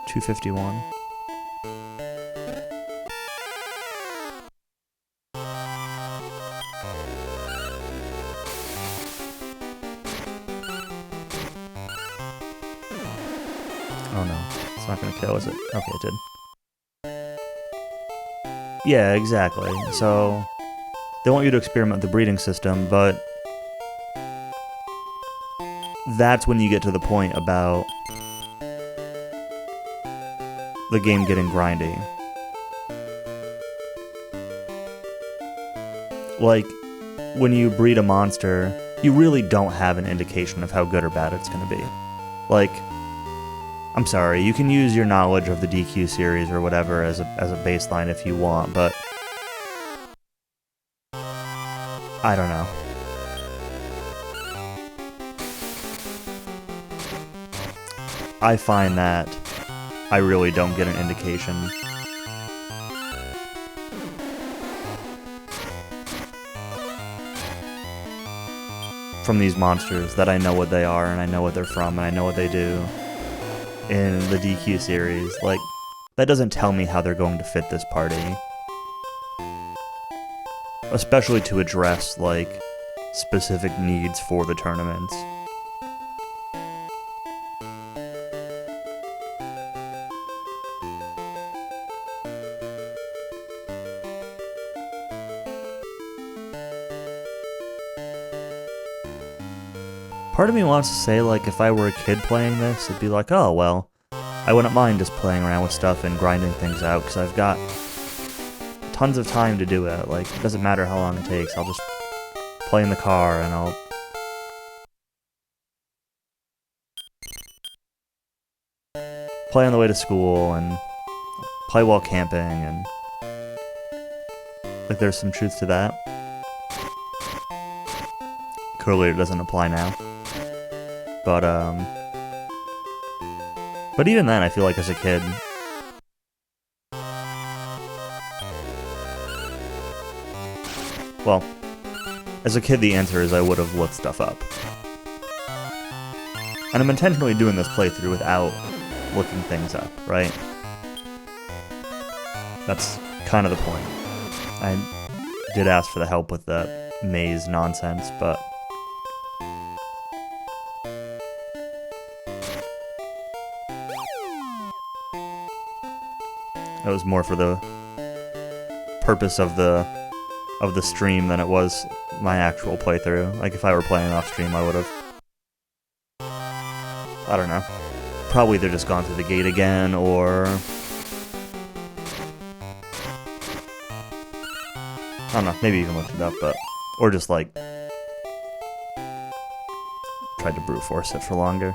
$251. Oh no, it's not gonna kill, is it? Okay, it did. Yeah, exactly. So they want you to experiment with the breeding system, but that's when you get to the point about the game getting grindy. Like, when you breed a monster, you really don't have an indication of how good or bad it's gonna be. Like, I'm sorry, you can use your knowledge of the DQ series or whatever as a baseline if you want, but I don't know. I find that I really don't get an indication from these monsters that I know what they are, and I know what they're from, and I know what they do in the DQ series. Like, that doesn't tell me how they're going to fit this party. Especially to address, like, specific needs for the tournaments. Part of me wants to say, like, if I were a kid playing this, it'd be like, oh, well, I wouldn't mind just playing around with stuff and grinding things out, because I've got tons of time to do it. Like, it doesn't matter how long it takes. I'll just play in the car and I'll play on the way to school and play while camping, and like, there's some truth to that. Clearly it doesn't apply now. But even then, I feel like as a kid, well, as a kid the answer is I would have looked stuff up. And I'm intentionally doing this playthrough without looking things up, right? That's kind of the point. I did ask for the help with the maze nonsense, but it was more for the purpose of the stream than it was my actual playthrough. Like, if I were playing off stream, I would have I don't know. Probably they're just gone through the gate again, or... I don't know, maybe even looked it up, but... Or just, like... tried to brute force it for longer.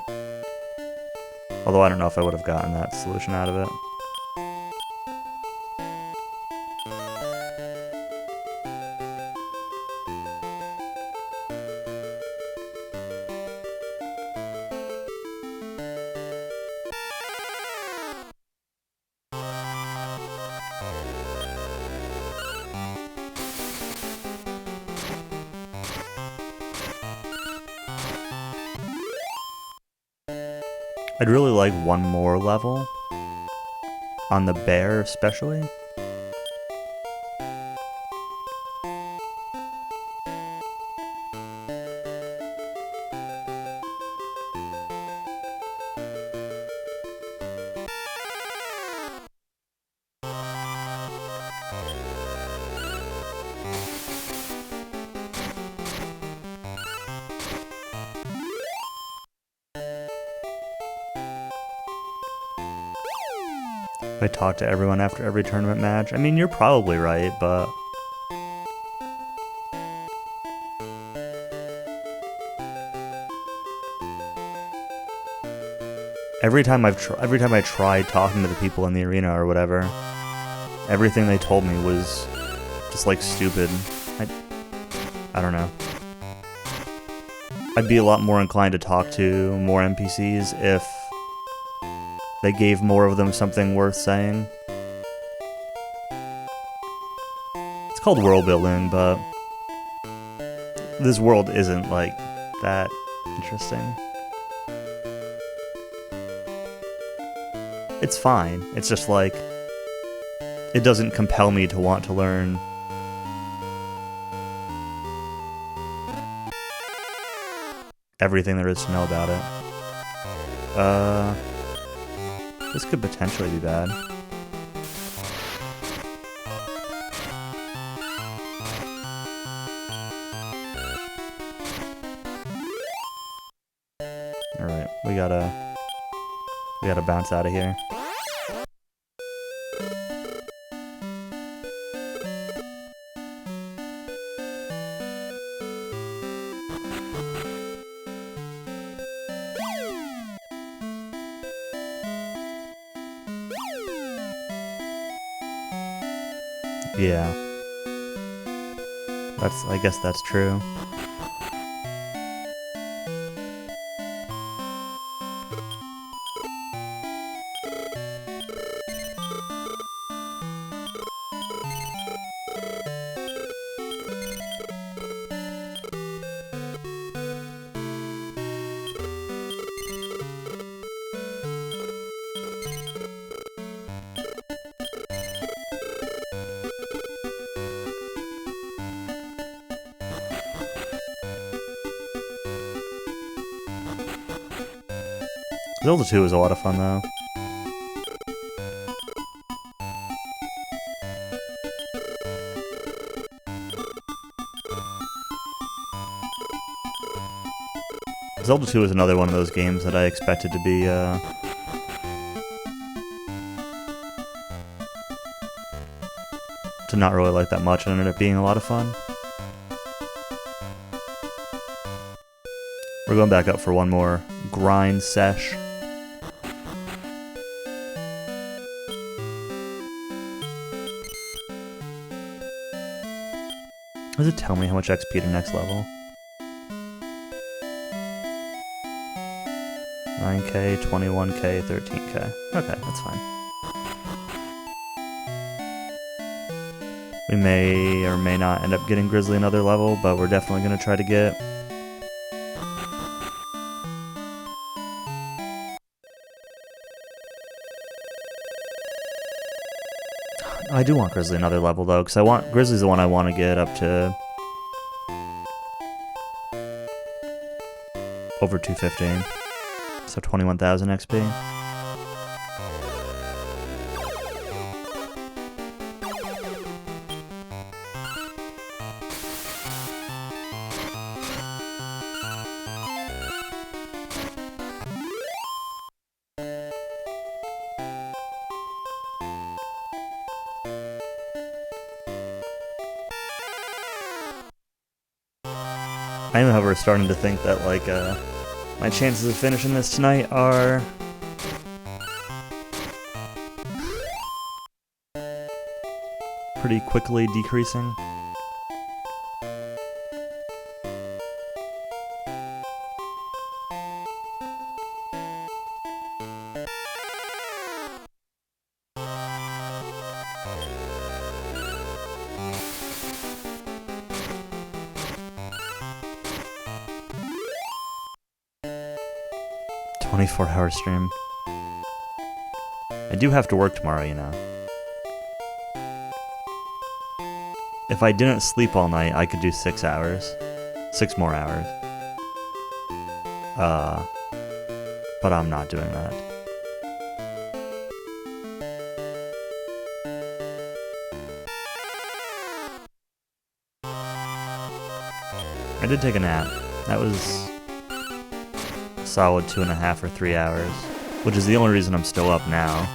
Although I don't know if I would have gotten that solution out of it. I'd really like one more level. On the bear, especially. I talk to everyone after every tournament match. I mean, you're probably right, but... Every time I tried talking to the people in the arena or whatever, everything they told me was just, like, stupid. I don't know. I'd be a lot more inclined to talk to more NPCs if they gave more of them something worth saying. It's called world building, but this world isn't, like, that interesting. It's fine. It's just, like, it doesn't compel me to want to learn. Everything there is to know about it. This could potentially be bad. Alright, we gotta bounce out of here. Yeah. I guess that's true. Zelda 2 is a lot of fun, though. Zelda 2 is another one of those games that I expected to be, to not really like that much, and ended up being a lot of fun. We're going back up for one more grind sesh. Does it tell me how much XP to next level? 9k, 21k, 13k. Okay, that's fine. We may or may not end up getting Grizzly another level, but we're definitely going to try to get... I do want Grizzly another level, though, because Grizzly's the one I want to get up to over 215, so 21,000 XP. I am, however, starting to think that, like, my chances of finishing this tonight are pretty quickly decreasing. "24-hour stream." I do have to work tomorrow, you know. If I didn't sleep all night, I could do 6 hours. 6 more hours. But I'm not doing that. I did take a nap. That was a solid 2.5 or 3 hours, which is the only reason I'm still up now.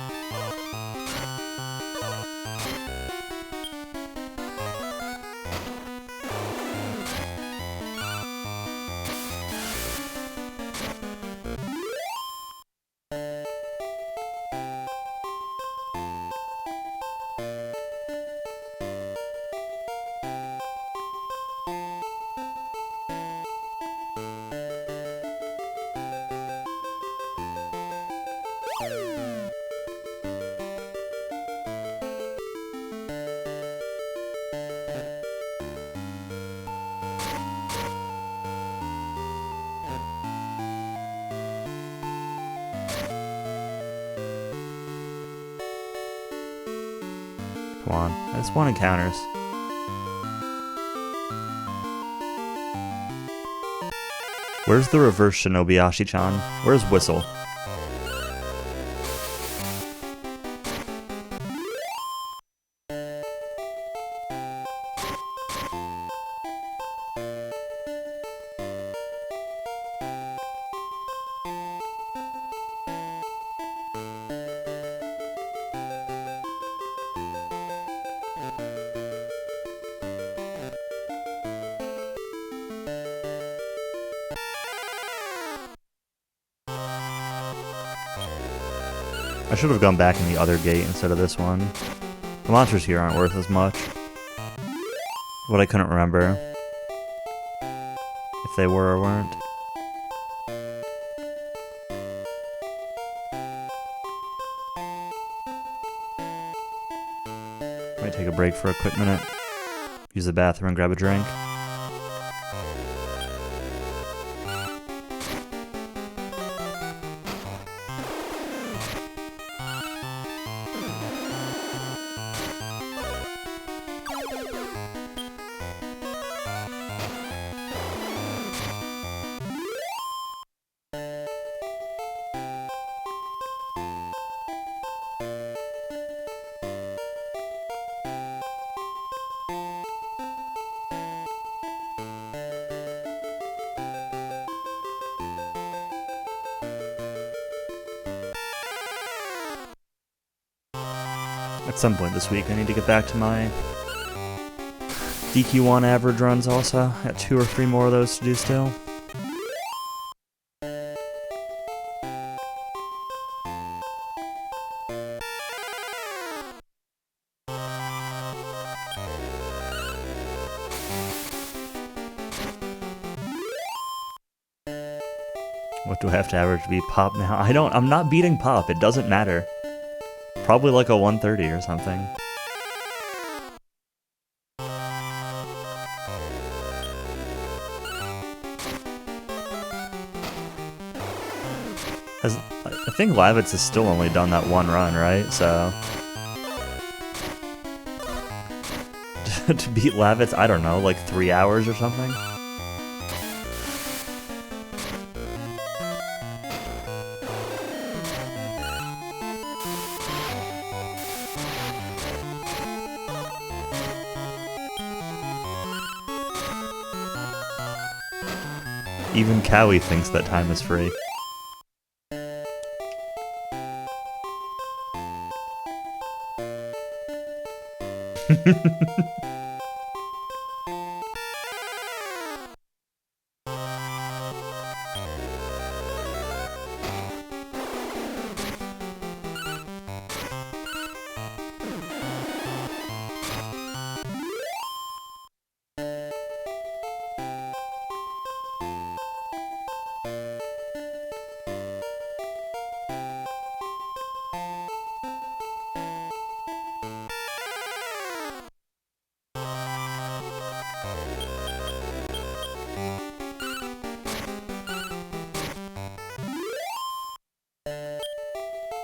Come on, I just want encounters. Where's the reverse Shinobi Ashi-chan? Where's Whistle? I should have gone back in the other gate instead of this one. The monsters here aren't worth as much. But I couldn't remember if they were or weren't. Might take a break for a quick minute. Use the bathroom and grab a drink. At some point this week, I need to get back to my DQ1 average runs also. Got 2 or 3 more of those to do still. What do I have to average to beat Pop now? I'm not beating Pop, it doesn't matter. Probably like a 130 or something. I think Lavitz has still only done that 1 run, right? So to beat Lavitz, I don't know, like 3 hours or something? Even Cowie thinks that time is free.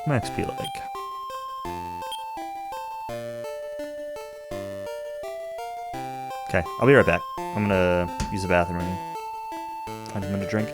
my XP like? Okay, I'll be right back. I'm gonna use the bathroom and find something to drink.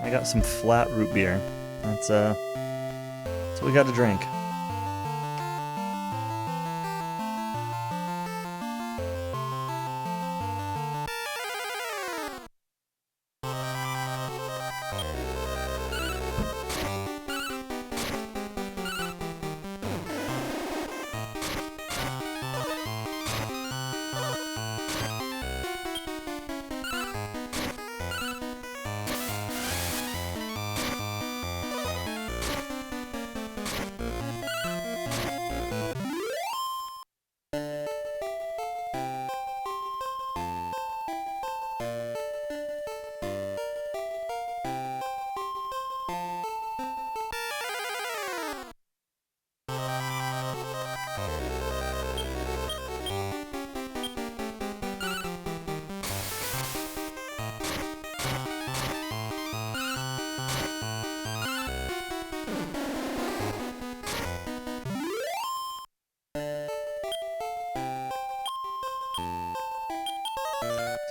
I got some flat root beer. That's what we got to drink.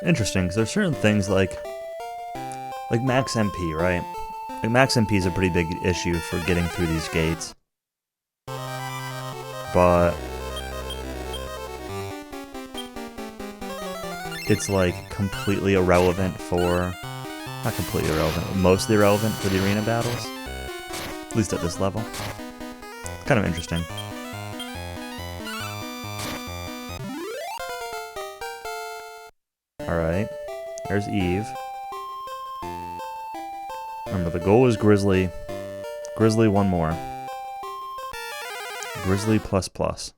Interesting, because there's certain things like max MP, right? Like max MP is a pretty big issue for getting through these gates. But it's like completely irrelevant for, not completely irrelevant, but mostly irrelevant for the arena battles. At least at this level. Kind of interesting. Alright, there's Eve. Remember, the goal is Grizzly. Grizzly one more. Grizzly plus plus.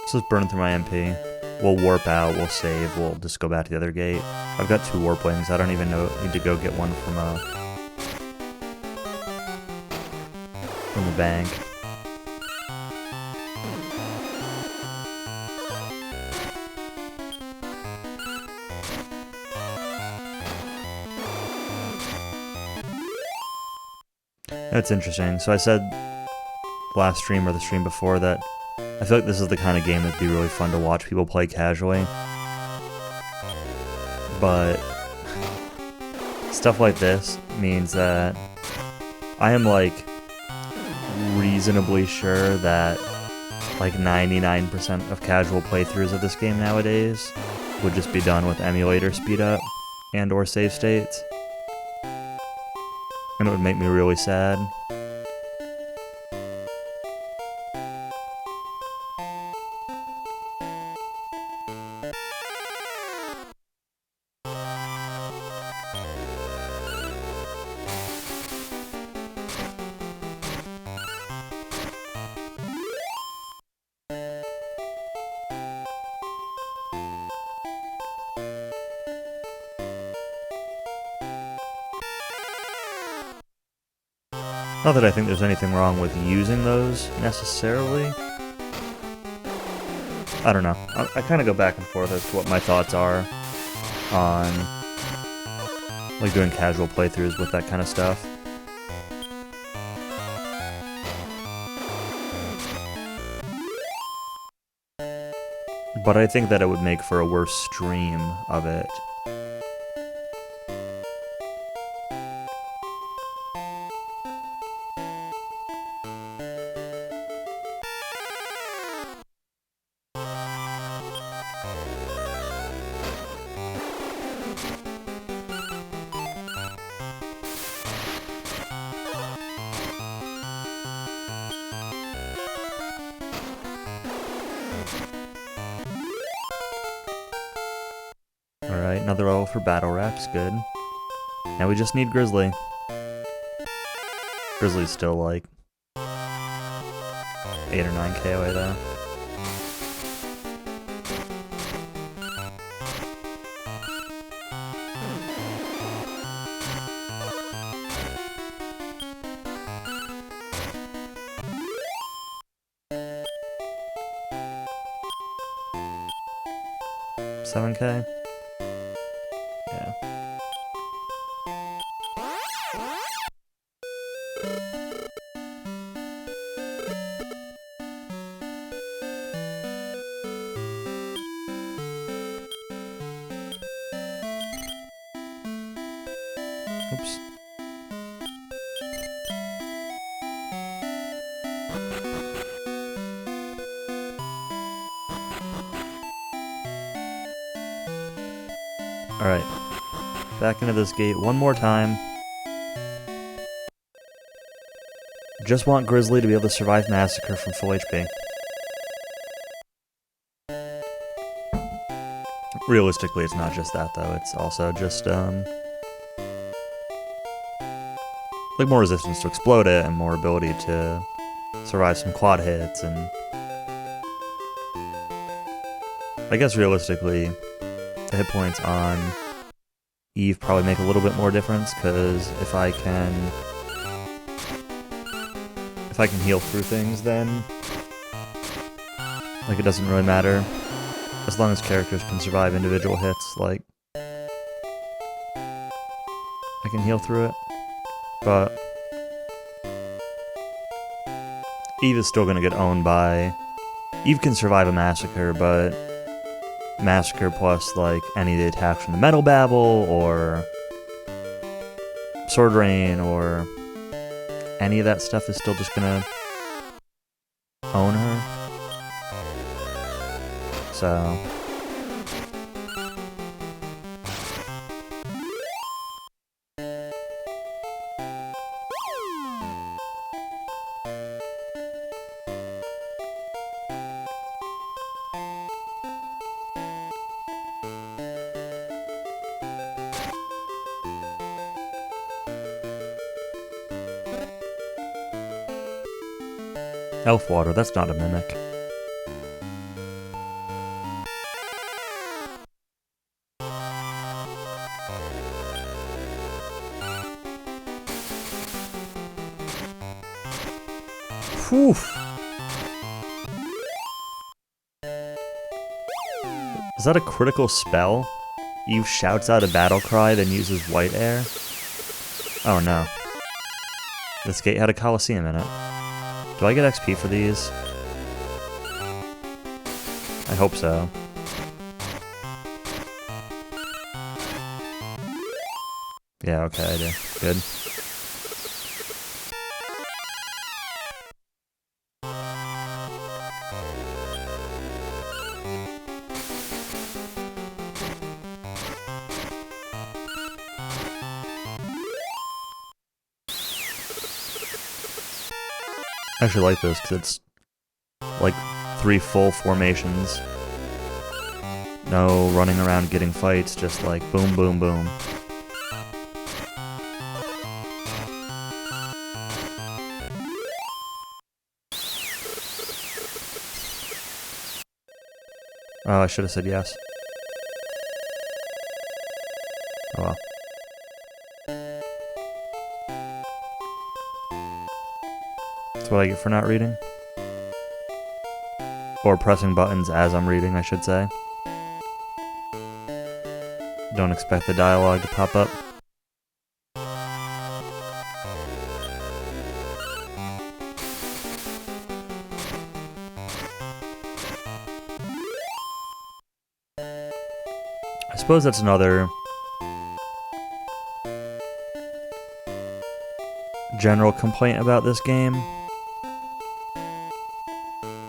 So just burning through my MP. We'll warp out, we'll save, we'll just go back to the other gate. I've got 2 warp wings, I don't even need to go get one from the bank. That's interesting. So I said last stream or the stream before that I feel like this is the kind of game that'd be really fun to watch people play casually. But stuff like this means that I am like reasonably sure that like 99% of casual playthroughs of this game nowadays would just be done with emulator speed up and or save states. And it would make me really sad. Not that I think there's anything wrong with using those, necessarily. I don't know. I kind of go back and forth as to what my thoughts are on, like, doing casual playthroughs with that kind of stuff. But I think that it would make for a worse stream of it. Alright, another level for Battle Rex, good. Now we just need Grizzly. Grizzly's still like 8 or 9k away though. $7k? Yeah. Oops. Alright. Back into this gate one more time. Just want Grizzly to be able to survive Massacre from full HP. Realistically, it's not just that, though. It's also just, like, more resistance to explode it, and more ability to survive some quad hits, and I guess realistically, the hit points on Eve probably make a little bit more difference, because if I can heal through things, then, like, it doesn't really matter. As long as characters can survive individual hits, like, I can heal through it. But Eve is still gonna get owned by... Eve can survive a Massacre, but Massacre plus, like, any of the attacks from the Metal Babble, or Sword Rain, or any of that stuff is still just gonna own her. So... Elf Water, that's not a mimic. Whew. Is that a critical spell? Eve shouts out a battle cry, then uses white air? Oh no. This gate had a Coliseum in it. Do I get XP for these? I hope so. Yeah, okay, I do. Good. I actually like this because it's like 3 full formations. No running around getting fights, just like boom, boom, boom. Oh, I should have said yes. Oh well. what I get for not reading. Or pressing buttons as I'm reading, I should say. Don't expect the dialogue to pop up. I suppose that's another general complaint about this game.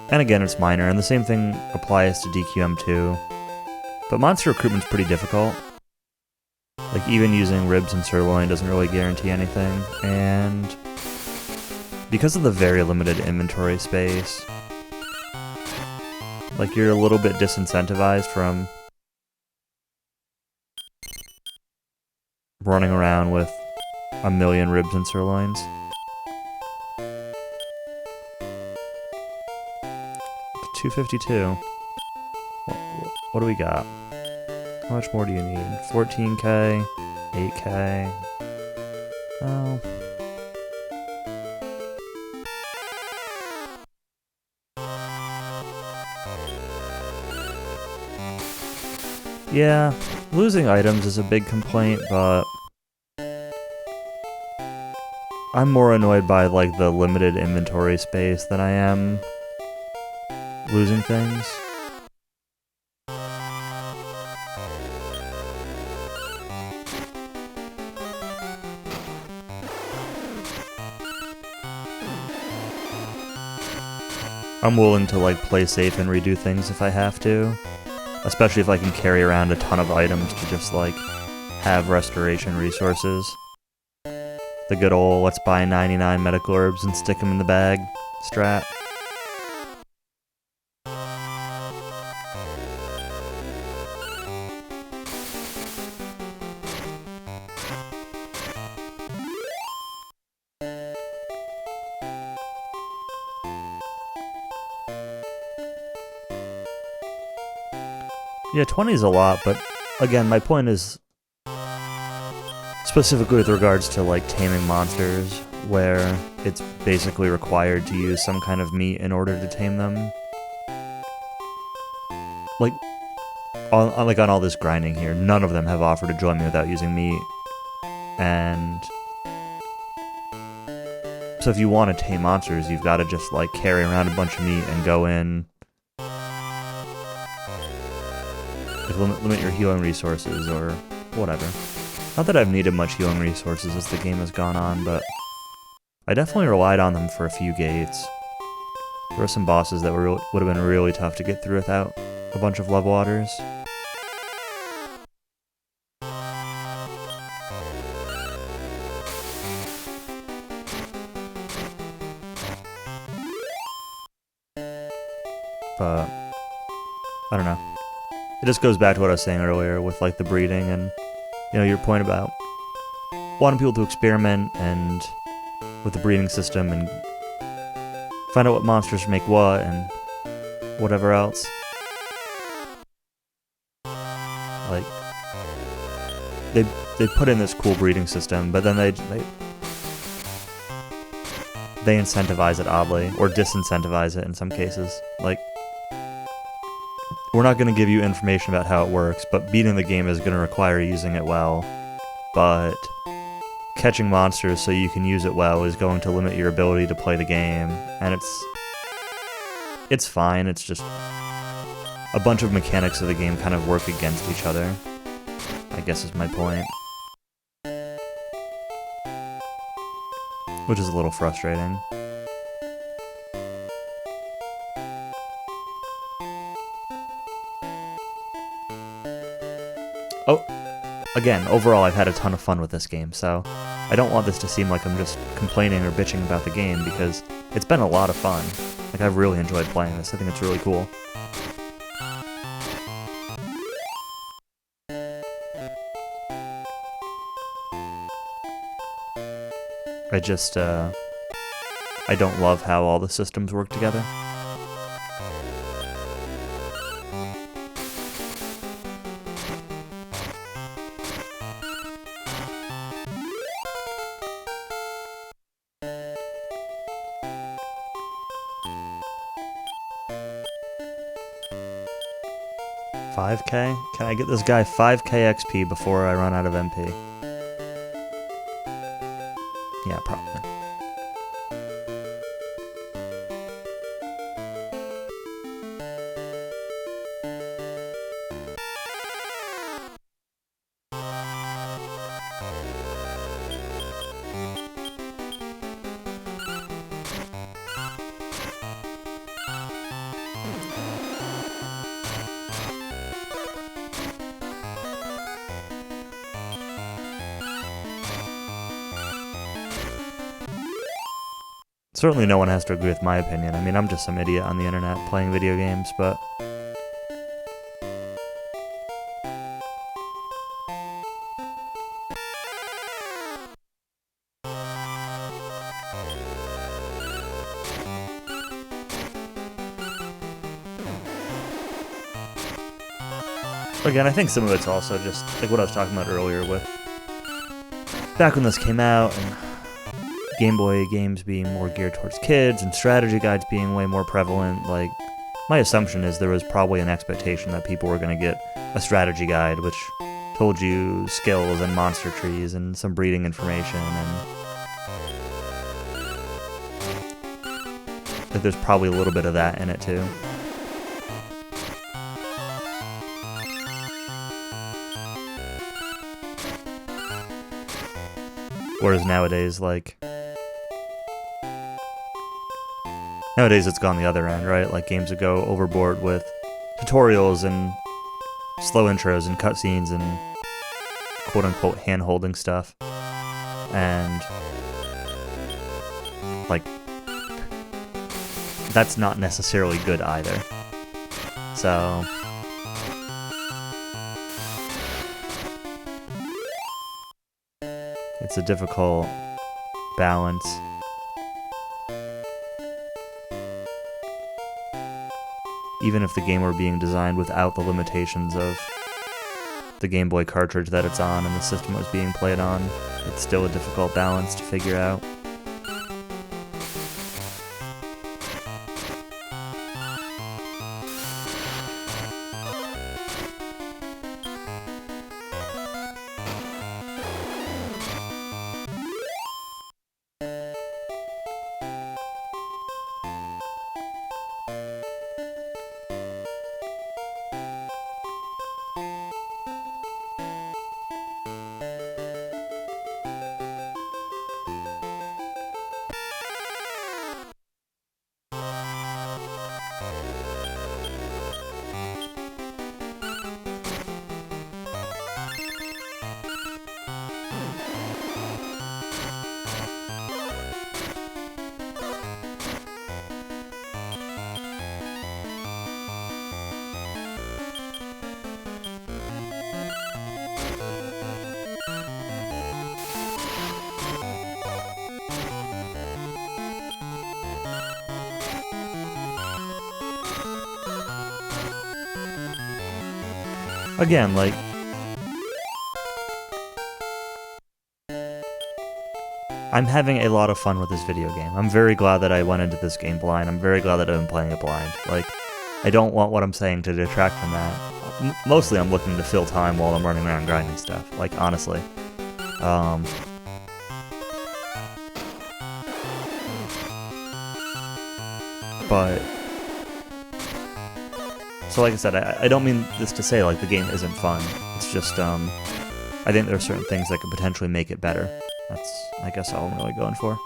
And again, it's minor, and the same thing applies to DQM2. But monster recruitment's pretty difficult. Like, even using ribs and sirloin doesn't really guarantee anything, and because of the very limited inventory space, like, you're a little bit disincentivized from running around with a million ribs and sirloins. 252. What do we got? How much more do you need? 14k, 8k. Oh. Yeah, losing items is a big complaint, but I'm more annoyed by, like, the limited inventory space than I am losing things. I'm willing to, like, play safe and redo things if I have to. Especially if I can carry around a ton of items to just, like, have restoration resources. The good old, let's buy 99 medical herbs and stick them in the bag strat. Yeah, 20 is a lot, but again, my point is specifically with regards to, like, taming monsters, where it's basically required to use some kind of meat in order to tame them. Like, on all this grinding here, none of them have offered to join me without using meat. And so if you want to tame monsters, you've got to just, like, carry around a bunch of meat and go in. Like, limit your healing resources or whatever. Not that I've needed much healing resources as the game has gone on, but I definitely relied on them for a few gates. There were some bosses that would have been really tough to get through without a bunch of love waters. But I don't know. It just goes back to what I was saying earlier with, like, the breeding and, you know, your point about wanting people to experiment and with the breeding system and find out what monsters make what and whatever else. Like, they put in this cool breeding system, but then they incentivize it oddly, or disincentivize it in some cases. Like, we're not going to give you information about how it works, but beating the game is going to require using it well. But catching monsters so you can use it well is going to limit your ability to play the game, and it's fine. It's just a bunch of mechanics of the game kind of work against each other, I guess is my point. Which is a little frustrating. Oh, again, overall I've had a ton of fun with this game, so I don't want this to seem like I'm just complaining or bitching about the game, because it's been a lot of fun. Like, I've really enjoyed playing this. I think it's really cool. I don't love how all the systems work together. 5k? Can I get this guy 5k XP before I run out of MP? Yeah, probably. Certainly no one has to agree with my opinion. I mean, I'm just some idiot on the internet playing video games, but... Again, I think some of it's also just, like what I was talking about earlier with... Back when this came out, and Game Boy games being more geared towards kids, and strategy guides being way more prevalent, like, my assumption is there was probably an expectation that people were going to get a strategy guide, which told you skills and monster trees and some breeding information, and that there's probably a little bit of that in it too. Whereas nowadays, like... Nowadays it's gone the other end, right? Like, games would go overboard with tutorials and slow intros and cutscenes and quote-unquote hand-holding stuff. And... like... that's not necessarily good either. So... it's a difficult balance. Even if the game were being designed without the limitations of the Game Boy cartridge that it's on and the system it was being played on, it's still a difficult balance to figure out. Again, like... I'm having a lot of fun with this video game. I'm very glad that I went into this game blind. I'm very glad that I've been playing it blind. Like, I don't want what I'm saying to detract from that. Mostly I'm looking to fill time while I'm running around grinding stuff, like, honestly. But... so like I said, I don't mean this to say, like, the game isn't fun. It's just, I think there are certain things that could potentially make it better. That's, I guess, all I'm really going for.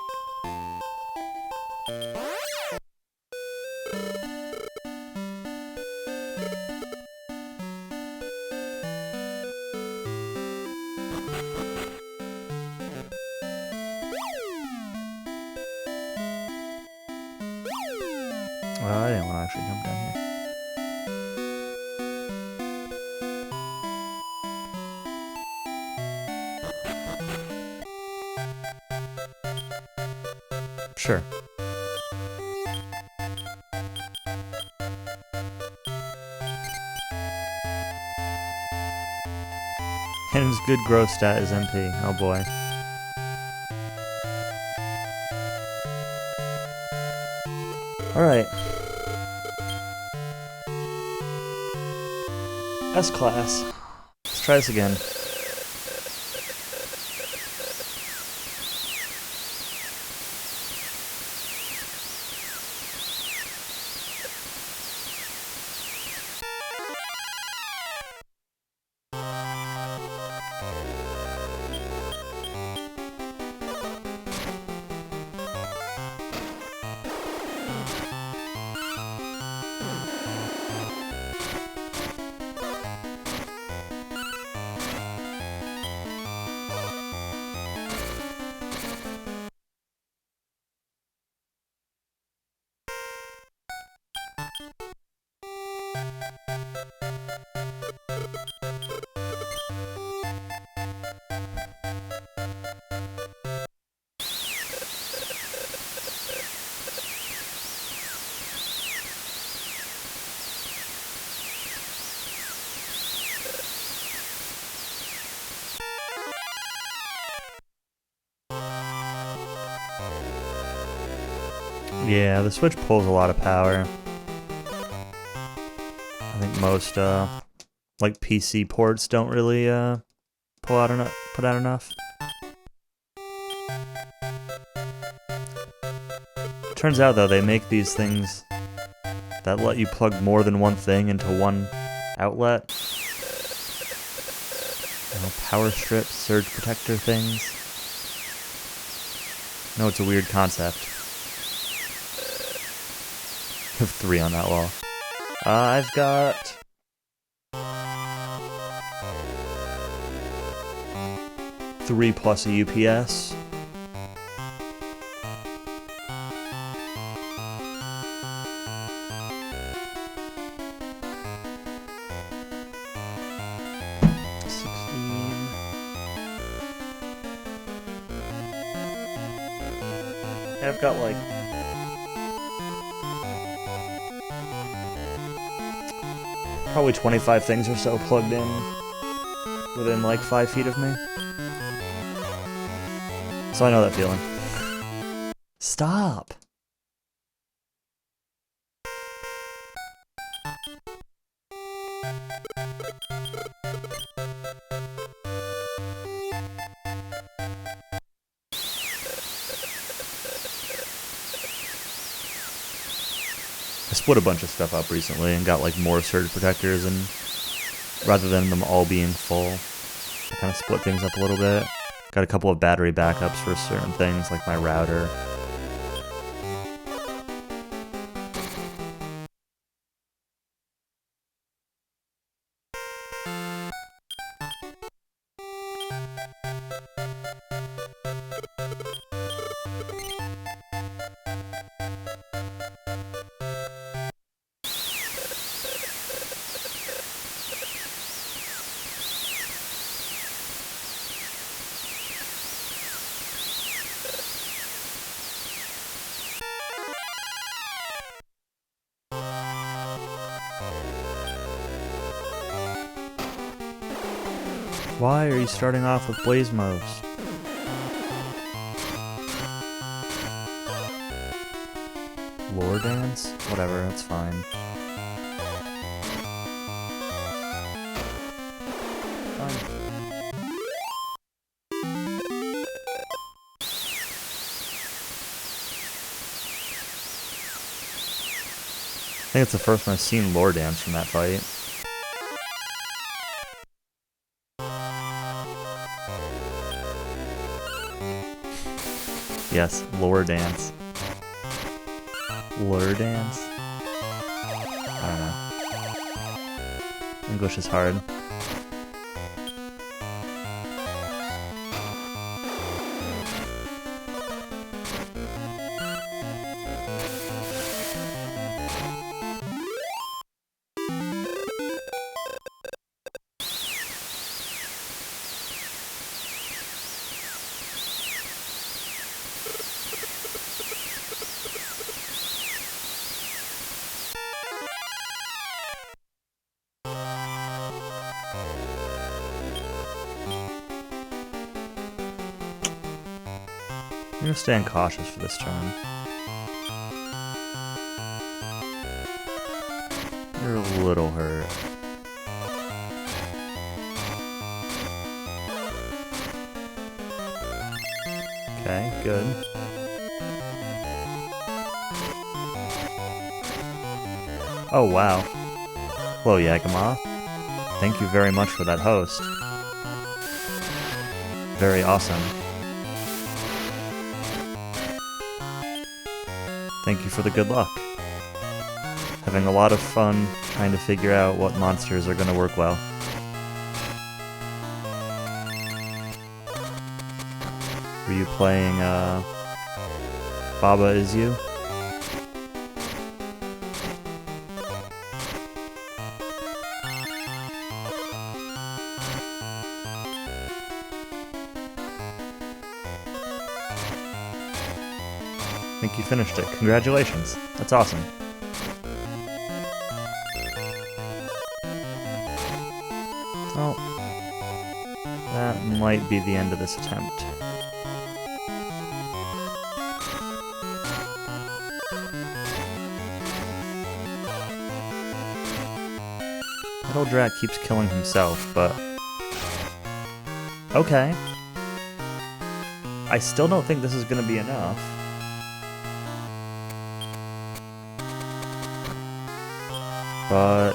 Well, I didn't want to actually jump down here. Sure. And his good growth stat is MP. Oh boy. Alright. S-Class. Let's try this again. Yeah, the Switch pulls a lot of power. I think most, like PC ports don't really, put out enough. Turns out, though, they make these things that let you plug more than one thing into one outlet. You know, power strips, surge protector things. No, it's a weird concept. I have 3 on that wall. I've got... three plus a UPS. I've got like probably 25 things or so plugged in within like 5 feet of me. So I know that feeling. Stop! I split a bunch of stuff up recently and got like more surge protectors, and rather than them all being full, I kind of split things up a little bit. Got a couple of battery backups for certain things like my router. Why are you starting off with Blazemos? Lore dance? Whatever, that's fine. I think it's the first time I've seen Lore dance from that fight. Yes, lore dance. Lure dance? I don't know. English is hard. I'm gonna stand cautious for this turn. You're a little hurt. Okay, good. Oh, wow. Hello, Yakima. Thank you very much for that host. Very awesome. Thank you for the good luck. Having a lot of fun trying to figure out what monsters are going to work well. Were you playing, Baba Is You? I think you finished it. Congratulations. That's awesome. Well, that might be the end of this attempt. Metal Drat keeps killing himself, but... okay. I still don't think this is gonna be enough. But...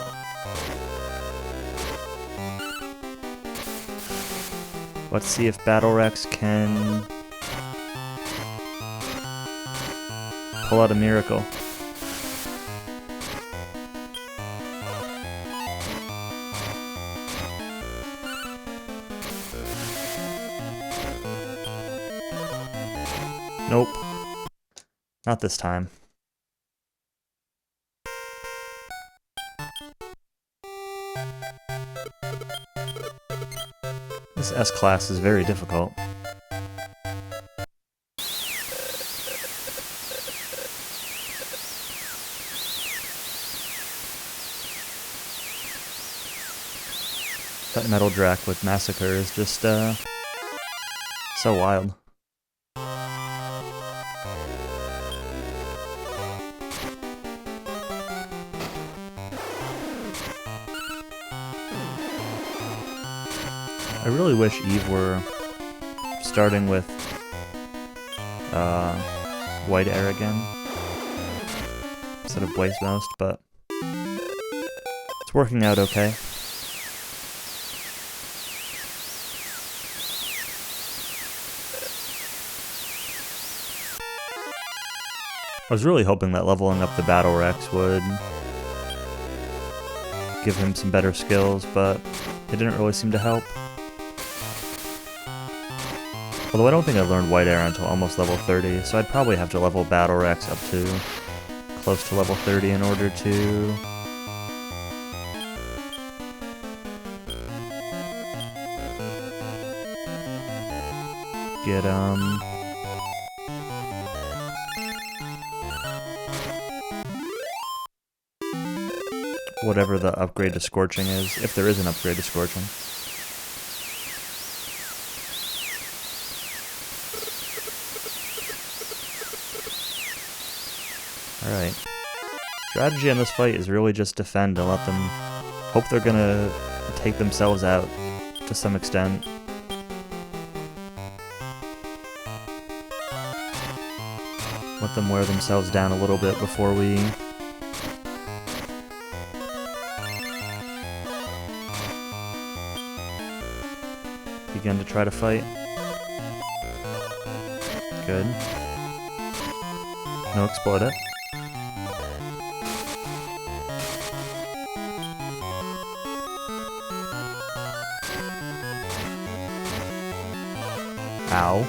let's see if Battle Rex can... pull out a miracle. Nope. Not this time. This S-Class is very difficult. That Metal Drak with Massacre is just, so wild. I really wish Eve were starting with White Air again instead of Wastemost, but it's working out okay. I was really hoping that leveling up the Battle Rex would give him some better skills, but it didn't really seem to help. Although I don't think I learned White Air until almost level 30, so I'd probably have to level Battle Rex up to close to level 30 in order to get, whatever the upgrade to Scorching is, if there is an upgrade to Scorching. Alright. Strategy on this fight is really just defend and let them hope they're gonna take themselves out to some extent. Let them wear themselves down a little bit before we begin to try to fight. Good. No explode it. Ow.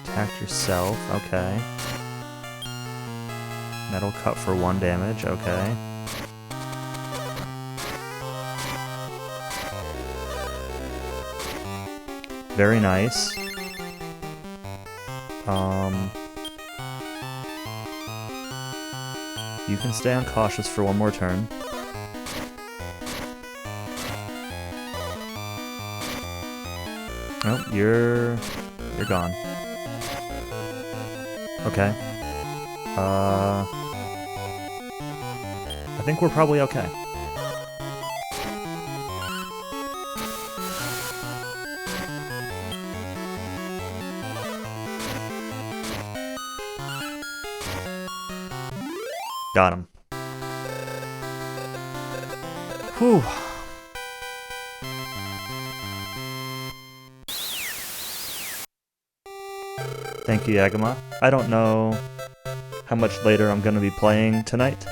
Attack yourself, okay. Metal Cut for 1 damage, okay. Very nice. You can stay uncautious for 1 more turn. Oh, you're gone. Okay. I think we're probably okay. Got him. Whew. Thank you, Yagama. I don't know how much later I'm gonna be playing tonight.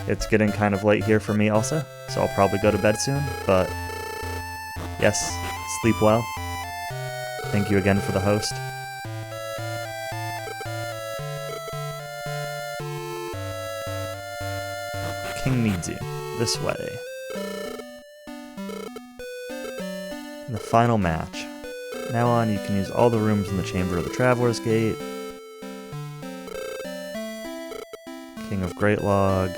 It's getting kind of late here for me also, so I'll probably go to bed soon, but yes, sleep well. Thank you again for the host. King needs you. This way. In the final match. Now on, you can use all the rooms in the Chamber of the Traveler's Gate. King of Greatlog.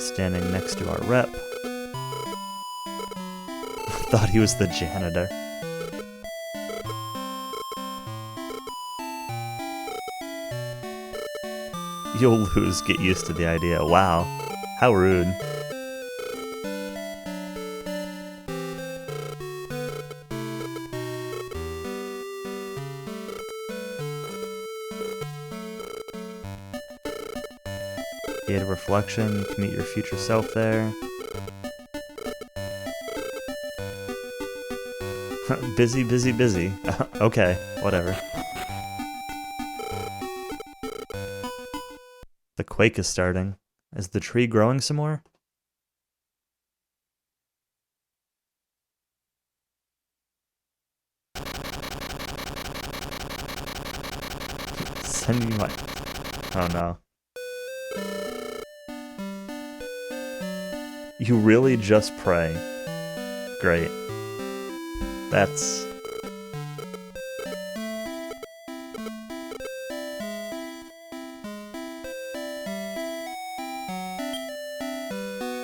Standing next to our rep. Thought he was the janitor. You'll lose, get used to the idea. Wow, how rude. Gate of Reflection, you can meet your future self there. Busy, busy, busy. Okay, whatever. The quake is starting. Is the tree growing some more? Send me my... Oh no. You really just pray. Great. That's...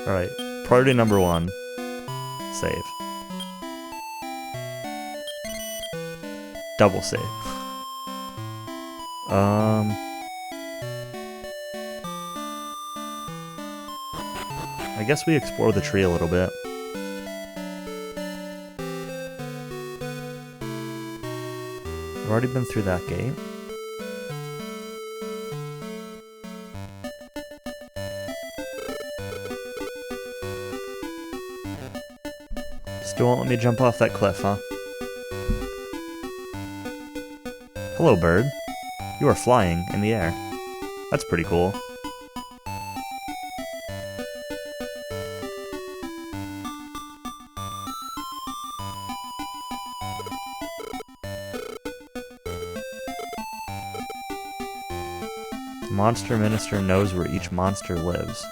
Alright, priority number 1. Save. Double save. I guess we explore the tree a little bit. I've already been through that gate. Still won't let me jump off that cliff, huh? Hello, bird. You are flying in the air. That's pretty cool. The Monster Minister knows where each monster lives.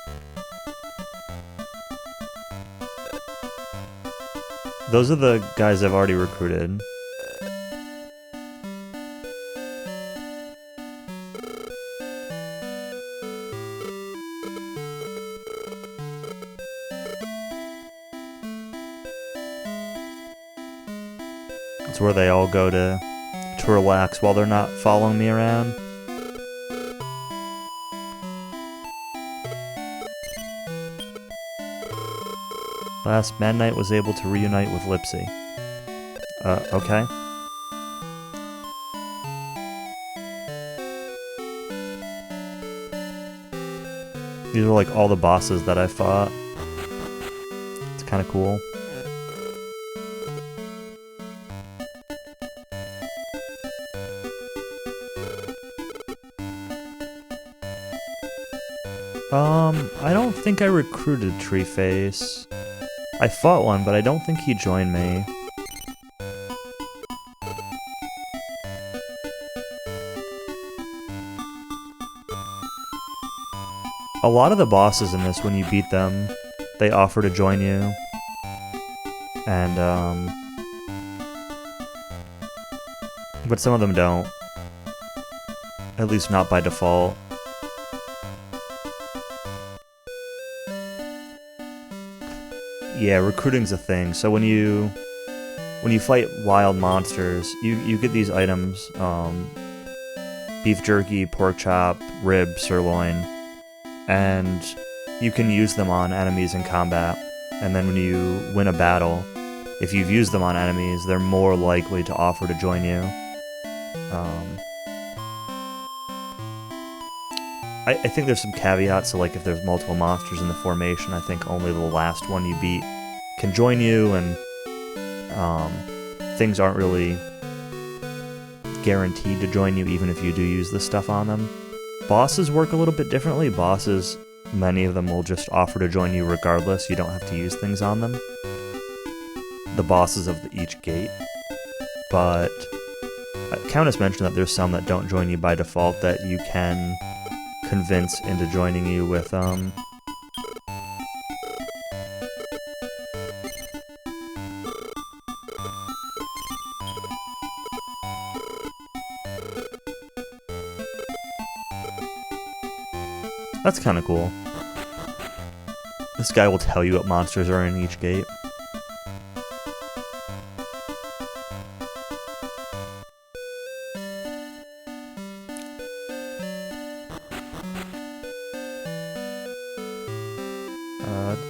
Those are the guys I've already recruited. It's where they all go to relax while they're not following me around. Last Mad Knight was able to reunite with Lipsy. Okay. These are like all the bosses that I fought. It's kind of cool. I don't think I recruited Treeface. I fought one, but I don't think he joined me. A lot of the bosses in this, when you beat them, they offer to join you. And, but some of them don't. At least not by default. Yeah, recruiting's a thing. So when you fight wild monsters, you get these items, beef jerky, pork chop, rib, sirloin, and you can use them on enemies in combat. And then when you win a battle, if you've used them on enemies, they're more likely to offer to join you. I think there's some caveats, so like if there's multiple monsters in the formation, I think only the last one you beat can join you, and things aren't really guaranteed to join you even if you do use this stuff on them. Bosses work a little bit differently. Bosses, many of them will just offer to join you regardless. You don't have to use things on them. The bosses of each gate. But Countess mentioned that there's some that don't join you by default that you can convince into joining you with That's kind of cool. This guy will tell you what monsters are in each gate.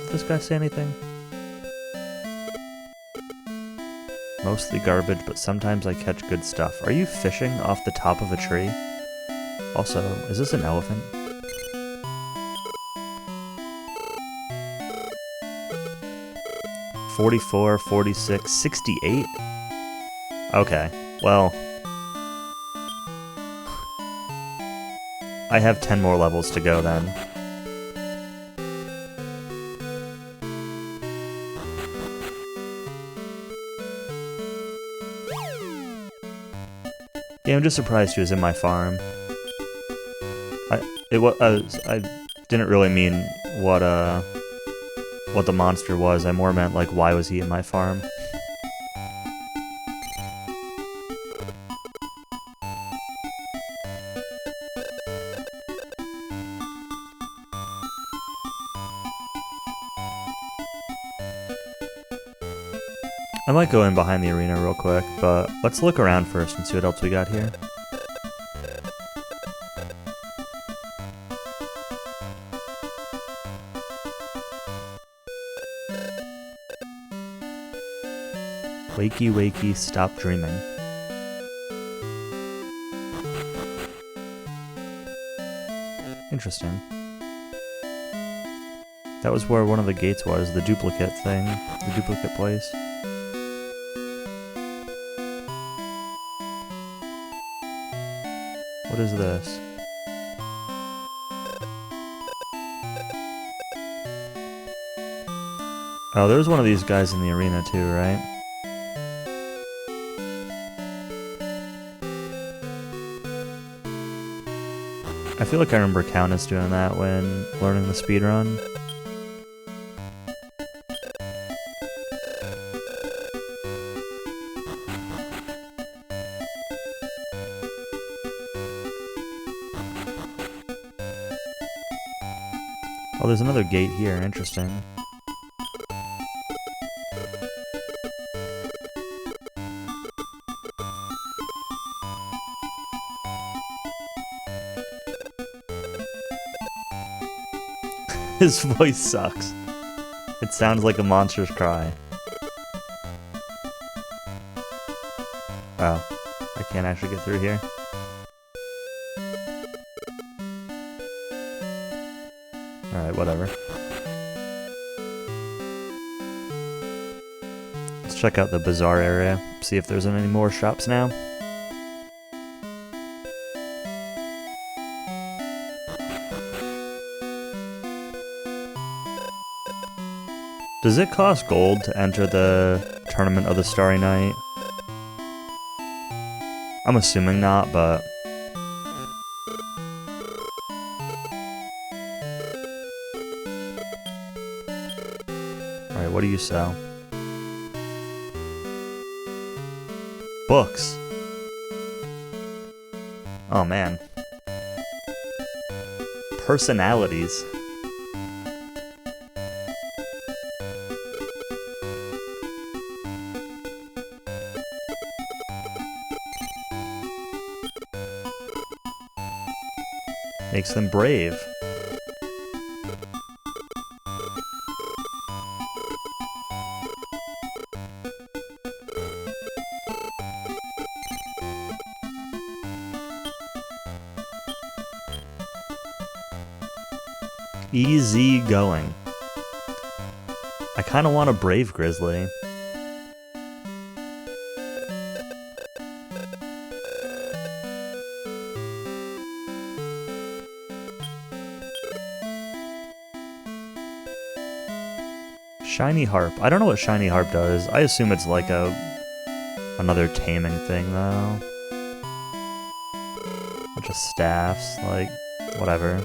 Did this guy say anything? Mostly garbage, but sometimes I catch good stuff. Are you fishing off the top of a tree? Also, is this an elephant? $44, $46, $68? Okay, well... I have 10 more levels to go then. Yeah, I'm just surprised he was in my farm. I didn't really mean what the monster was. I more meant, like, why was he in my farm? I might go in behind the arena real quick, but let's look around first and see what else we got here. Wakey, wakey, stop dreaming. Interesting. That was where one of the gates was, the duplicate thing, the duplicate place. What is this? Oh, there's one of these guys in the arena too, right? I feel like I remember Countess doing that when learning the speedrun. Oh, there's another gate here, interesting. His voice sucks. It sounds like a monster's cry. Oh, I can't actually get through here. Alright, whatever. Let's check out the bazaar area, see if there's any more shops now. Does it cost gold to enter the Tournament of the Starry Night? I'm assuming not, but... Alright, what do you sell? Books! Oh man. Personalities. Makes them brave. Easy going. I kind of want a brave grizzly. Shiny harp. I don't know what shiny harp does. I assume it's like another taming thing though. Bunch of staffs, like whatever.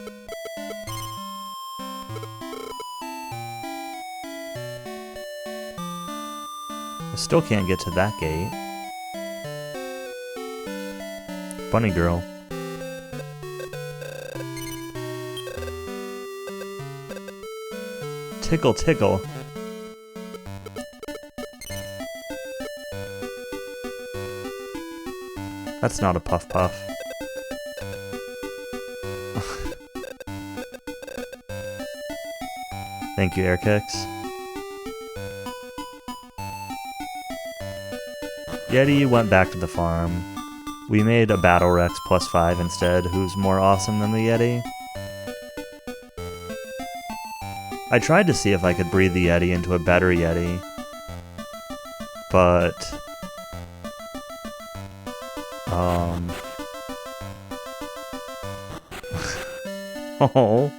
I still can't get to that gate. Bunny girl. Tickle tickle. That's not a puff puff. Thank you, air kicks. Yeti went back to the farm. We made a Battle Rex +5 instead, who's more awesome than the Yeti. I tried to see if I could breed the Yeti into a better Yeti, but oh,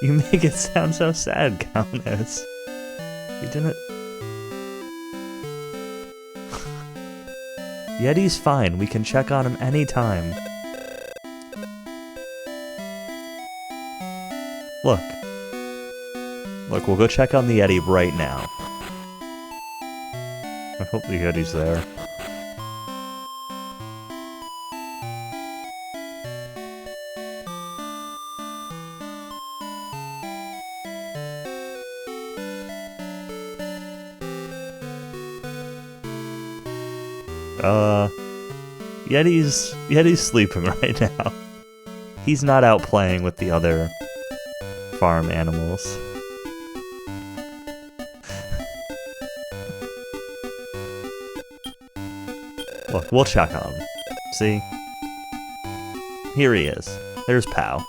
you make it sound so sad, Countess. We didn't. Yeti's fine. We can check on him anytime. Look. Look, we'll go check on the Yeti right now. I hope the Yeti's there. Yeti's sleeping right now. He's not out playing with the other farm animals. Look, we'll check on him. See? Here he is. There's Pow.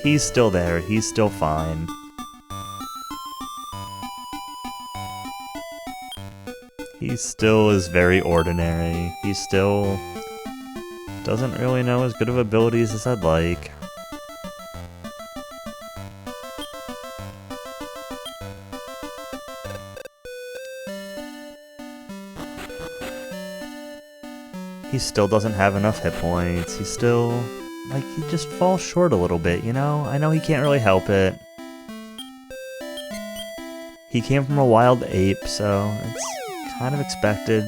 He's still there. He's still fine. He still is very ordinary. He still doesn't really know as good of abilities as I'd like. He still doesn't have enough hit points. He's still, like, he just falls short a little bit, you know? I know he can't really help it. He came from a wild ape, so it's kind of expected.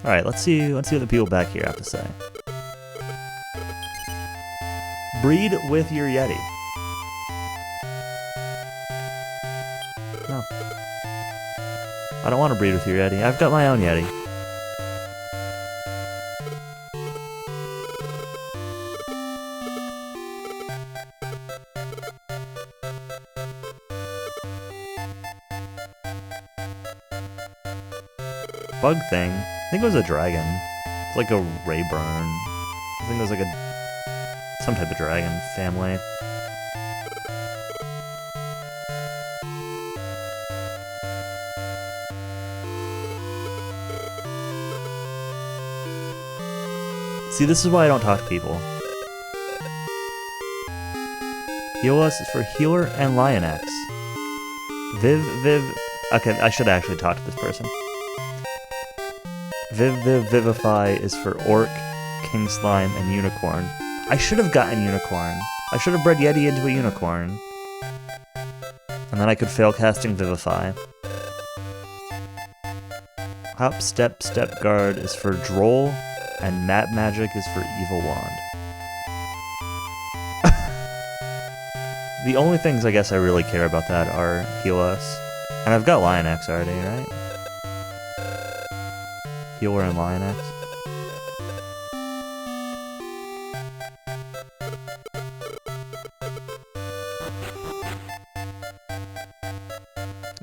Alright, let's see what the people back here have to say. Breed with your Yeti. No. I don't want to breed with your Yeti. I've got my own Yeti. Bug thing. I think it was a dragon. It's like a Rayburn. I think it was like some type of dragon family. See, this is why I don't talk to people. Healus is for Healer and Lionex. Viv. Okay, I should actually talk to this person. Vivify is for Orc, King Slime, and Unicorn. I should have gotten Unicorn. I should have bred Yeti into a Unicorn. And then I could fail casting Vivify. Hop, Step Guard is for Droll, and Map Magic is for Evil Wand. The only things I guess I really care about that are Healus. And I've got Lionex already, right? Healer and Lionex.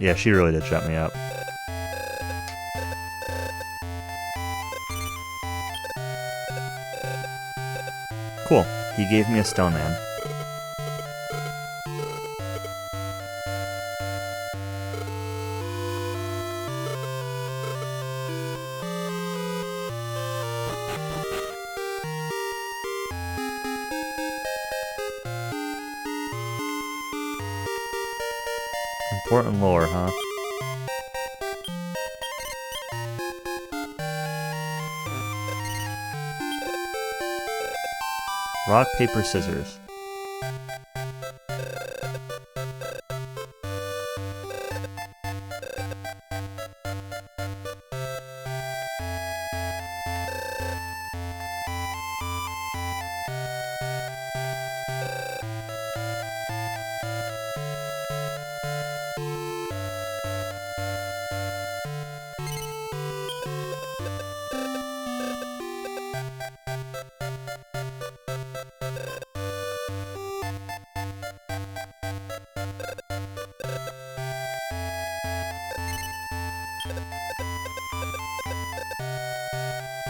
Yeah, she really did shut me up. Cool. He gave me a stone man. Important lore, huh? Rock, paper, scissors.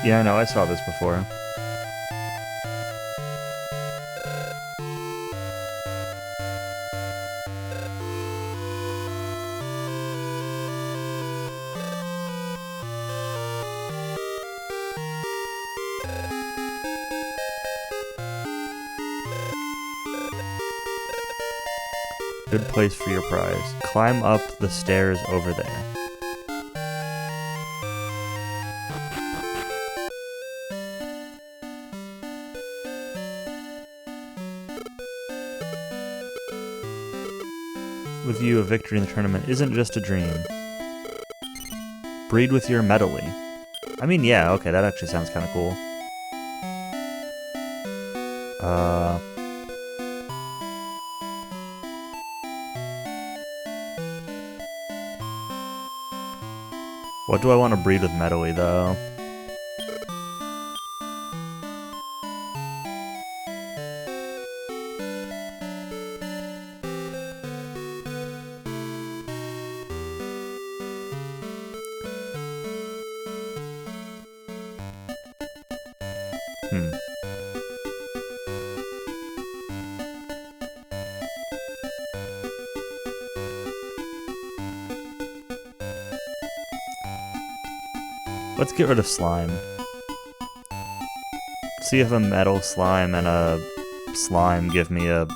Yeah, I know, I saw this before. Good place for your prize. Climb up the stairs over there. With you, a victory in the tournament isn't just a dream. Breed with your medley. I mean, yeah, okay, that actually sounds kind of cool. What do I want to breed with medley, though? Let's get rid of slime. See if a metal slime and a slime give me a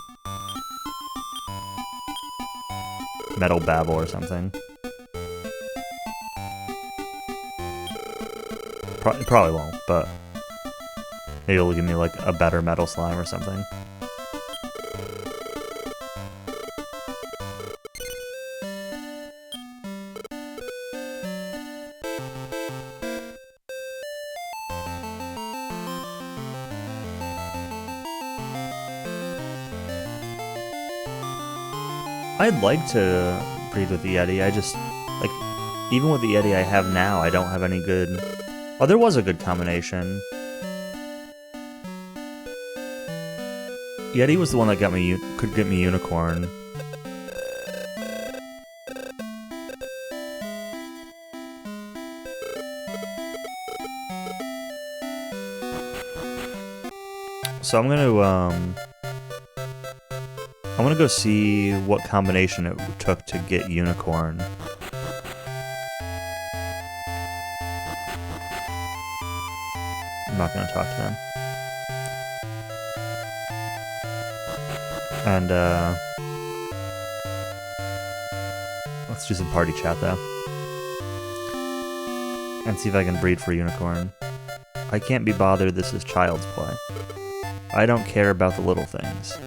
metal babble or something. Probably won't, but maybe it'll give me like a better metal slime or something. I'd like to breed with the Yeti, I just, like, even with the Yeti I have now, I don't have any good... Oh, there was a good combination. Yeti was the one that got me, could get me Unicorn. So I'm gonna go see what combination it took to get Unicorn. I'm not gonna talk to them. And, let's do some party chat, though. And see if I can breed for Unicorn. I can't be bothered, this is child's play. I don't care about the little things.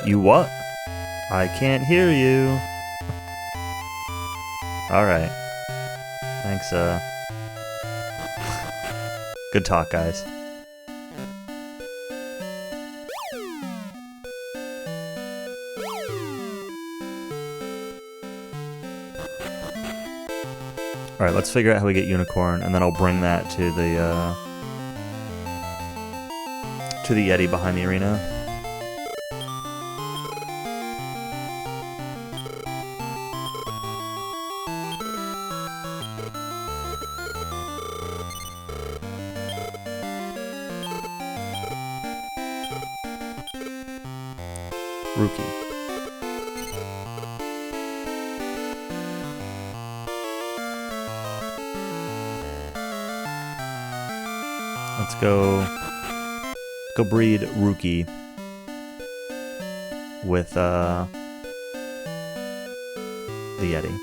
You what? I can't hear you. Alright. Thanks, good talk, guys. Alright, let's figure out how we get Unicorn, and then I'll bring that to the Yeti behind the arena. Rookie. Let's go breed Rookie with the Yeti.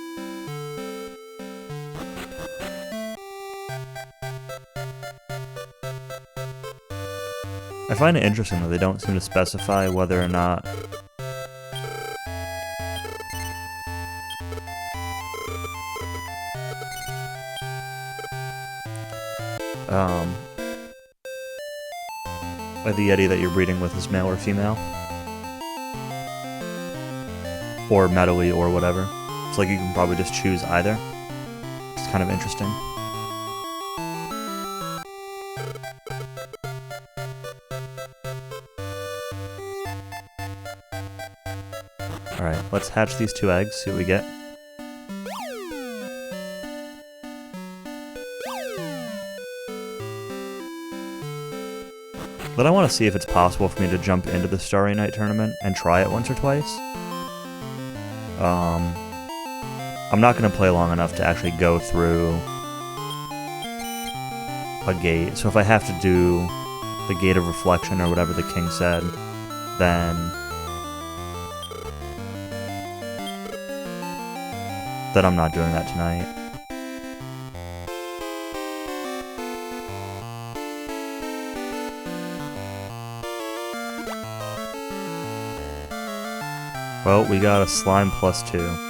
I find it interesting that they don't seem to specify whether or not the Yeti that you're breeding with is male or female, or metally or whatever. It's like you can probably just choose either. It's kind of interesting. Alright, let's hatch these 2 eggs, see what we get. But I want to see if it's possible for me to jump into the Starry Night tournament and try it once or twice. I'm not going to play long enough to actually go through a gate, so if I have to do the Gate of Reflection or whatever the king said, then I'm not doing that tonight. Well, we got a slime +2.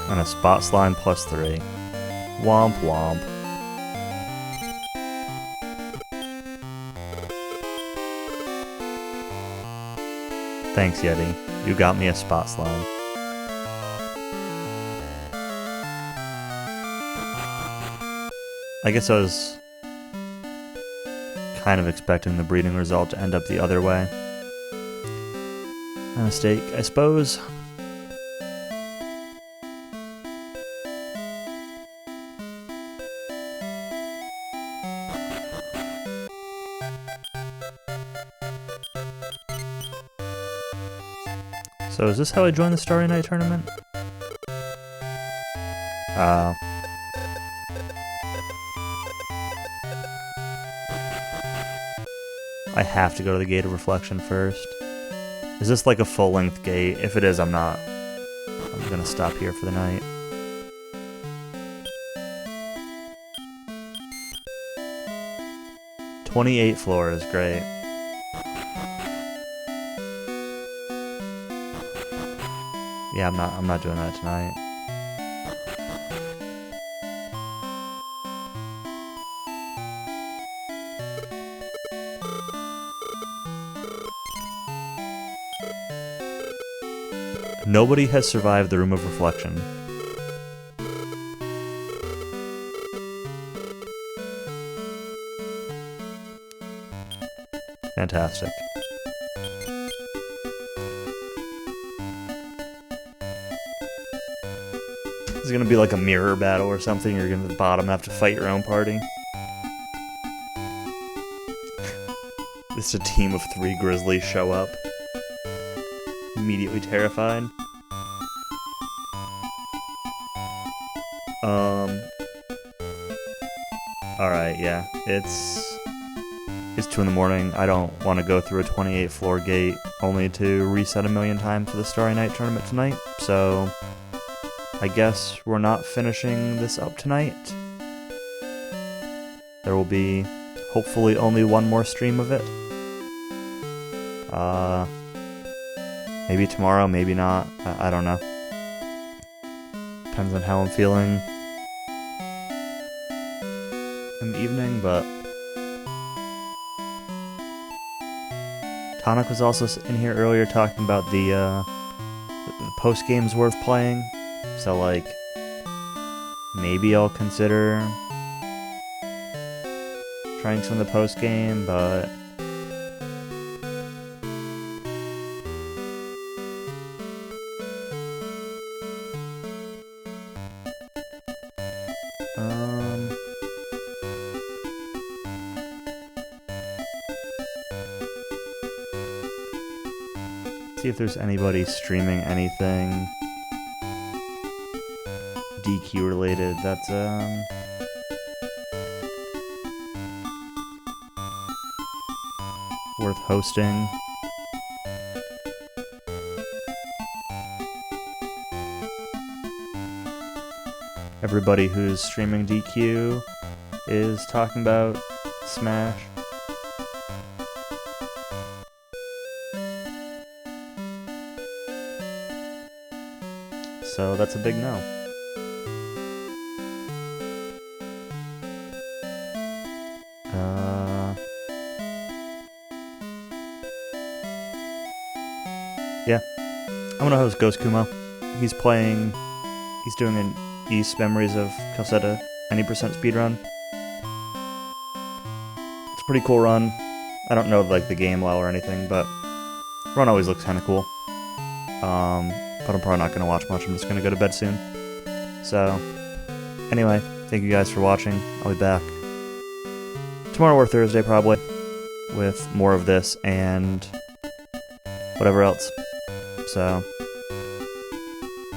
And a spot slime +3. Womp womp. Thanks, Yeti. You got me a spot slime. I guess I was kind of expecting the breeding result to end up the other way. A mistake, I suppose. So is this how I joined the Starry Night tournament? I have to go to the Gate of Reflection first. Is this like a full-length gate? If it is, I'm gonna stop here for the night. "28 floors, great. Yeah, I'm not doing that tonight. Nobody has survived the Room of Reflection. Fantastic. This is gonna be like a mirror battle or something. You're gonna at the bottom have to fight your own party. It's a team of 3 grizzlies show up. Immediately terrified. Alright, yeah. It's 2 in the morning. I don't want to go through a 28 floor gate only to reset a million times for the Starry Night tournament tonight, so I guess we're not finishing this up tonight. There will be hopefully only one more stream of it. Maybe tomorrow, maybe not. I don't know. Depends on how I'm feeling in the evening, but Tonic was also in here earlier talking about the post games worth playing. So like maybe I'll consider trying some of the post game, but see if there's anybody streaming anything DQ related. That's worth hosting. Everybody who's streaming DQ is talking about Smash. So that's a big no. Yeah, I'm gonna host Ghost Kumo. He's doing an East Memories of Calcetta 90% speedrun. It's a pretty cool run. I don't know like the game well or anything, but run always looks kind of cool. But I'm probably not gonna watch much. I'm just gonna go to bed soon. So, anyway, thank you guys for watching. I'll be back tomorrow or Thursday probably with more of this and whatever else. So,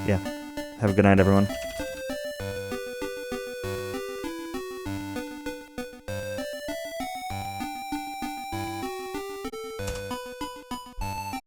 yeah. Have a good night, everyone.